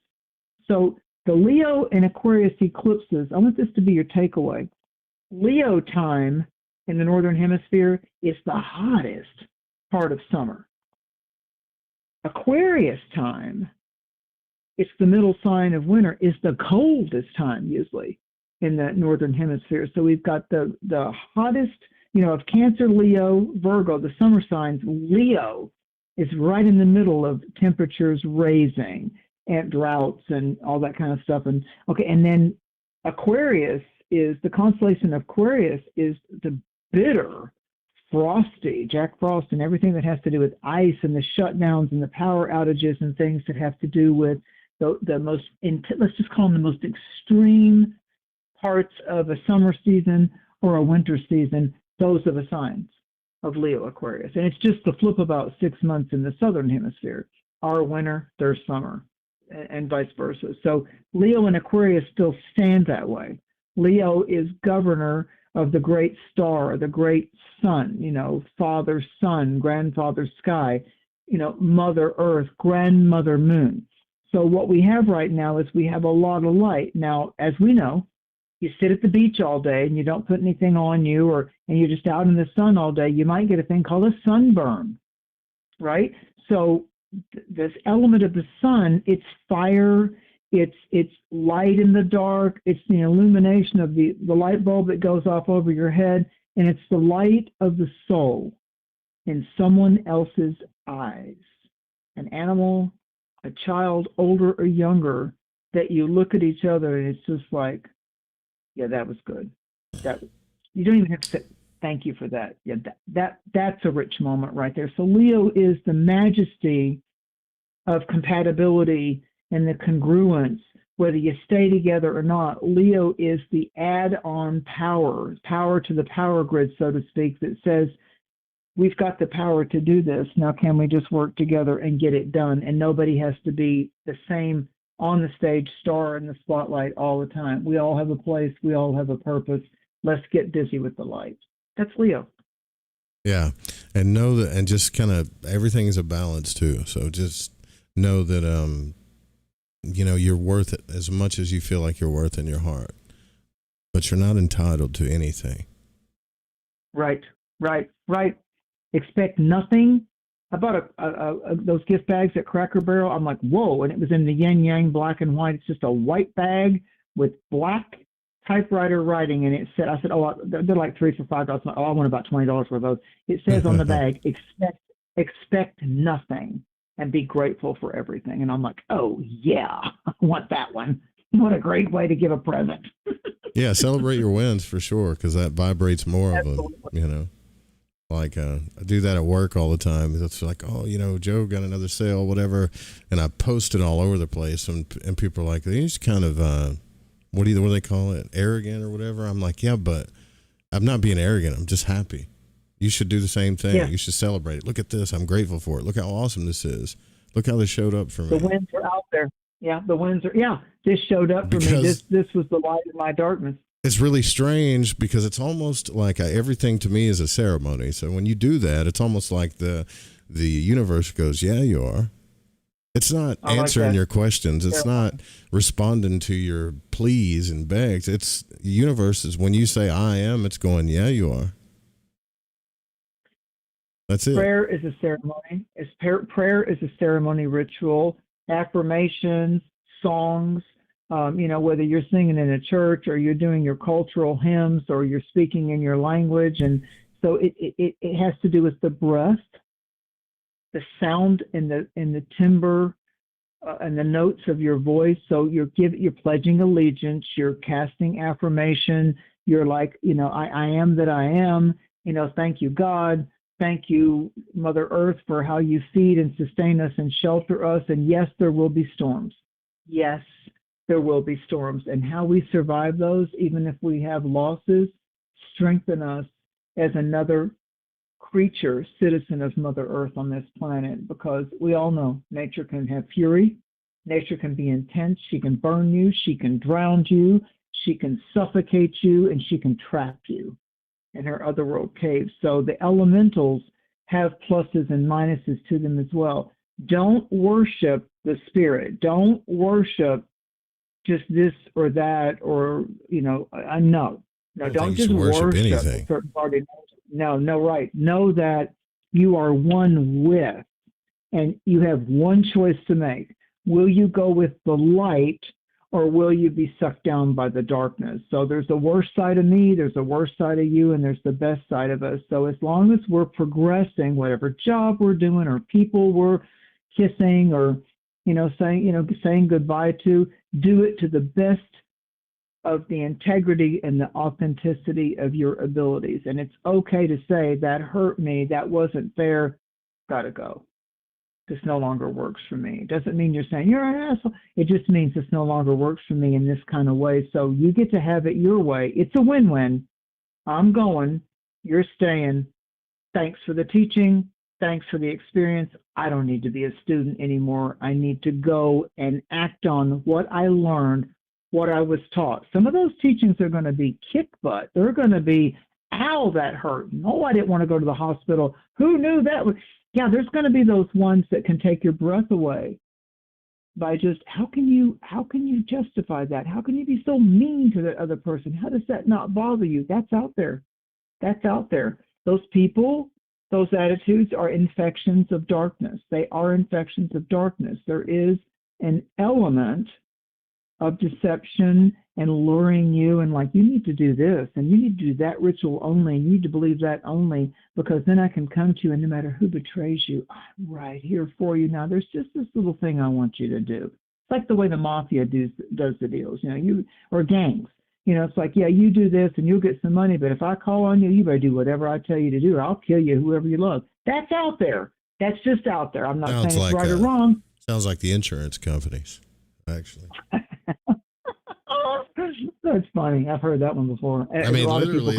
So the Leo and Aquarius eclipses, I want this to be your takeaway. Leo time in the Northern Hemisphere is the hottest part of summer. Aquarius time, it's the middle sign of winter, is the coldest time usually in the Northern Hemisphere. So we've got the hottest, of Cancer, Leo, Virgo, the summer signs. Leo is right in the middle of temperatures raising and droughts and all that kind of stuff. And then Aquarius is, the constellation of Aquarius is the bitter, frosty, Jack Frost, and everything that has to do with ice and the shutdowns and the power outages and things that have to do with the most, let's just call them the most extreme parts of a summer season or a winter season. Those are the signs of Leo Aquarius. And it's just the flip about 6 months in the Southern Hemisphere. Our winter, their summer, and vice versa. So Leo and Aquarius still stand that way. Leo is governor of the great star, the great sun, father sun, grandfather sky, mother earth, grandmother moon. So what we have right now is we have a lot of light. Now, as we know, you sit at the beach all day and you don't put anything on you, and you're just out in the sun all day, you might get a thing called a sunburn, right? So this element of the sun, it's fire, it's light in the dark, it's the illumination of the light bulb that goes off over your head, and it's the light of the soul in someone else's eyes. An animal, a child, older or younger, that you look at each other and it's just like, yeah, that was good. You don't even have to say thank you for that. Yeah, that's a rich moment right there. So Leo is the majesty of compatibility and the congruence, whether you stay together or not. Leo is the add-on power to the power grid, so to speak, that says, we've got the power to do this. Now, can we just work together and get it done? And nobody has to be the same on the stage star in the spotlight all the time. We all have a place. We all have a purpose. Let's get busy with the light. That's Leo. Yeah. And know that, and just kind of, everything is a balance too. So just know that, you're worth it as much as you feel like you're worth in your heart, but you're not entitled to anything. Right. Expect nothing. I bought those gift bags at Cracker Barrel. I'm like, whoa. And it was in the yin yang black and white. It's just a white bag with black typewriter writing. And it said, I said, they're like 3 for $5. I want about $20 for those. It says on the bag, expect nothing and be grateful for everything. And I'm like, oh yeah, I want that one. What a great way to give a present. Yeah. Celebrate your wins for sure. Cause that vibrates more Absolutely. Of them, Like I do that at work all the time. It's like, Joe got another sale, whatever, and I post it all over the place, and people are like, "He's kind of what do they call it, arrogant or whatever." I'm like, yeah, but I'm not being arrogant. I'm just happy. You should do the same thing. Yeah. You should celebrate it. Look at this. I'm grateful for it. Look how awesome this is. Look how this showed up for me. The wins are out there. Yeah, the wins are. Yeah, this showed up for me. This was the light in my darkness. It's really strange because it's almost like everything to me is a ceremony. So when you do that, it's almost like the universe goes, yeah, you are. It's not I like answering that. your questions. It's Ceremony. not responding to your pleas and begs. It's universe is when you say I am, it's going, yeah, you are. That's it. Prayer is a ceremony. Prayer is a ceremony ritual. Affirmations, songs. Whether you're singing in a church or you're doing your cultural hymns or you're speaking in your language, and so it has to do with the breath, the sound, and the timbre and the notes of your voice. So you're pledging allegiance. You're casting affirmation. You're like, I am that I am. Thank you, God. Thank you, Mother Earth, for how you feed and sustain us and shelter us. And yes, there will be storms. Yes, there will be storms. And how we survive those, even if we have losses, strengthen us as another creature, citizen of Mother Earth on this planet, because we all know nature can have fury. Nature can be intense. She can burn you. She can drown you. She can suffocate you, and she can trap you in her otherworld caves. So the elementals have pluses and minuses to them as well. Don't worship the spirit. Don't worship just this or that, or no. I don't Don't think you just should worship worship anything. a certain party. No, right. Know that you are one with, and you have one choice to make. Will you go with the light, or will you be sucked down by the darkness? So there's the worst side of me, there's the worst side of you, and there's the best side of us. So as long as we're progressing, whatever job we're doing or people we're kissing or saying goodbye to, do it to the best of the integrity and the authenticity of your abilities. And it's okay to say, that hurt me, that wasn't fair, gotta go. This no longer works for me. It doesn't mean you're saying you're an asshole. It just means this no longer works for me in this kind of way. So you get to have it your way. It's a win-win. I'm going, you're staying. Thanks for the teaching. Thanks for the experience. I don't need to be a student anymore. I need to go and act on what I learned, what I was taught. Some of those teachings are going to be kick butt. They're going to be, ow, that hurt. No, I didn't want to go to the hospital. Who knew that? Yeah, there's going to be those ones that can take your breath away by just, how can you justify that? How can you be so mean to the other person? How does that not bother you? That's out there. That's out there. Those people, those attitudes are infections of darkness. They are infections of darkness. There is an element of deception and luring you, and like, you need to do this and you need to do that ritual only, and you need to believe that only, because then I can come to you, and no matter who betrays you, I'm right here for you. Now there's just this little thing I want you to do. It's like the way the mafia does the deals, or gangs. It's like, yeah, you do this and you'll get some money, but if I call on you, you better do whatever I tell you to do, or I'll kill you, whoever you love. That's out there. That's just out there. I'm not saying it's right or wrong. Sounds like the insurance companies, actually. That's funny. I've heard that one before. I mean, literally,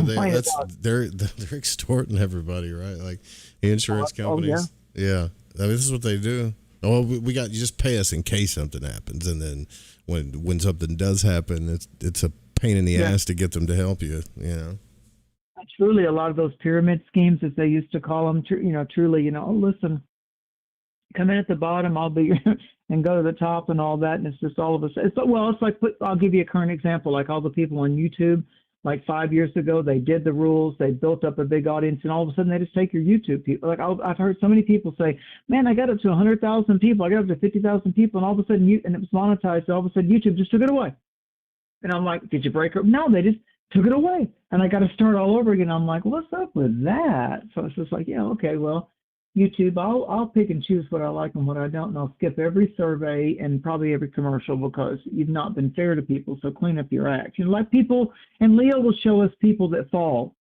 they're extorting everybody, right? Like the insurance companies. Yeah. I mean, this is what they do. Oh, we got, you just pay us in case something happens, and then when something does happen, it's a pain in the ass to get them to help you. Truly, a lot of those pyramid schemes, as they used to call them, truly, oh, listen, come in at the bottom, I'll be, and go to the top and all that, and it's just all of us. It's like, I'll give you a current example, like all the people on YouTube, like 5 years ago, they did the rules, they built up a big audience, and all of a sudden they just take your YouTube people. Like I've heard so many people say, man, I got up to 100,000 people, I got up to 50,000 people, and all of a sudden, and it was monetized, and all of a sudden YouTube just took it away. And I'm like, did you break her? No, they just took it away. And I got to start all over again. I'm like, what's up with that? So it's just like, yeah, okay, well, YouTube, I'll pick and choose what I like and what I don't, and I'll skip every survey and probably every commercial, because you've not been fair to people. So clean up your act. Like people, and Leo will show us people that fall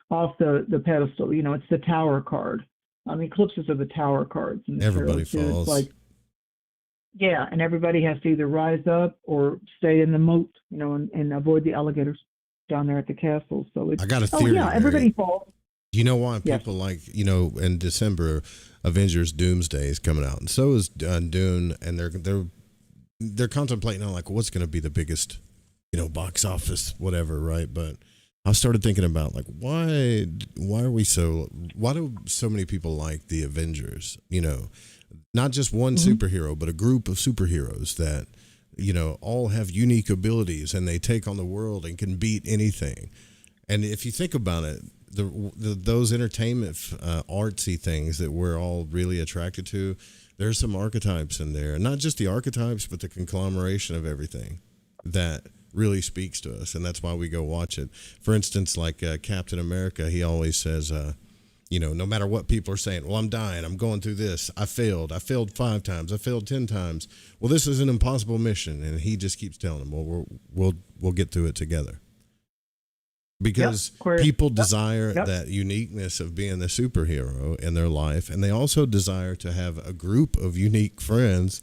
off the pedestal. It's the tower card. Eclipses are the tower cards. Everybody falls. It's like, yeah, and everybody has to either rise up or stay in the moat, and avoid the alligators down there at the castle. So it's, I got a theory. Oh yeah, everybody falls. You know why people like, in December, Avengers Doomsday is coming out, and so is Dune, and they're contemplating on like what's going to be the biggest, box office, whatever, right? But I started thinking about like why do so many people like the Avengers? You know, not just one Hmm. superhero, but a group of superheroes that all have unique abilities and they take on the world and can beat anything. And if you think about it, those entertainment artsy things that we're all really attracted to, there's some archetypes in there, not just the archetypes, but the conglomeration of everything that really speaks to us, and that's why we go watch it. For instance, like Captain America, he always says, no matter what people are saying, well, I'm dying, I'm going through this, I failed 5 times, I failed 10 times. Well, this is an impossible mission, and he just keeps telling them, well, we'll get through it together. Because people desire that uniqueness of being the superhero in their life, and they also desire to have a group of unique friends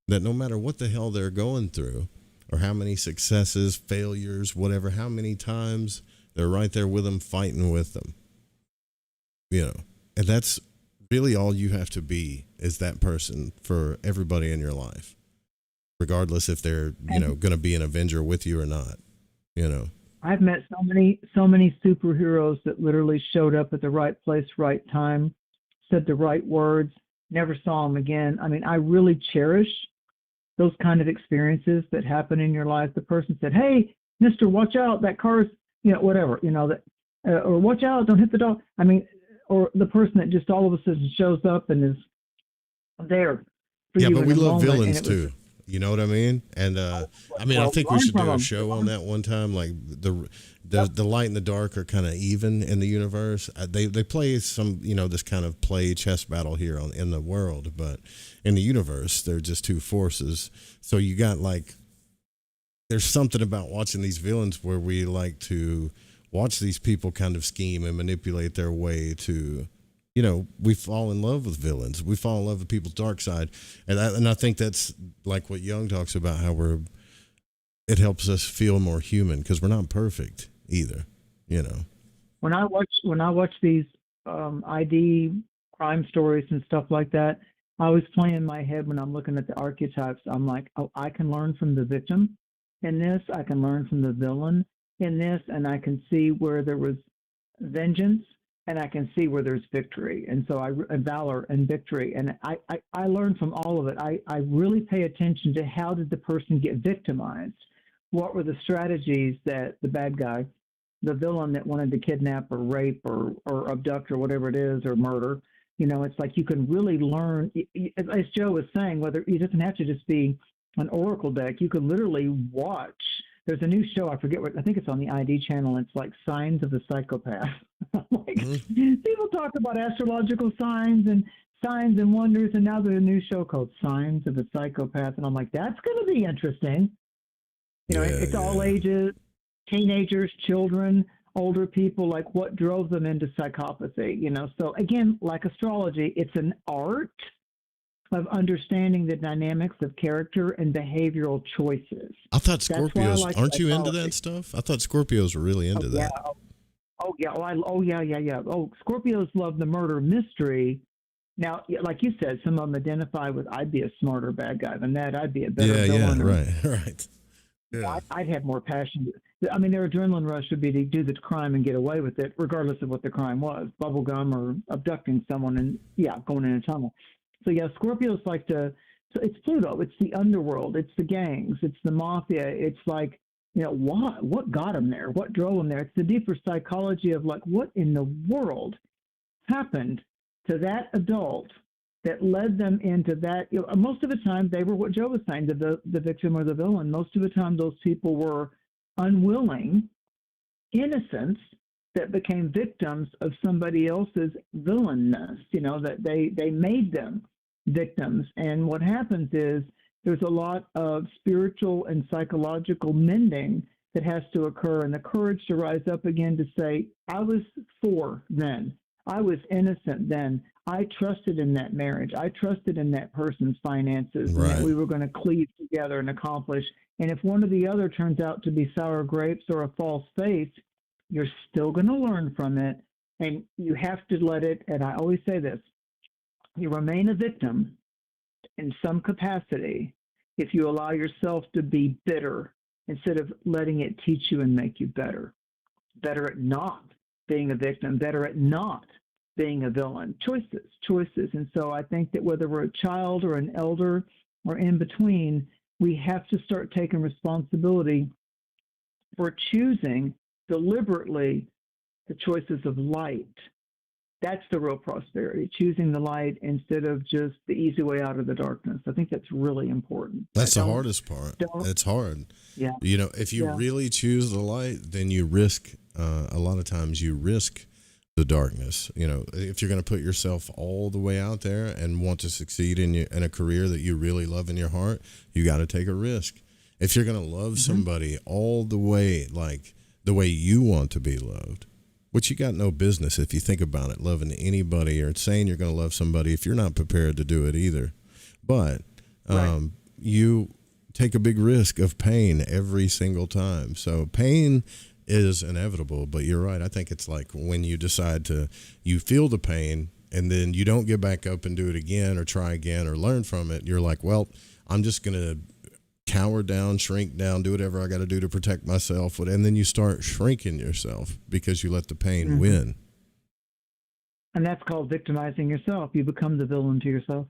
that no matter what the hell they're going through, or how many successes, failures, whatever, how many times, they're right there with them, fighting with them. And that's really all you have to be, is that person for everybody in your life, regardless if they're, going to be an Avenger with you or not, I've met so many superheroes that literally showed up at the right place, right time, said the right words, never saw them again. I mean, I really cherish those kind of experiences that happen in your life. The person said, "Hey, Mister, watch out! That car's, whatever, that, or watch out! Don't hit the dog." I mean, or the person that just all of a sudden shows up and is there for you. Yeah, but we love moment, villains too. You know what I mean? And I think we should do a show on that one time. Like the light and the dark are kind of even in the universe. They play some this kind of play chess battle here in the world, but in the universe they're just two forces. So you got there's something about watching these villains where we like to watch these people kind of scheme and manipulate their way to. We fall in love with villains. We fall in love with people's dark side, and I think that's like what Jung talks about, how it helps us feel more human because we're not perfect either. When I watch these ID crime stories and stuff like that, I always play in my head when I'm looking at the archetypes. I'm like, oh, I can learn from the victim in this. I can learn from the villain in this, and I can see where there was vengeance. And I can see where there's victory, and so valor and victory, and I learn from all of it. I really pay attention to how did the person get victimized? What were the strategies that the bad guy, the villain that wanted to kidnap or rape or abduct or whatever it is, or murder? It's like you can really learn, as Joe was saying, whether it doesn't have to just be an oracle deck. You can literally watch. There's a new show, I forget what, I think it's on the ID channel. It's like Signs of the Psychopath. People talk about astrological signs and wonders, and now there's a new show called Signs of the Psychopath, and I'm like, that's going to be interesting. It's all ages, teenagers, children, older people, like what drove them into psychopathy. So again, like astrology, it's an art of understanding the dynamics of character and behavioral choices. I thought Scorpios, aren't you into that stuff? I thought Scorpios were really into that. Oh yeah. Scorpios love the murder mystery. Now, like you said, some of them identify with, I'd be a smarter bad guy than that. I'd be a better villain. Yeah, right. Yeah. I'd have more passion. I mean, their adrenaline rush would be to do the crime and get away with it, regardless of what the crime was, bubblegum or abducting someone and, going in a tunnel. So, Scorpios like so it's Pluto. It's the underworld. It's the gangs. It's the mafia. It's like, what got them there? What drove them there? It's the deeper psychology of like, what in the world happened to that adult that led them into that? Most of the time, they were what Joe was saying, the victim or the villain. Most of the time, those people were unwilling innocents that became victims of somebody else's villainness, that they made them victims. And what happens is there's a lot of spiritual and psychological mending that has to occur, and the courage to rise up again to say, I was 4 then. I was innocent then. I trusted in that marriage. I trusted in that person's finances, right, and that we were going to cleave together and accomplish. And if one or the other turns out to be sour grapes or a false face, you're still going to learn from it, and you have to let it, and I always say this, you remain a victim in some capacity if you allow yourself to be bitter instead of letting it teach you and make you better. better at not being a victim, better at not being a villain. Choices. And so I think that whether we're a child or an elder or in between, we have to start taking responsibility for choosing deliberately the choices of light. That's the real prosperity, choosing the light instead of just the easy way out of the darkness. I think that's really important. That's the hardest part. It's hard. Yeah. You know, if you really choose the light, then you risk, a lot of times you risk the darkness. You know, if you're going to put yourself all the way out there and want to succeed in a career that you really love in your heart, you got to take a risk. If you're going to love somebody all the way, like the way you want to be loved, which you got no business, if you think about it, loving anybody or saying you're going to love somebody if you're not prepared to do it either. But you take a big risk of pain every single time. So pain is inevitable, but you're right. I think it's like when you decide you feel the pain and then you don't get back up and do it again or try again or learn from it. You're like, well, I'm just going to cower down, shrink down, do whatever I got to do to protect myself. And then you start shrinking yourself because you let the pain win. And that's called victimizing yourself. You become the villain to yourself.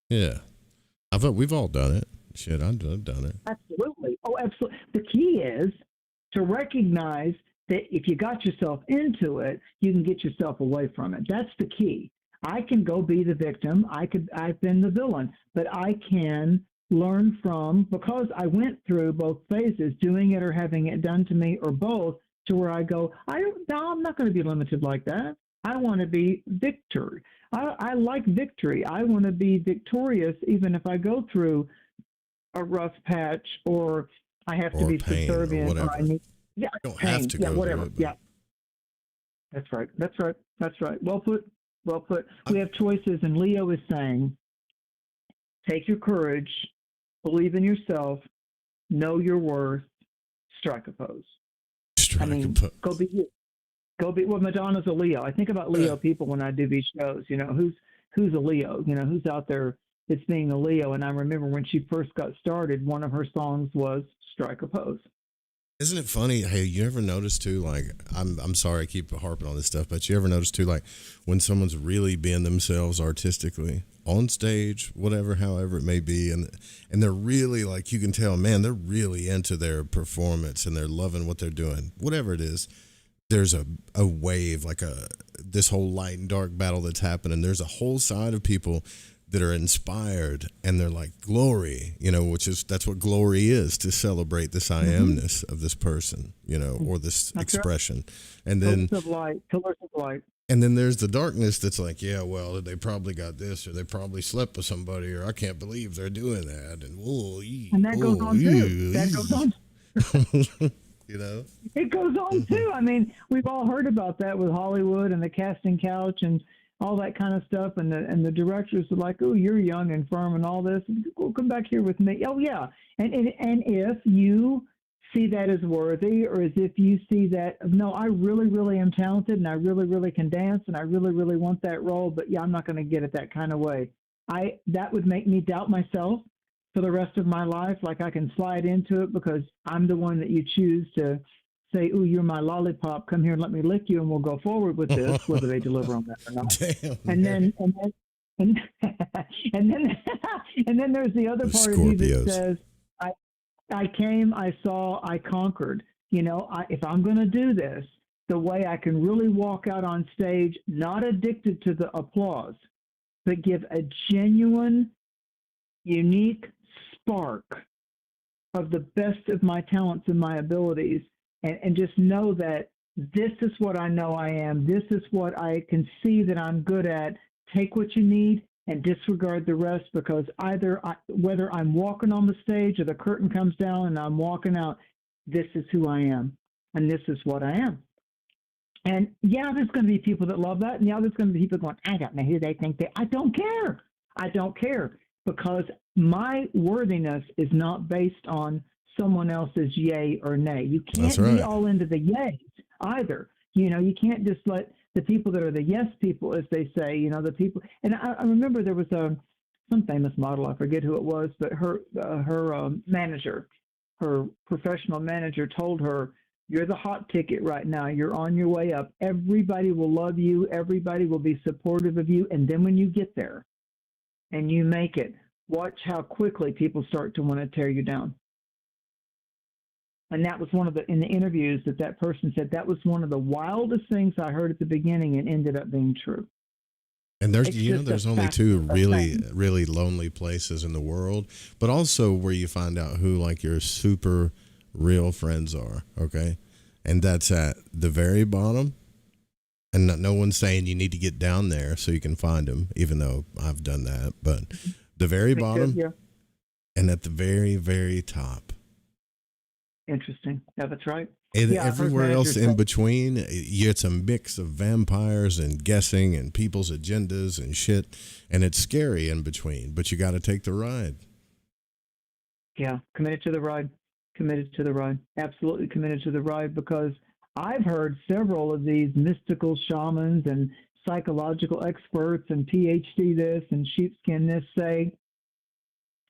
Yeah. We've all done it. Shit, I've done it. Absolutely. Oh, absolutely. The key is to recognize that if you got yourself into it, you can get yourself away from it. That's the key. I can go be the victim. I've been the villain, but I can learn from, because I went through both phases, doing it or having it done to me or both, to where I go, I'm not going to be limited like that. I want to be victor. I like victory. I want to be victorious even if I go through a rough patch or I have to be subservient. Or I need, you don't have to go whatever. through it. Yeah. That's right. Well put. We have choices, and Leo is saying, take your courage, believe in yourself, know your worth, strike a pose. Go be you. Well, Madonna's a Leo. I think about Leo people when I do these shows. You know, who's a Leo? You know, who's out there that's being a Leo? And I remember when she first got started, one of her songs was "Strike a Pose." Isn't it funny? Hey, you ever notice too? Like, I'm sorry I keep harping on this stuff, but you ever notice too? Like, when someone's really being themselves artistically on stage, whatever, however it may be, and they're really, like, you can tell, man, they're really into their performance and they're loving what they're doing, whatever it is. There's a wave, like this whole light and dark battle that's happening. There's a whole side of people that are inspired and they're like, glory, you know, that's what glory is, to celebrate this I amness of this person, you know, or this expression. And then pillars of light. And then there's the darkness that's like, yeah, well, they probably got this, or they probably slept with somebody, or I can't believe they're doing that. And that goes on too. That goes on. You know, it goes on too. I mean, we've all heard about that with Hollywood and the casting couch and all that kind of stuff. And the directors are like, oh, you're young and firm and all this. Well, come back here with me. Oh, yeah. And if you see that as worthy, or as if you see that, no, I really, really am talented and I really, really can dance and I really, really want that role, but yeah, I'm not going to get it that kind of way. That would make me doubt myself for the rest of my life. Like, I can slide into it because I'm the one that you choose to say, ooh, you're my lollipop, come here and let me lick you and we'll go forward with this, whether they deliver on that or not. Damn, and then there's the other part of you that says, I came, I saw, I conquered. You know, if I'm going to do this, the way I can really walk out on stage, not addicted to the applause, but give a genuine, unique spark of the best of my talents and my abilities, and just know that this is what I know I am. This is what I can see that I'm good at. Take what you need and disregard the rest, because whether I'm walking on the stage or the curtain comes down and I'm walking out, this is who I am, and this is what I am. And yeah, there's going to be people that love that, and yeah, there's going to be people going, I don't know who they think they. I don't care. I don't care, because my worthiness is not based on someone else's yay or nay. You can't be all into the yays either. You know, you can't just let the people that are the yes people, as they say, you know, the people. And I remember there was some famous model, I forget who it was, but her manager, her professional manager, told her, You're the hot ticket right now. You're on your way up. Everybody will love you. Everybody will be supportive of you. And then when you get there and you make it, watch how quickly people start to want to tear you down. And that was one of the, in the interviews that person said, that was one of the wildest things I heard at the beginning and ended up being true. And there's only two really lonely places in the world, but also where you find out who like your super real friends are. Okay. And that's at the very bottom. And no one's saying you need to get down there so you can find them, even though I've done that, but the very bottom and at the very, very top. Interesting. Yeah, that's right. And everywhere else in between, it's a mix of vampires and guessing and people's agendas and shit. And it's scary in between, but you got to take the ride. Yeah, committed to the ride. Committed to the ride. Absolutely committed to the ride, because I've heard several of these mystical shamans and psychological experts and PhD this and sheepskin this say,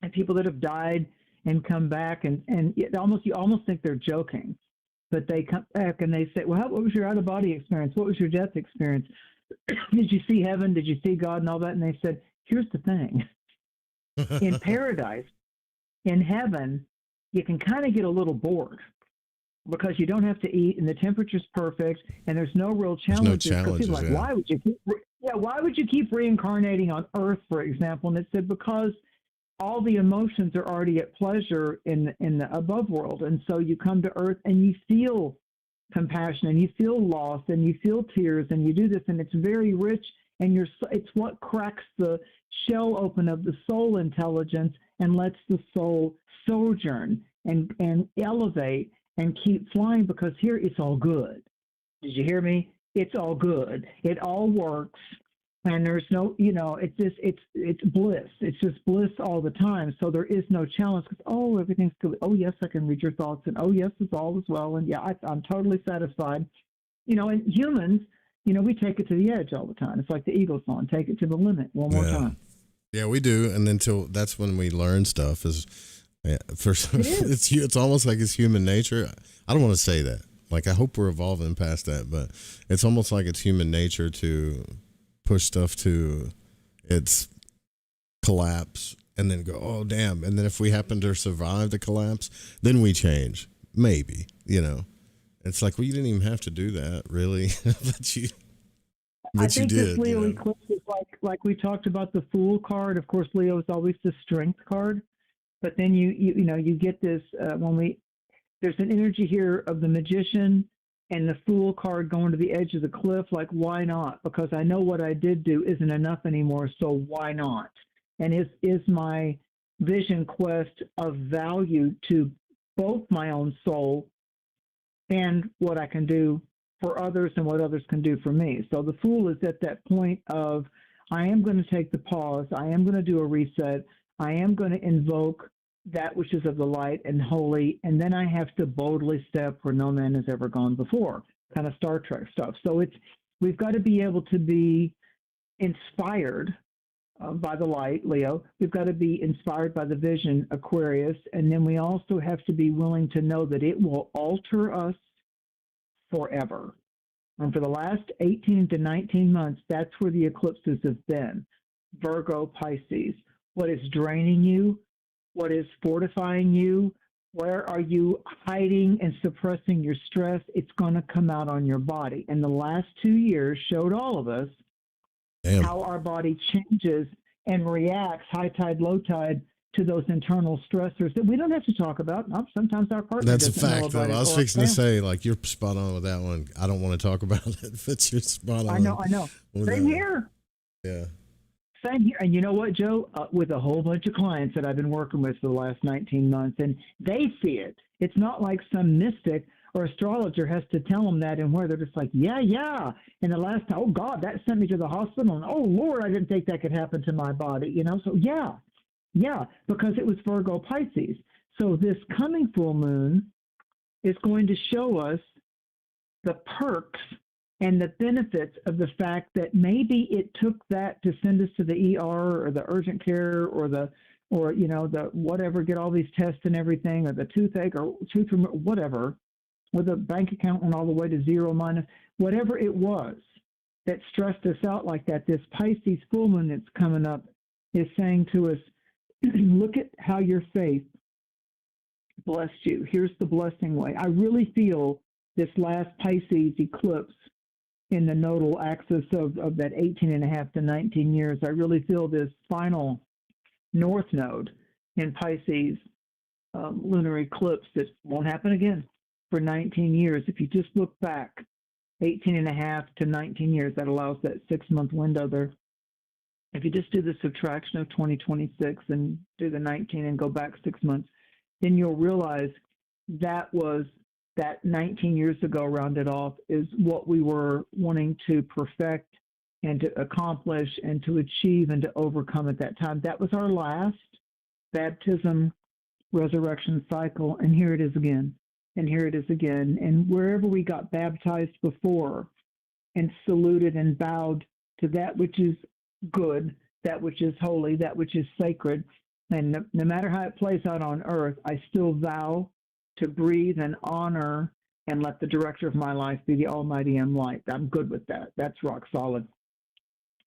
and people that have died and come back and you almost think they're joking. But they come back and they say, well, what was your out-of-body experience? What was your death experience? Did you see heaven? Did you see God and all that? And they said, here's the thing. In paradise, in heaven, you can kind of get a little bored because you don't have to eat and the temperature's perfect and there's no real challenges. There's no challenges, people are like, why would you keep reincarnating on Earth, for example? And it said, because all the emotions are already at pleasure in the above world. And so you come to Earth and you feel compassion and you feel loss and you feel tears and you do this, and it's very rich, and it's what cracks the shell open of the soul intelligence and lets the soul sojourn and elevate and keep flying, because here it's all good. Did you hear me? It's all good. It all works. And there's no, it's bliss. It's just bliss all the time. So there is no challenge because, everything's good. Oh, yes, I can read your thoughts. And, oh, yes, it's all as well. And, yeah, I'm totally satisfied. And humans, we take it to the edge all the time. It's like the Eagles song, take it to the limit one more time. Yeah, we do. And that's when we learn stuff it's almost like it's human nature. I don't want to say that. Like, I hope we're evolving past that, but it's almost like it's human nature to push stuff to its collapse and then go, oh, damn. And then if we happen to survive the collapse, then we change. Maybe, It's like, well, you didn't even have to do that, really. I think this Leo eclipse is like we talked about the Fool card. Of course, Leo is always the Strength card. But then you get this there's an energy here of the Magician and the Fool card going to the edge of the cliff. Like, why not? Because I know what I did do isn't enough anymore, so why not? And is my vision quest of value to both my own soul and what I can do for others and what others can do for me? So the Fool is at that point of, I am going to take the pause. I am going to do a reset. I am going to invoke that which is of the light and holy, and then I have to boldly step where no man has ever gone before, kind of Star Trek stuff. So we've got to be able to be inspired by the light, Leo. We've got to be inspired by the vision, Aquarius, and then we also have to be willing to know that it will alter us forever. And for the last 18 to 19 months, that's where the eclipses have been. Virgo, Pisces. What is draining you? What is fortifying you? Where are you hiding and suppressing your stress? It's going to come out on your body. And the last 2 years showed all of us how our body changes and reacts, high tide, low tide, to those internal stressors that we don't have to talk about. Sometimes our partner That's a doesn't know fact, though. about I was fixing to say, like, you're spot on with that one. I don't want to talk about it, but you're spot on. I know. Same here. Yeah. Same here. And you know what, Joe? With a whole bunch of clients that I've been working with for the last 19 months, and they see it. It's not like some mystic or astrologer has to tell them that and where they're just like, yeah. And the last time, oh, God, that sent me to the hospital. And, oh, Lord, I didn't think that could happen to my body. So, yeah, because it was Virgo Pisces. So this coming full moon is going to show us the perks and the benefits of the fact that maybe it took that to send us to the ER or the urgent care or the whatever, get all these tests and everything, or the toothache or tooth removal, whatever. with a bank account went all the way to zero, minus, whatever it was that stressed us out like that. This Pisces full moon that's coming up is saying to us, look at how your faith blessed you. Here's the blessing way. I really feel this last Pisces eclipse in the nodal axis of that 18.5 to 19 years. I really feel this final north node in Pisces lunar eclipse that won't happen again for 19 years. If you just look back 18.5 to 19 years, that allows that 6-month window there. If you just do the subtraction of 2026 and do the 19 and go back 6 months, then you'll realize that was that 19 years ago, rounded off, is what we were wanting to perfect and to accomplish and to achieve and to overcome at that time. That was our last baptism, resurrection cycle, and here it is again. And here it is again. And wherever we got baptized before and saluted and bowed to that which is good, that which is holy, that which is sacred, and no matter how it plays out on earth, I still vow to breathe and honor and let the director of my life be the Almighty M Light. I'm good with that. That's rock solid.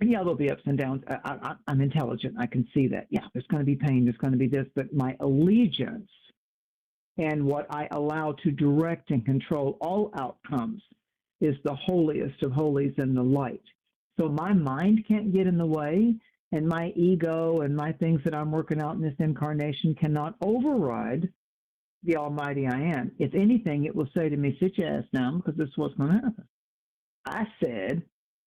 And yeah, there'll be ups and downs. I'm intelligent. I can see that. Yeah, there's going to be pain. There's going to be this. But my allegiance and what I allow to direct and control all outcomes is the holiest of holies in the light. So my mind can't get in the way, and my ego and my things that I'm working out in this incarnation cannot override the Almighty I Am. If anything, it will say to me, sit your ass down, because this is what's going to happen. I said,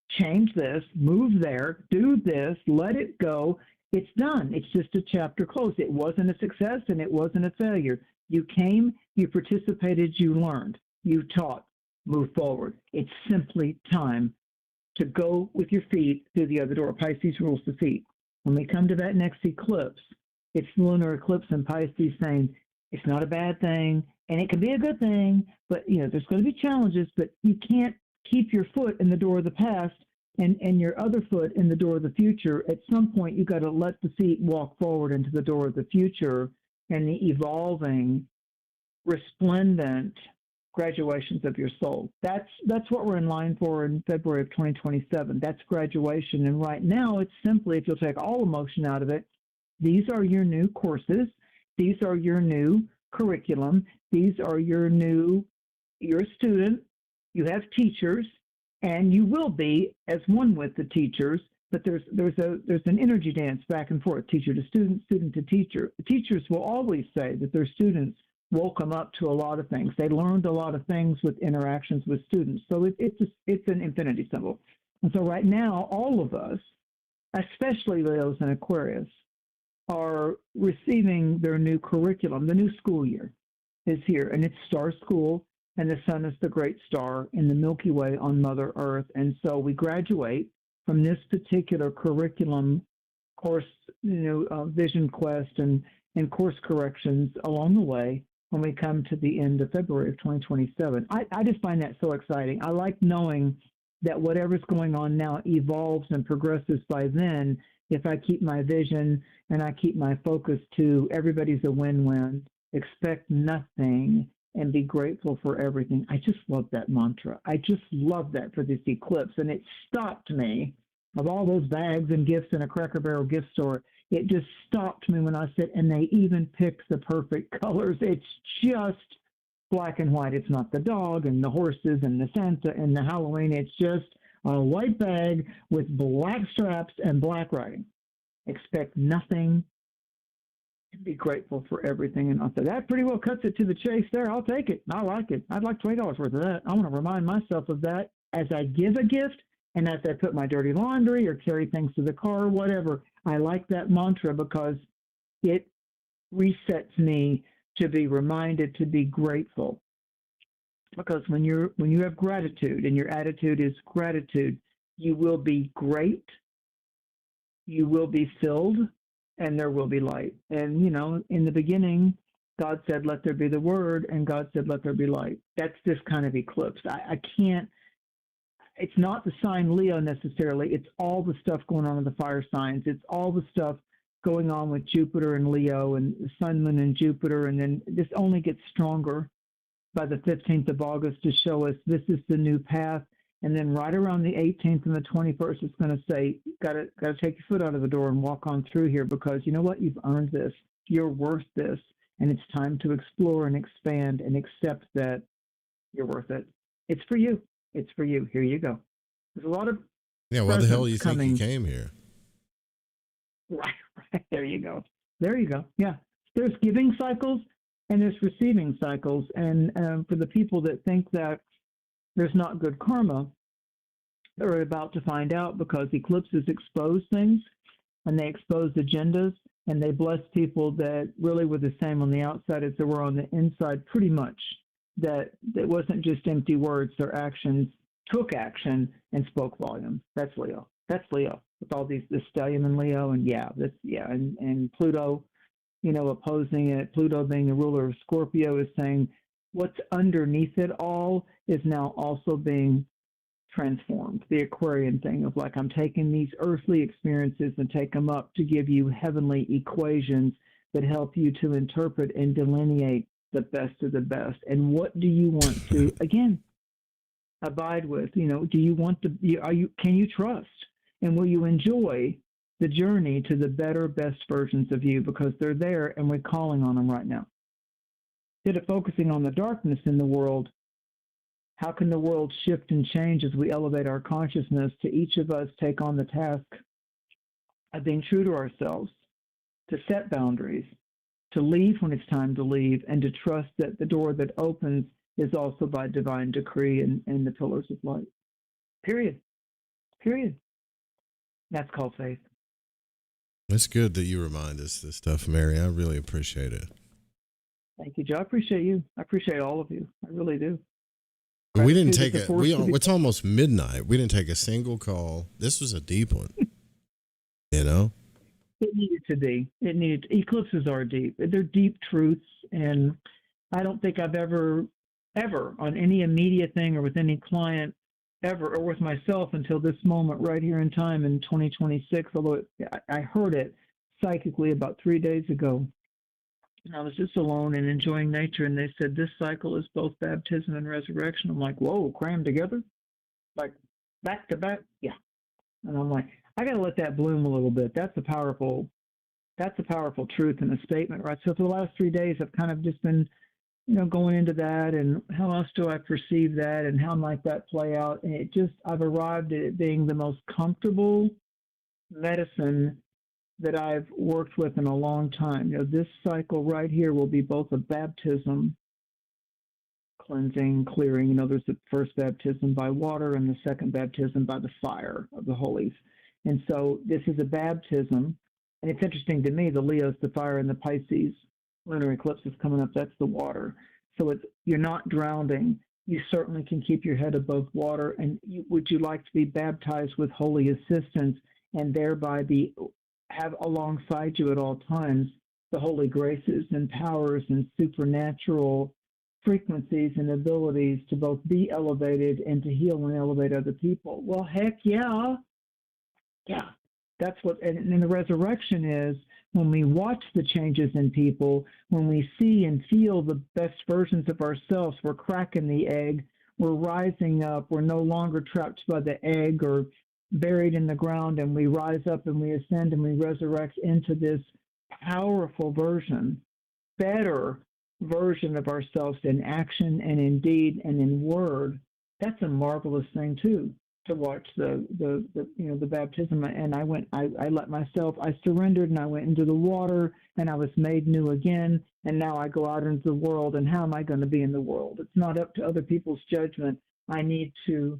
change this, move there, do this, let it go. It's done. It's just a chapter closed. It wasn't a success and it wasn't a failure. You came, you participated, you learned, you taught, move forward. It's simply time to go with your feet through the other door. Pisces rules the feet. When we come to that next eclipse, it's lunar eclipse in Pisces saying, it's not a bad thing, and it can be a good thing, but there's going to be challenges, but you can't keep your foot in the door of the past and your other foot in the door of the future. At some point, you've got to let the feet walk forward into the door of the future and the evolving, resplendent graduations of your soul. That's what we're in line for in February of 2027. That's graduation. And right now, it's simply, if you'll take all emotion out of it, these are your new courses. These are your new curriculum. These are you're a student, you have teachers, and you will be as one with the teachers, but there's an energy dance back and forth, teacher to student, student to teacher. The teachers will always say that their students woke them up to a lot of things. They learned a lot of things with interactions with students. So it's an infinity symbol. And so right now, all of us, especially Leos and Aquarius, are receiving their new curriculum. The new school year is here, and it's Star School, and the sun is the great star in the Milky Way on Mother Earth. And so we graduate from this particular curriculum course, vision quest and course corrections along the way when we come to the end of February of 2027. I just find that so exciting. I like knowing that whatever's going on now evolves and progresses by then if I keep my vision and I keep my focus to everybody's a win-win, expect nothing, and be grateful for everything. I just love that mantra. I just love that for this eclipse. And it stopped me of all those bags and gifts in a Cracker Barrel gift store. It just stopped me when I said, and they even picked the perfect colors. It's just black and white. It's not the dog and the horses and the Santa and the Halloween. It's just a white bag with black straps and black writing. Expect nothing and be grateful for everything. And I'll say, that pretty well cuts it to the chase there. I'll take it. I like it. I'd like $20 worth of that. I want to remind myself of that as I give a gift and as I put my dirty laundry or carry things to the car or whatever. I like that mantra because it resets me to be reminded to be grateful. Because when you have gratitude and your attitude is gratitude, you will be great, you will be filled, and there will be light. And, in the beginning, God said, let there be the word, and God said, let there be light. That's this kind of eclipse. I can't, it's not the sign Leo necessarily. It's all the stuff going on in the fire signs. It's all the stuff going on with Jupiter and Leo and the sun, moon, and Jupiter. And then this only gets stronger by the 15th of August to show us this is the new path. And then right around the 18th and the 21st, it's going to say, gotta take your foot out of the door and walk on through here, because you know what? You've earned this. You're worth this. And it's time to explore and expand and accept that you're worth it. It's for you. It's for you. Here you go. There's a lot of why the hell do you coming. think you came here? Right. There you go. There you go. Yeah. There's giving cycles and there's receiving cycles. And for the people that think that there's not good karma, they're about to find out, because eclipses expose things and they expose agendas, and they bless people that really were the same on the outside as they were on the inside, pretty much. That it wasn't just empty words. Their actions took action and spoke volumes. That's Leo. That's Leo. With all these, the stellium and Leo, and and Pluto, opposing it. Pluto being the ruler of Scorpio is saying what's underneath it all is now also being transformed. The Aquarian thing of like, I'm taking these earthly experiences and take them up to give you heavenly equations that help you to interpret and delineate the best of the best. And what do you want to, again, abide with? Do you want to, can you trust? And will you enjoy the journey to the better, best versions of you? Because they're there and we're calling on them right now. Instead of focusing on the darkness in the world, how can the world shift and change as we elevate our consciousness to each of us take on the task of being true to ourselves, to set boundaries, to leave when it's time to leave, and to trust that the door that opens is also by divine decree and the pillars of light. Period. Period. That's called faith. It's good that you remind us this stuff, Mary. I really appreciate it. Thank you, Joe. I appreciate you. I appreciate all of you. I really do. We didn't take it's almost midnight. We didn't take a single call. This was a deep one. It needed to be. Eclipses are deep. They're deep truths, and I don't think I've ever on any immediate thing or with any client ever, or with myself until this moment right here in time in 2026, although I heard it psychically about 3 days ago. And I was just alone and enjoying nature, and they said this cycle is both baptism and resurrection. I'm like, whoa, crammed together? Like back to back? Yeah. And I'm like, I got to let that bloom a little bit. That's a powerful truth in a statement, right? So for the last 3 days, I've kind of just been, going into that, and how else do I perceive that, and how might that play out? And I've arrived at it being the most comfortable medicine that I've worked with in a long time. This cycle right here will be both a baptism, cleansing, clearing. There's the first baptism by water and the second baptism by the fire of the holies. And so this is a baptism. And it's interesting to me, the Leo's the fire and the Pisces lunar eclipse is coming up. That's the water. So you're not drowning. You certainly can keep your head above water. And would you like to be baptized with holy assistance and thereby have alongside you at all times the holy graces and powers and supernatural frequencies and abilities to both be elevated and to heal and elevate other people? Well, heck yeah. Yeah. That's what, and the resurrection is when we watch the changes in people, when we see and feel the best versions of ourselves. We're cracking the egg. We're rising up. We're no longer trapped by the egg or buried in the ground, and we rise up and we ascend and we resurrect into this powerful version, better version of ourselves in action and in deed and in word. That's a marvelous thing too, to watch the baptism. And I surrendered and I went into the water and I was made new again. And now I go out into the world, and how am I going to be in the world? It's not up to other people's judgment. I need to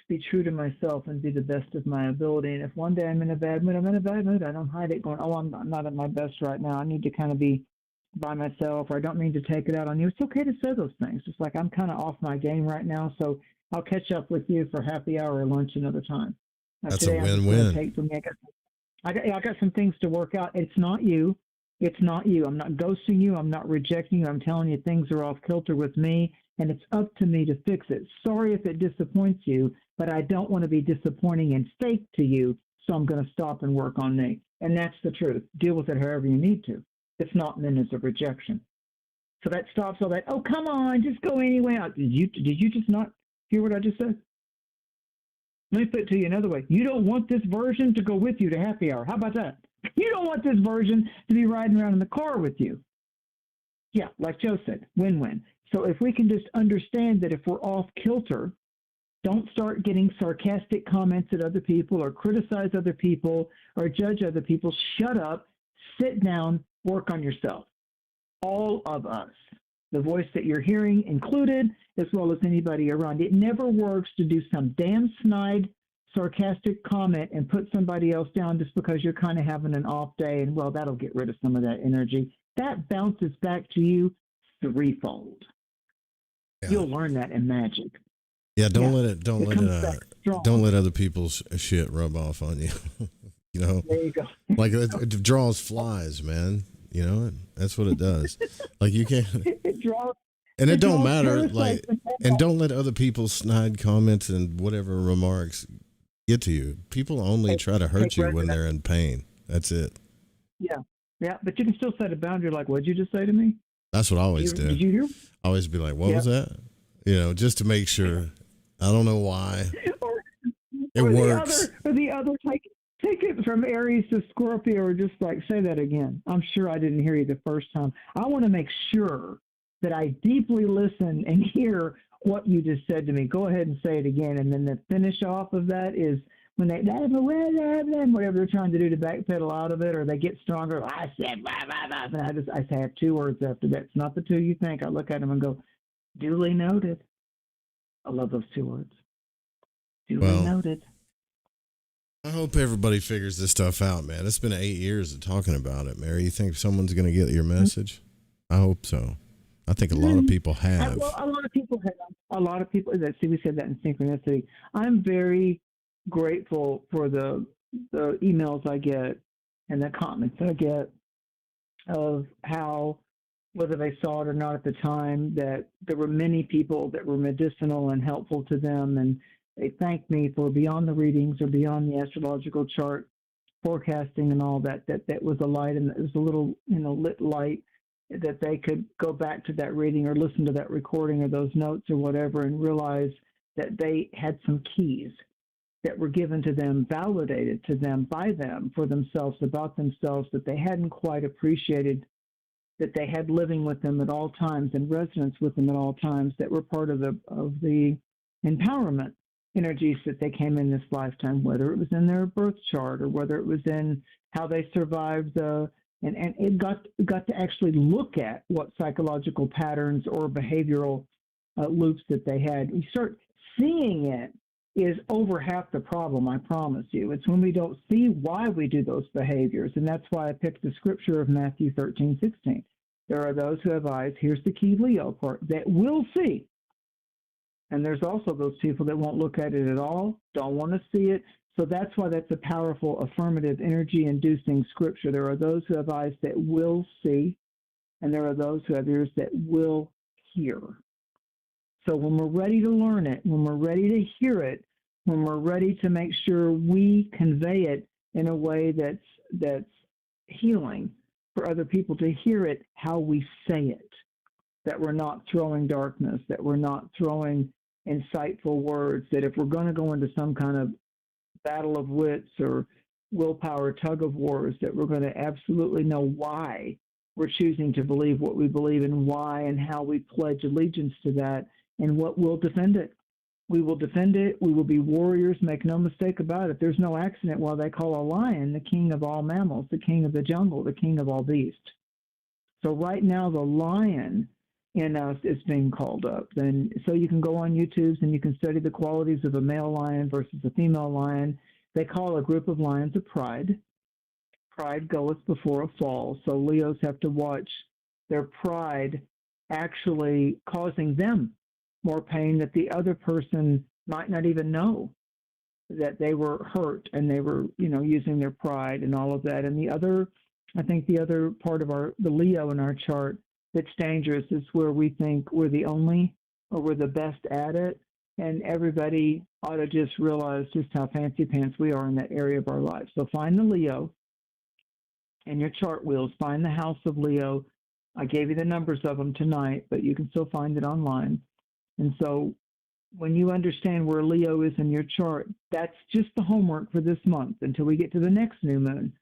be true to myself and be the best of my ability. And if one day I'm in a bad mood, I'm in a bad mood. I don't hide it going, I'm not at my best right now. I need to kind of be by myself, or I don't mean to take it out on you. It's okay to say those things. It's like, I'm kind of off my game right now, so I'll catch up with you for happy hour or lunch another time. That's a win-win. I got some things to work out. It's not you. It's not you. I'm not ghosting you. I'm not rejecting you. I'm telling you things are off kilter with me, and it's up to me to fix it. Sorry if it disappoints you, but I don't want to be disappointing and fake to you, so I'm going to stop and work on me. And that's the truth. Deal with it however you need to. It's not meant as a rejection. So that stops all that. Oh, come on, just go anyway. Did you just not hear what I just said? Let me put it to you another way. You don't want this version to go with you to happy hour. How about that? You don't want this version to be riding around in the car with you. Yeah, like Joe said, win-win. So if we can just understand that if we're off kilter, don't start getting sarcastic comments at other people or criticize other people or judge other people. Shut up, sit down, work on yourself. All of us, the voice that you're hearing included, as well as anybody around. It never works to do some damn snide, sarcastic comment and put somebody else down just because you're kind of having an off day and, well, that'll get rid of some of that energy. That bounces back to you threefold. Yeah. You'll learn that in magic. Yeah, don't let other people's shit rub off on you. You know, there you go. Like it draws flies, man. You know, that's what it does. Like you can't. It draws. And it don't matter. Like, and don't let other people's snide comments and whatever remarks get to you. People only try to hurt you when they're in pain. That's it. Yeah, yeah, but you can still set a boundary. Like, what'd you just say to me? That's what I always do. Did you hear? I always be like, what was that? You know, just to make sure. I don't know why. It works. The other, take it from Aries to Scorpio, or just like say that again. I'm sure I didn't hear you the first time. I want to make sure that I deeply listen and hear what you just said to me. Go ahead and say it again, and then the finish off of that is when they whatever they're trying to do to backpedal out of it, or they get stronger. I said blah, blah, blah, and I have 2 words after that. It's not the 2 you think. I look at them and go, duly noted. I love those 2 words. Duly noted. I hope everybody figures this stuff out, man. It's been 8 years of talking about it, Mary. You think someone's going to get your message? I hope so. I think a lot of people have. A lot of people have. A lot of people. See, we said that in synchronicity. I'm very grateful for the emails I get and the comments I get of how, whether they saw it or not at the time, that there were many people that were medicinal and helpful to them, and they thanked me for beyond the readings or beyond the astrological chart forecasting and all that was a light, and it was a little, lit light that they could go back to that reading or listen to that recording or those notes or whatever and realize that they had some keys that were given to them, validated to them by them for themselves, about themselves, that they hadn't quite appreciated, that they had living with them at all times and resonance with them at all times, that were part of the empowerment energies that they came in this lifetime, whether it was in their birth chart or whether it was in how they survived and it got to actually look at what psychological patterns or behavioral loops that they had. You start seeing it is over half the problem, I promise you. It's when we don't see why we do those behaviors, and that's why I picked the scripture of Matthew 13:16. There are those who have eyes, here's the key Leo part, that will see. And there's also those people that won't look at it at all, don't want to see it. So that's why that's a powerful affirmative energy-inducing scripture. There are those who have eyes that will see, and there are those who have ears that will hear. So when we're ready to learn it, when we're ready to hear it, when we're ready to make sure we convey it in a way that's healing for other people to hear it, how we say it, that we're not throwing darkness, that we're not throwing insightful words, that if we're going to go into some kind of battle of wits or willpower tug of wars, that we're going to absolutely know why we're choosing to believe what we believe and why and how we pledge allegiance to that and what will defend it. We will defend it. We will be warriors. Make no mistake about it. There's no accident why they call a lion the king of all mammals, the king of the jungle, the king of all beasts. So right now the lion in us is being called up. And so you can go on YouTube and you can study the qualities of a male lion versus a female lion. They call a group of lions a pride. Pride goeth before a fall. So Leos have to watch their pride actually causing them more pain that the other person might not even know that they were hurt and they were, using their pride and all of that. And I think the other part of the Leo in our chart that's dangerous is where we think we're the only or we're the best at it. And everybody ought to just realize just how fancy pants we are in that area of our life. So find the Leo in your chart wheels, find the house of Leo, I gave you the numbers of them tonight, but you can still find it online. And so when you understand where Leo is in your chart, that's just the homework for this month until we get to the next new moon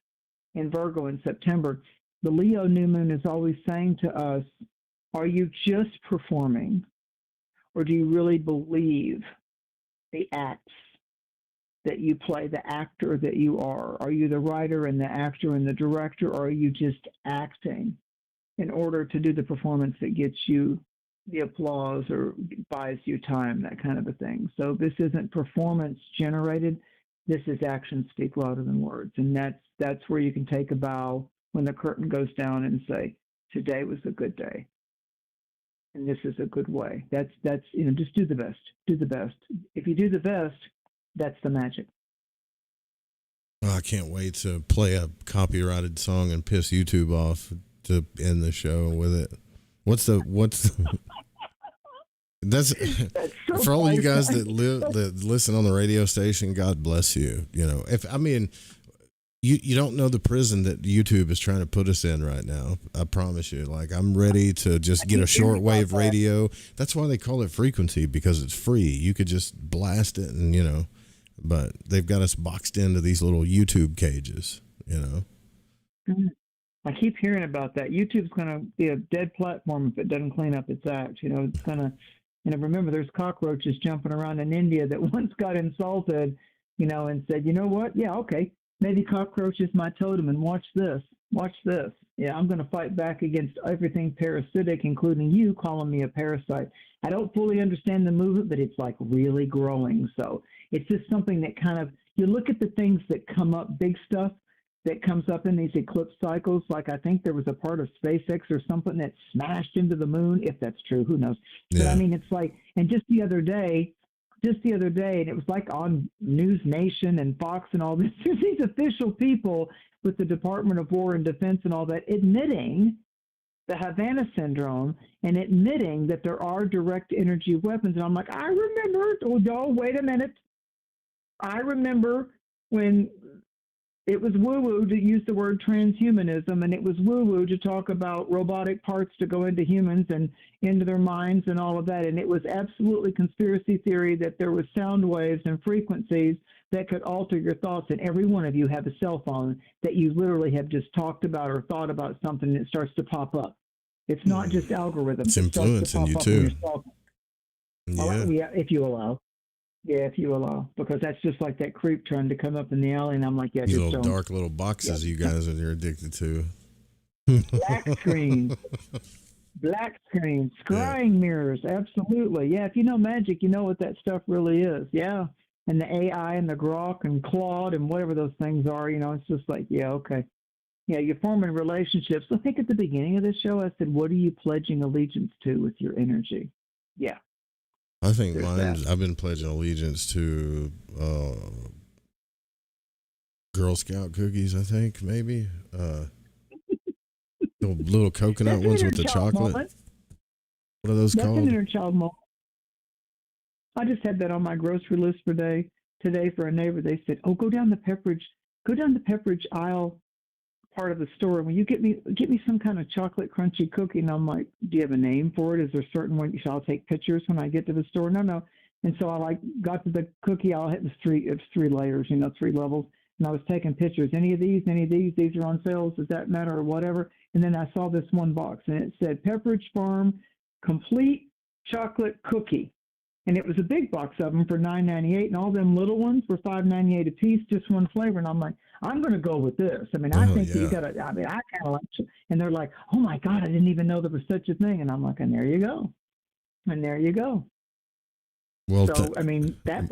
in Virgo in September. The Leo new moon is always saying to us, are you just performing, or do you really believe the acts that you play, the actor that you are? Are you the writer and the actor and the director, or are you just acting in order to do the performance that gets you the applause or buys you time, that kind of a thing? So this isn't performance generated. This is actions speak louder than words. And that's where you can take a bow when the curtain goes down and say, today was a good day. And this is a good way. That's just do the best. Do the best. If you do the best, that's the magic. Oh, I can't wait to play a copyrighted song and piss YouTube off to end the show with it. What's the that's so for all you guys that listen on the radio station, God bless you. You don't know the prison that YouTube is trying to put us in right now. I promise you. Like, I'm ready to just get a shortwave radio. That's why they call it frequency, because it's free. You could just blast it and, but they've got us boxed into these little YouTube cages, I keep hearing about that. YouTube's going to be a dead platform if it doesn't clean up its act. It's going to, remember, there's cockroaches jumping around in India that once got insulted, and said, you know what? Yeah, okay. Maybe cockroach is my totem, and watch this. Watch this. Yeah, I'm going to fight back against everything parasitic, including you calling me a parasite. I don't fully understand the movement, but it's like really growing. So it's just something that kind of, you look at the things that come up, big stuff that comes up in these eclipse cycles. Like, I think there was a part of SpaceX or something that smashed into the moon. If that's true, who knows? Yeah. But I mean, it's like, and just the other day, and it was like on News Nation and Fox and all this, there's these official people with the Department of War and Defense and all that admitting the Havana Syndrome and admitting that there are direct energy weapons. And I'm like, I remember, wait a minute. I remember when it was woo-woo to use the word transhumanism, and it was woo-woo to talk about robotic parts to go into humans and into their minds and all of that. And it was absolutely conspiracy theory that there was sound waves and frequencies that could alter your thoughts. And every one of you have a cell phone that you literally have just talked about or thought about something, and it starts to pop up. It's not just algorithms. It's influencing you too. Yeah, if you allow. Yeah, if you allow, because that's just like that creep trying to come up in the alley, and I'm like, yeah, these just little don't. Dark little boxes you guys are addicted to. Black screens, scrying mirrors, absolutely. Yeah, if you know magic, you know what that stuff really is. Yeah, and the AI and the Grok and Claude and whatever those things are, it's just like, yeah, okay. Yeah, you're forming relationships. I think at the beginning of the show, I said, what are you pledging allegiance to with your energy? Yeah. I think I've been pledging allegiance to Girl Scout cookies, I think, maybe. The little coconut ones with the chocolate. Moment. What are those called? That's an inner child moment. I just had that on my grocery list today for a neighbor. They said, go down the Pepperidge aisle part of the store, and will you get me some kind of chocolate crunchy cookie? And I'm like, do you have a name for it? Is there a certain one? Shall I take pictures when I get to the store? No. And so I got to the cookie aisle. It was three layers, 3 levels, and I was taking pictures. Any of these? These are on sale. Does that matter or whatever? And then I saw this one box, and it said Pepperidge Farm Complete Chocolate Cookie. And it was a big box of them for $9.98, and all them little ones were $5.98 a piece, just one flavor. And I'm like, I'm going to go with this. I mean, I think you got to. I mean, I kind of like it. And they're like, oh my God, I didn't even know there was such a thing. And I'm like, and there you go, Well, so I mean that.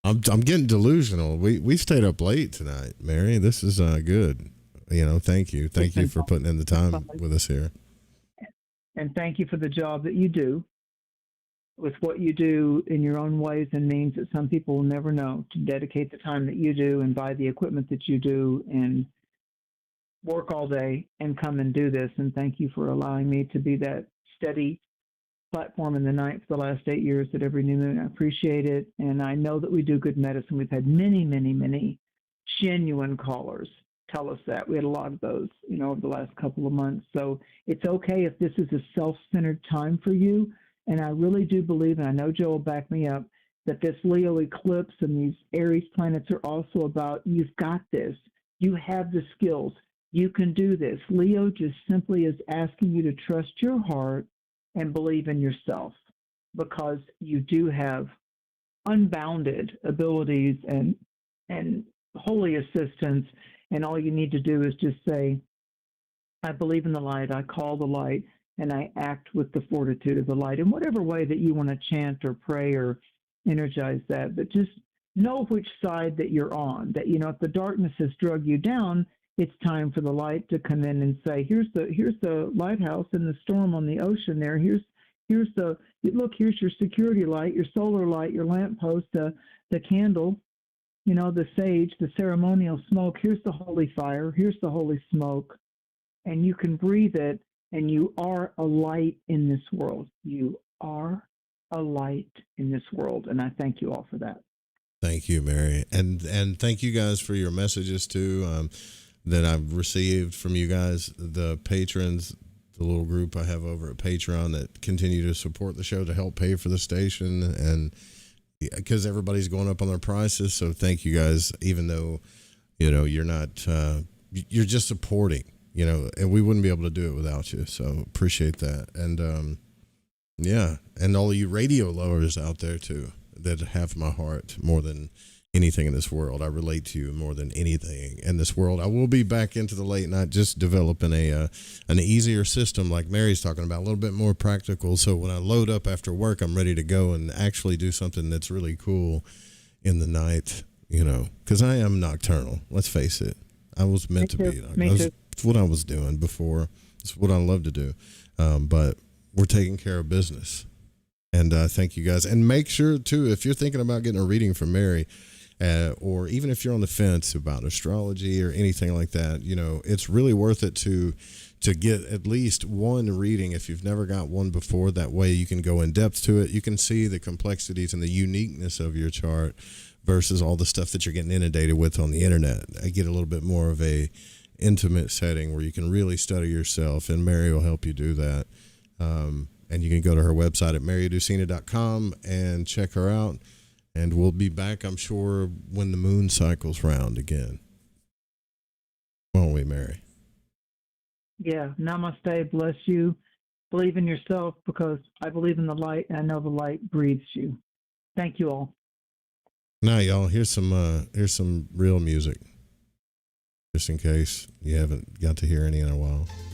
I'm getting delusional. We stayed up late tonight, Mary. This is good. Thank you for putting in the time with us here. And thank you for the job that you do. With what you do in your own ways and means that some people will never know, to dedicate the time that you do and buy the equipment that you do and work all day and come and do this. And thank you for allowing me to be that steady platform in the night for the last 8 years at every new moon. I appreciate it. And I know that we do good medicine. We've had many, many, many genuine callers tell us that. We had a lot of those, over the last couple of months. So it's okay if this is a self-centered time for you. And I really do believe, and I know Joe will back me up, that this Leo eclipse and these Aries planets are also about, you've got this. You have the skills. You can do this. Leo just simply is asking you to trust your heart and believe in yourself, because you do have unbounded abilities and holy assistance. And all you need to do is just say, I believe in the light, I call the light, and I act with the fortitude of the light in whatever way that you want to chant or pray or energize that. But just know which side that you're on, that, if the darkness has drug you down, it's time for the light to come in and say, here's the lighthouse in the storm on the ocean there. Here's your security light, your solar light, your lamppost, the candle, the sage, the ceremonial smoke. Here's the holy fire. Here's the holy smoke. And you can breathe it, and you are a light in this world. You are a light in this world. And I thank you all for that. Thank you, Mary. And thank you guys for your messages too, that I've received from you guys, the patrons, the little group I have over at Patreon that continue to support the show to help pay for the station, and because everybody's going up on their prices. So thank you guys, even though, you're not, you're just supporting, and we wouldn't be able to do it without you. So appreciate that. And, yeah. And all of you radio lovers out there too, that have my heart more than anything in this world. I relate to you more than anything in this world. I will be back into the late night, just developing an easier system like Mary's talking about, a little bit more practical. So when I load up after work, I'm ready to go and actually do something that's really cool in the night, because I am nocturnal. Let's face it. I was meant to be. It's what I was doing before. It's what I love to do. But we're taking care of business. And thank you guys. And make sure, too, if you're thinking about getting a reading from Mary, or even if you're on the fence about astrology or anything like that, it's really worth it to get at least one reading if you've never got one before. That way you can go in depth to it. You can see the complexities and the uniqueness of your chart versus all the stuff that you're getting inundated with on the internet. I get a little bit more of a intimate setting where you can really study yourself, and Mary will help you do that. And you can go to her website at maryducina.com and check her out. And we'll be back, I'm sure, when the moon cycles round again. Won't we, Mary? Yeah. Namaste. Bless you. Believe in yourself, because I believe in the light, and I know the light breathes you. Thank you all. Now, y'all, here's some real music, just in case you haven't got to hear any in a while.